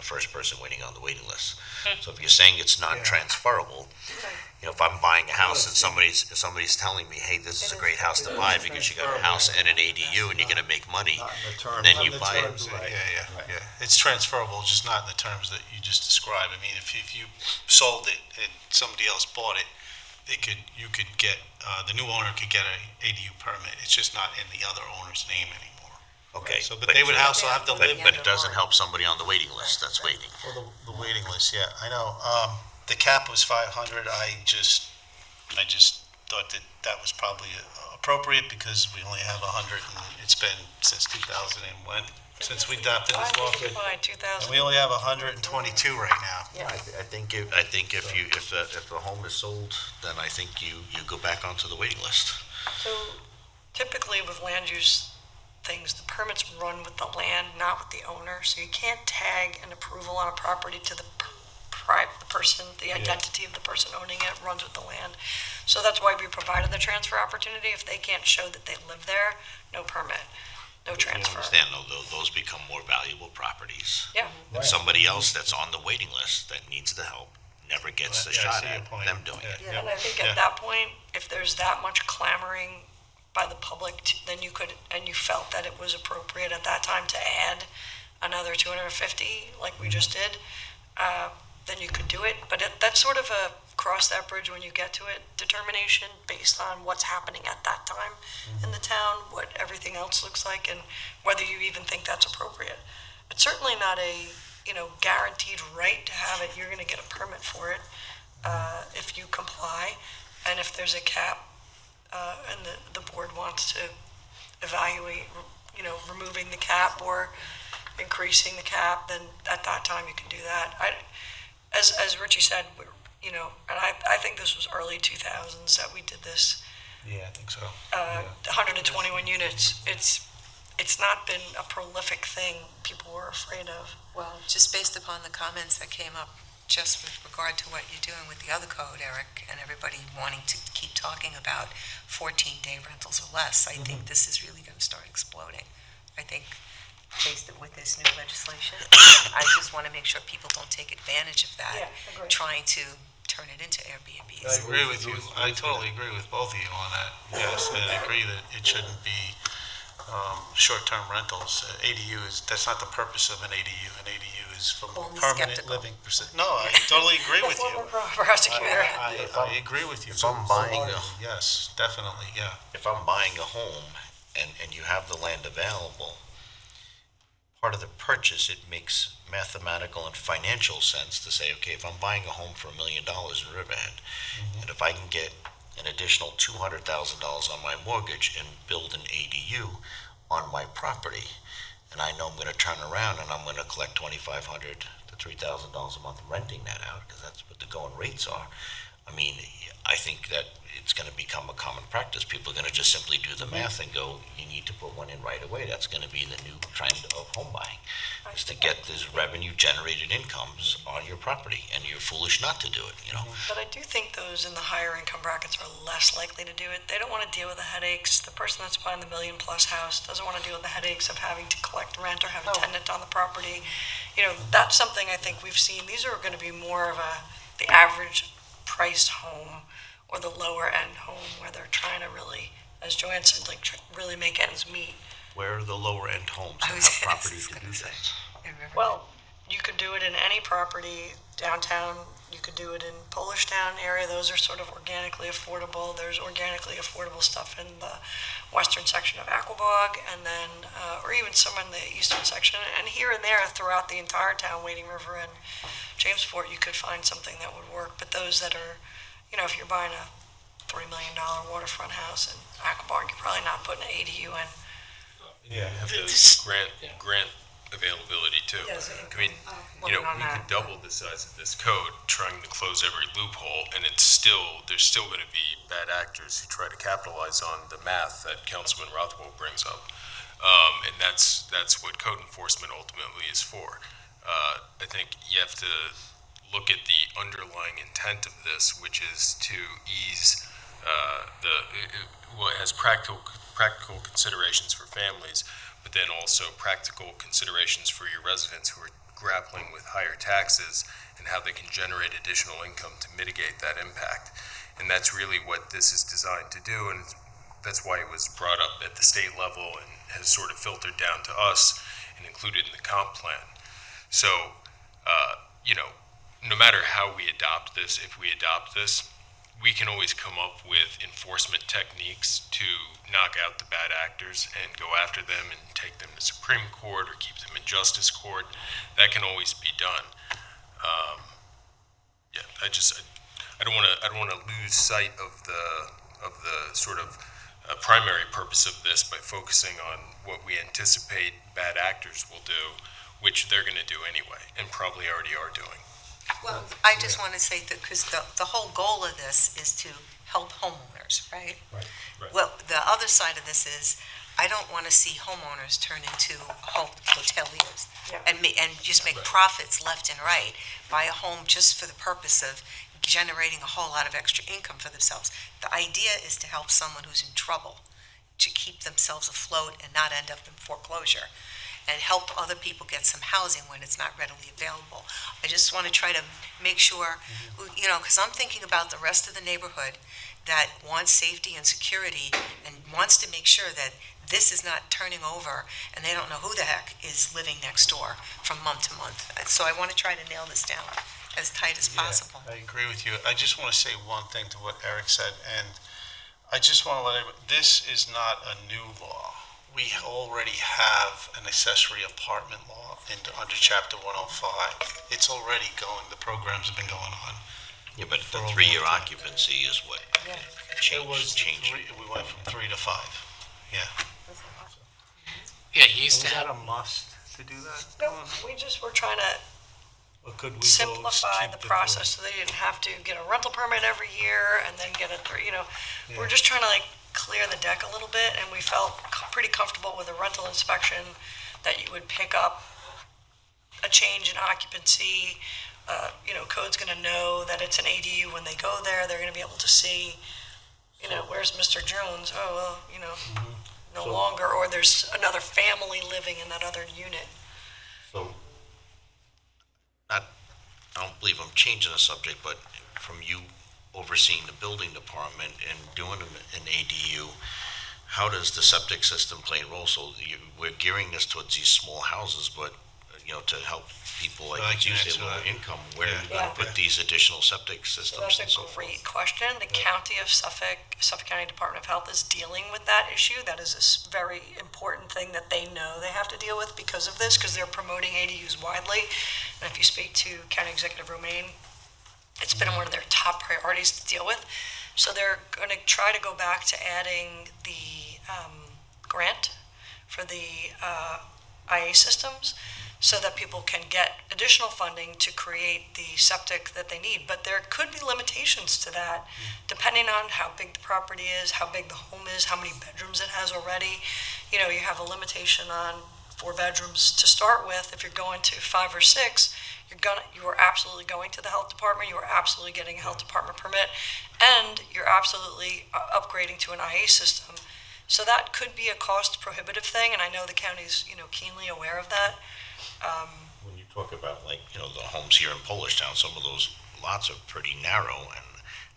first person waiting on the waiting list? So if you're saying it's non-transferable, if I'm buying a house and somebody's telling me, hey, this is a great house to buy because you got a house and an ADU and you're gonna make money, and then you buy it. Yeah. It's transferable, just not in the terms that you just described. I mean, if you sold it and somebody else bought it, you could get, the new owner could get an ADU permit. It's just not in the other owner's name anymore. Okay. So, but they would also have to live. But it doesn't help somebody on the waiting list that's waiting. Well, the waiting list, yeah, I know. The cap was 500. I just thought that was probably appropriate because we only have 100, and it's been since 2000 and when? Since we adopted this law. And we only have 122 right now. I think if the home is sold, then I think you go back onto the waiting list. So typically with land use things, the permits run with the land, not with the owner. So you can't tag an approval on a property to the person, the identity of the person owning it runs with the land. So that's why we provided the transfer opportunity. If they can't show that they live there, no permit, no transfer. I understand, though, those become more valuable properties. Yeah. And somebody else that's on the waiting list that needs the help never gets the shot at them doing it. Yeah, and I think at that point, if there's that much clamoring by the public, then you could, and you felt that it was appropriate at that time to add another 250, like we just did, then you could do it. But that's sort of a cross that bridge when you get to it determination based on what's happening at that time in the town, what everything else looks like, and whether you even think that's appropriate. It's certainly not a guaranteed right to have it. You're going to get a permit for it if you comply, and if there's a cap and the board wants to evaluate, removing the cap or increasing the cap, then at that time you can do that. As Richie said, and I think this was early 2000s that we did this. Yeah, I think so. 121 units. It's not been a prolific thing people were afraid of. Well, just based upon the comments that came up just with regard to what you're doing with the other code, Eric, and everybody wanting to keep talking about 14-day rentals or less, I think this is really going to start exploding. I think based with this new legislation, I just want to make sure people don't take advantage of that, trying to turn it into Airbnbs. I agree with you. I totally agree with both of you on that. Yes, and I agree that it shouldn't be short-term rentals. That's not the purpose of an ADU. An ADU is for Only permanent skeptical. living. No, I totally agree with you. Prosecutor. I agree with you. If I'm buying Yes, definitely, yeah. if I'm buying a home and you have the land available, part of the purchase, it makes mathematical and financial sense to say, okay, if I'm buying a home for $1 million in Riverhead, and if I can get an additional $200,000 on my mortgage and build an ADU on my property, and I know I'm going to turn around and I'm going to collect $2,500 to $3,000 a month renting that out, because that's what the going rates are. I mean, I think that it's going to become a common practice. People are going to just simply do the math and go, you need to put one in right away. That's going to be the new trend of home buying, is to get these revenue-generated incomes on your property, and you're foolish not to do it, But I do think those in the higher income brackets are less likely to do it. They don't want to deal with the headaches. The person that's buying the $1 million+ house doesn't want to deal with the headaches of having to collect rent or have a tenant on the property. That's something I think we've seen. These are going to be more of the average priced home or the lower end home where they're trying to really, as Joanne said, really make ends meet. Where are the lower end homes that I was have properties to do just that? Well, you could do it in any property downtown. You could do it in Polish Town area. Those are sort of organically affordable. There's organically affordable stuff in the western section of Aquabog, and then, or even some in the eastern section. And here and there throughout the entire town, Wading River and Jamesport, you could find something that would work. But those that are, if you're buying a $3 million waterfront house in Aquabog, you're probably not putting an ADU in. Yeah, have the grant availability too. Yes, I mean, we could double the size of this code, trying to close every loophole, and there's still going to be bad actors who try to capitalize on the math that Councilman Rothwell brings up, and that's what code enforcement ultimately is for. I think you have to look at the underlying intent of this, which is to ease well, it has practical considerations for families, but then also practical considerations for your residents who are grappling with higher taxes and how they can generate additional income to mitigate that impact. And that's really what this is designed to do, and that's why it was brought up at the state level and has sort of filtered down to us and included in the comp plan. So, no matter how we adopt this, if we adopt this, we can always come up with enforcement techniques to knock out the bad actors and go after them and take them to Supreme Court or keep them in Justice Court. That can always be done. I don't want to lose sight of the sort of primary purpose of this by focusing on what we anticipate bad actors will do, which they're going to do anyway, and probably already are doing. Well, I just want to say that, because the whole goal of this is to help homeowners, right? Right. Well, the other side of this is, I don't want to see homeowners turn into hoteliers Yeah. and just make Right. profits left and right, buy a home just for the purpose of generating a whole lot of extra income for themselves. The idea is to help someone who's in trouble, to keep themselves afloat and not end up in foreclosure, and help other people get some housing when it's not readily available. I just want to try to make sure, because I'm thinking about the rest of the neighborhood that wants safety and security and wants to make sure that this is not turning over and they don't know who the heck is living next door from month to month. So I want to try to nail this down as tight as possible. I agree with you. I just want to say one thing to what Eric said, and I just want to let everybody, this is not a new law. We already have an accessory apartment law under Chapter 105. It's already going, the programs have been going on. Yeah, but the 3-year occupancy is what changed. We went from 3 to 5, yeah. Yeah, you used to Was have, that a must to do that? No, we just were trying to Or could we simplify the process so they didn't have to get a rental permit every year and then get a, we're just trying to clear the deck a little bit, and we felt pretty comfortable with a rental inspection that you would pick up a change in occupancy. Code's gonna know that it's an ADU when they go there. They're gonna be able to see, where's Mr. Jones? Oh, well, no longer, or there's another family living in that other unit. So, I don't believe I'm changing the subject, but from you overseeing the building department and doing an ADU, how does the septic system play a role? So we're gearing this towards these small houses, but, to help people I like can you say, answer lower that. income, where are you Yeah. going to put these additional septic So systems and that's so a forth? great question. The County of Suffolk County Department of Health is dealing with that issue. That is a very important thing that they know they have to deal with because of this, because they're promoting ADUs widely. And if you speak to County Executive Romaine, it's been one of their top priorities to deal with. So they're going to try to go back to adding the grant for the IA systems, so that people can get additional funding to create the septic that they need. But there could be limitations to that, depending on how big the property is, how big the home is, how many bedrooms it has already. You have a limitation on 4 bedrooms to start with. If you're going to 5 or 6, you are absolutely going to the health department, you are absolutely getting a health department permit, and you're absolutely upgrading to an IA system. So that could be a cost prohibitive thing, and I know the county's, keenly aware of that. When you talk about the homes here in Polish Town, some of those lots are pretty narrow,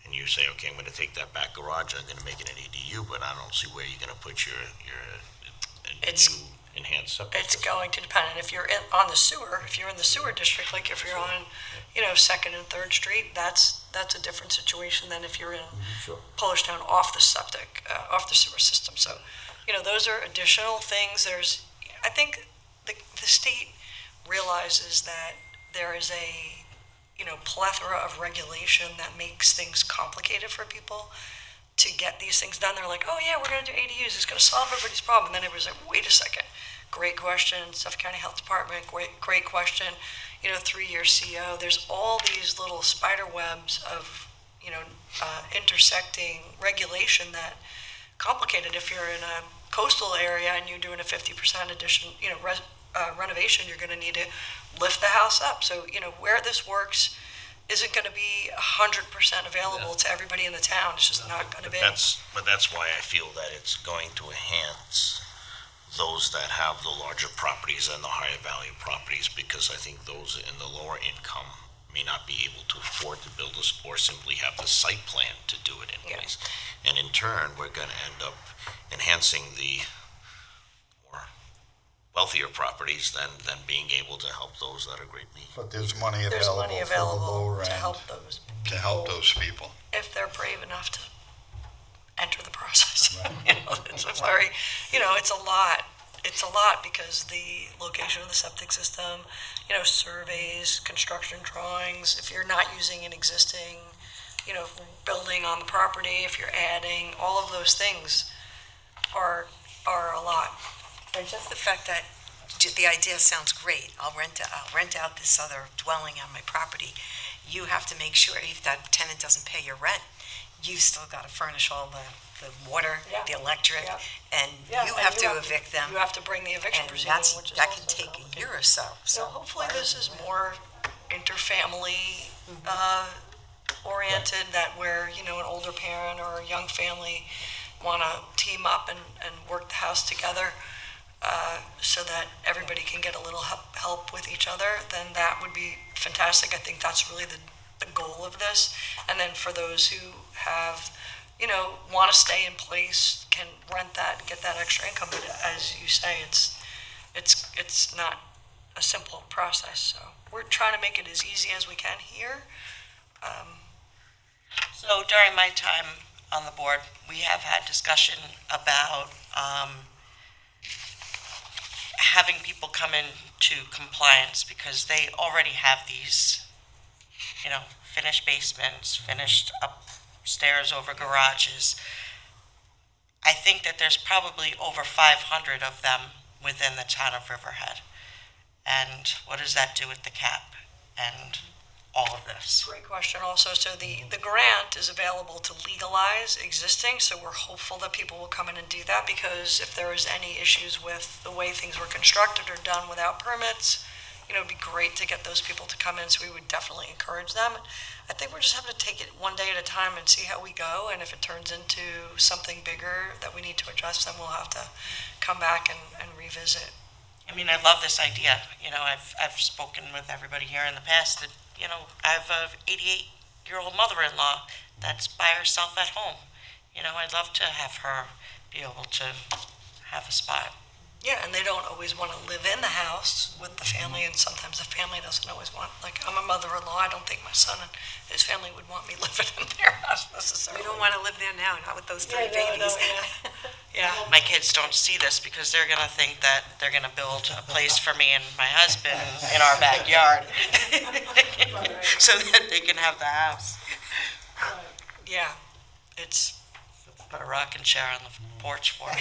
and you say, okay, I'm going to take that back garage, I'm going to make it an ADU, but I don't see where you're going to put your It's- new enhanced septic It's system. going to depend, and if you're on the sewer, if you're in the sewer district, like if you're on, 2nd and 3rd Street, that's a different situation than if you're in Sure. Polish Town off the septic, off the sewer system. So, those are additional things. I think the state realizes that there is a, plethora of regulation that makes things complicated for people to get these things done. They're like, oh yeah, we're going to do ADUs. It's going to solve everybody's problem. And then everybody's like, wait a second. Great question. Suffolk County Health Department, great question. 3-year CO. There's all these little spider webs of, intersecting regulation that complicated. If you're in a coastal area and you're doing a 50% addition, renovation, you're gonna need to lift the house up. So, where this works isn't gonna be 100% available to everybody in the town. It's just not gonna be. But that's why I feel that it's going to enhance those that have the larger properties and the higher value properties, because I think those in the lower income may not be able to afford to build this or simply have the site plan to do it in place. And in turn, we're gonna end up enhancing the more wealthier properties than being able to help those that are greatly. But there's money There's available money for the available lower to end help those to help people those people. if they're brave enough to enter the process. It's a very, it's a lot. It's a lot because the location of the septic system, surveys, construction drawings, if you're not using an existing, building on the property, if you're adding, all of those things are a lot. And just the fact that the idea sounds great. I'll rent out this other dwelling on my property. You have to make sure if that tenant doesn't pay your rent, you've still got to furnish all the water, Yeah. the electric, Yeah. and Yeah, you and have to evict them. You have to bring the eviction And proceeding, which is that also can take a complicated. year or so. So hopefully this is more interfamily oriented, that where, an older parent or a young family want to team up and work the house together so that everybody can get a little help with each other, then that would be fantastic. I think that's really the goal of this. And then for those who have, want to stay in place, can rent that, get that extra income. But as you say, it's not a simple process. So we're trying to make it as easy as we can here. So during my time on the board, we have had discussion about having people come into compliance because they already have these, finished basements, finished upstairs over garages. I think that there's probably over 500 of them within the town of Riverhead. And what does that do with the cap and all of this? Great question also. So the grant is available to legalize existing, so we're hopeful that people will come in and do that, because if there is any issues with the way things were constructed or done without permits, it'd be great to get those people to come in, so we would definitely encourage them. I think we're just having to take it one day at a time and see how we go, and if it turns into something bigger that we need to address, then we'll have to come back and revisit. I mean, I love this idea. I've spoken with everybody here in the past that, I have a 88-year-old mother-in-law that's by herself at home. I'd love to have her be able to have a spot. Yeah, and they don't always want to live in the house with the family, and sometimes the family doesn't always want, like, I'm a mother-in-law, I don't think my son and his family would want me living in their house necessarily. We don't want to live there now, not with those three No, babies. Yeah. My kids don't see this because they're going to think that they're going to build a place for me and my husband in our backyard so that they can have the house. Yeah, it's, Put a rocking chair on the porch for me.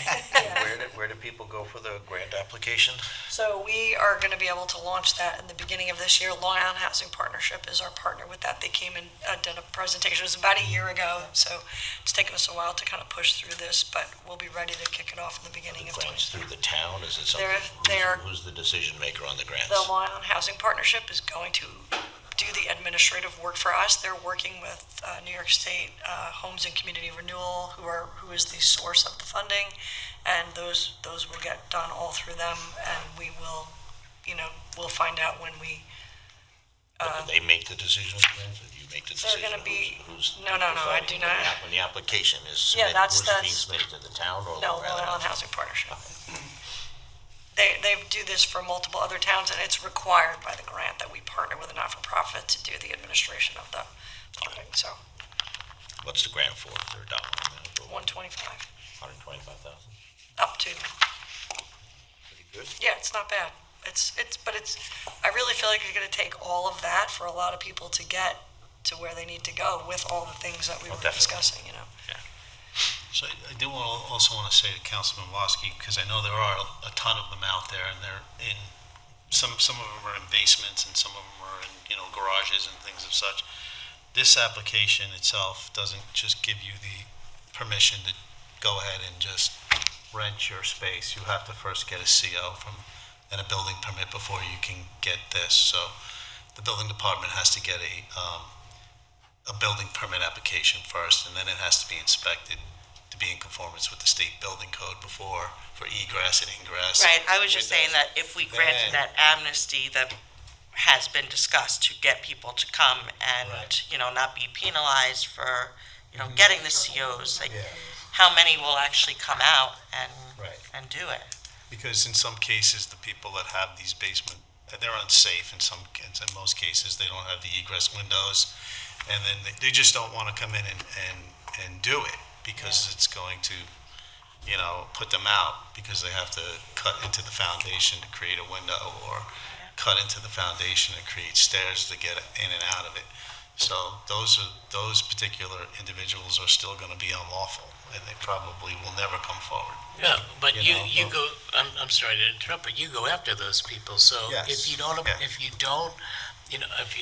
Where do people go for the grant application? so we are going to be able to launch that in the beginning of this year. Long Island Housing Partnership is our partner with that. They came and did a presentation. It was about a year ago, so it's taken us a while to kind of push through this, but we'll be ready to kick it off in the beginning of Grants 2020. through the town, is it something? They're- Who's the decision maker on the grants? The Long Island Housing Partnership is going to do the administrative work for us. They're working with New York State Homes and Community Renewal, who is the source of the funding, and those will get done all through them, and we will, we'll find out when we. But do they make the decision on grants, or do you make the They're decision? gonna be- Who's No, I do deciding not. When the application is Yeah, submitted, that's- who's being submitted to the town or? No, rather Long Island not? Housing Partnership. They do this for multiple other towns, and it's required by the grant that we partner with a not-for-profit to do the administration of the funding, so What's the grant for? Is there a dollar amount? 125, 125,000? up to. Pretty good. Yeah, it's not bad. But I really feel like you're gonna take all of that for a lot of people to get to where they need to go with all the things that we were Definitely. discussing, So I do also want to say to Councilman Wasky, because I know there are a ton of them out there, and they're in, some of them are in basements, and some of them are in, garages and things of such. This application itself doesn't just give you the permission to go ahead and just rent your space. You have to first get a CO from and a building permit before you can get this. So the building department has to get a building permit application first, and then it has to be inspected to be in conformance with the state building code for egress and ingress. Right, I was just saying that if we granted that amnesty that has been discussed to get people to come and, not be penalized for, getting the COs, like, how many will actually come out and do it? Because in some cases, the people that have these basement, they're unsafe in most cases, they don't have the egress windows, and then they just don't want to come in and do it, because it's going to, put them out, because they have to cut into the foundation to create a window, or cut into the foundation and create stairs to get in and out of it. So those particular individuals are still going to be unlawful, and they probably will never come forward. Yeah, but you go, I'm sorry to interrupt, but you go after those people, so Yes. if you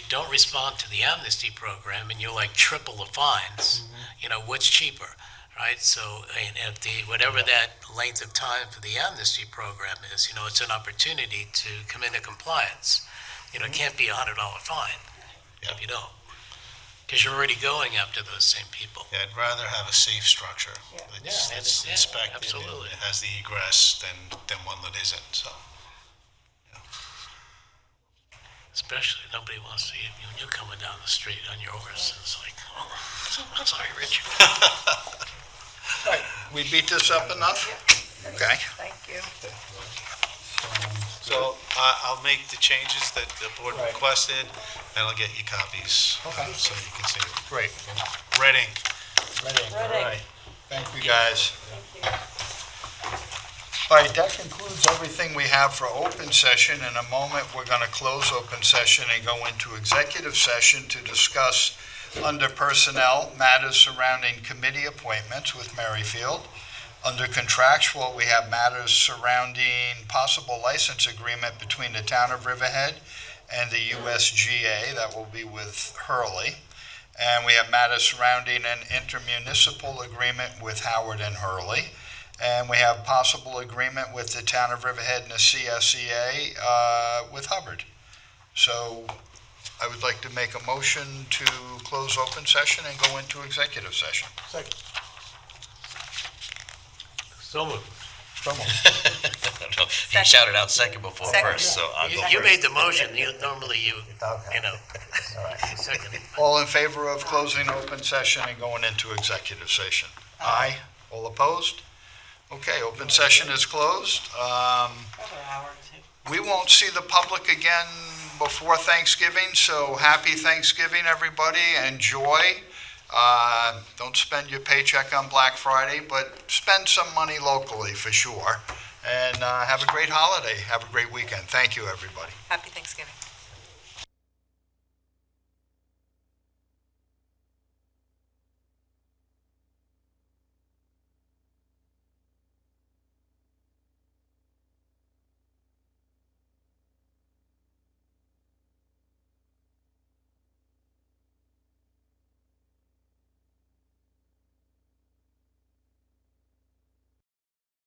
don't respond to the amnesty program and you like triple the fines, what's cheaper, right? So, and if whatever that length of time for the amnesty program is, it's an opportunity to come into compliance. It can't be $100 fine if you don't. Because you're already going after those same people. Yeah, I'd rather have a safe structure that's I understand. inspected Absolutely. and has the egress than one that isn't, so. Especially, nobody wants to see you when you're coming down the street on your horse. It's like, oh, I'm sorry, Richard. We beat this up enough? Okay. Thank you. So I'll make the changes that the board requested, and I'll get you copies. Okay. So you can see it. Great. Red ink. All right. Thank you, guys. All right, that concludes everything we have for open session. In a moment, we're going to close open session and go into executive session to discuss under personnel matters surrounding committee appointments with Merrifield. Under contractual, we have matters surrounding possible license agreement between the town of Riverhead and the USGA, that will be with HURLEY. And we have matters surrounding an intermunicipal agreement with Howard and HURLEY. And we have possible agreement with the town of Riverhead and the CSEA with Hubbard. So I would like to make a motion to close open session and go into executive session. So moved. He shouted out second before Second. first, so I'll go You first. made the motion, normally you second it. All in favor of closing open session and going into executive session? Aye. All opposed? Okay, open session is closed. We won't see the public again before Thanksgiving, so happy Thanksgiving, everybody. Enjoy. Don't spend your paycheck on Black Friday, but spend some money locally for sure. And have a great holiday. Have a great weekend. Thank you, everybody. Happy Thanksgiving.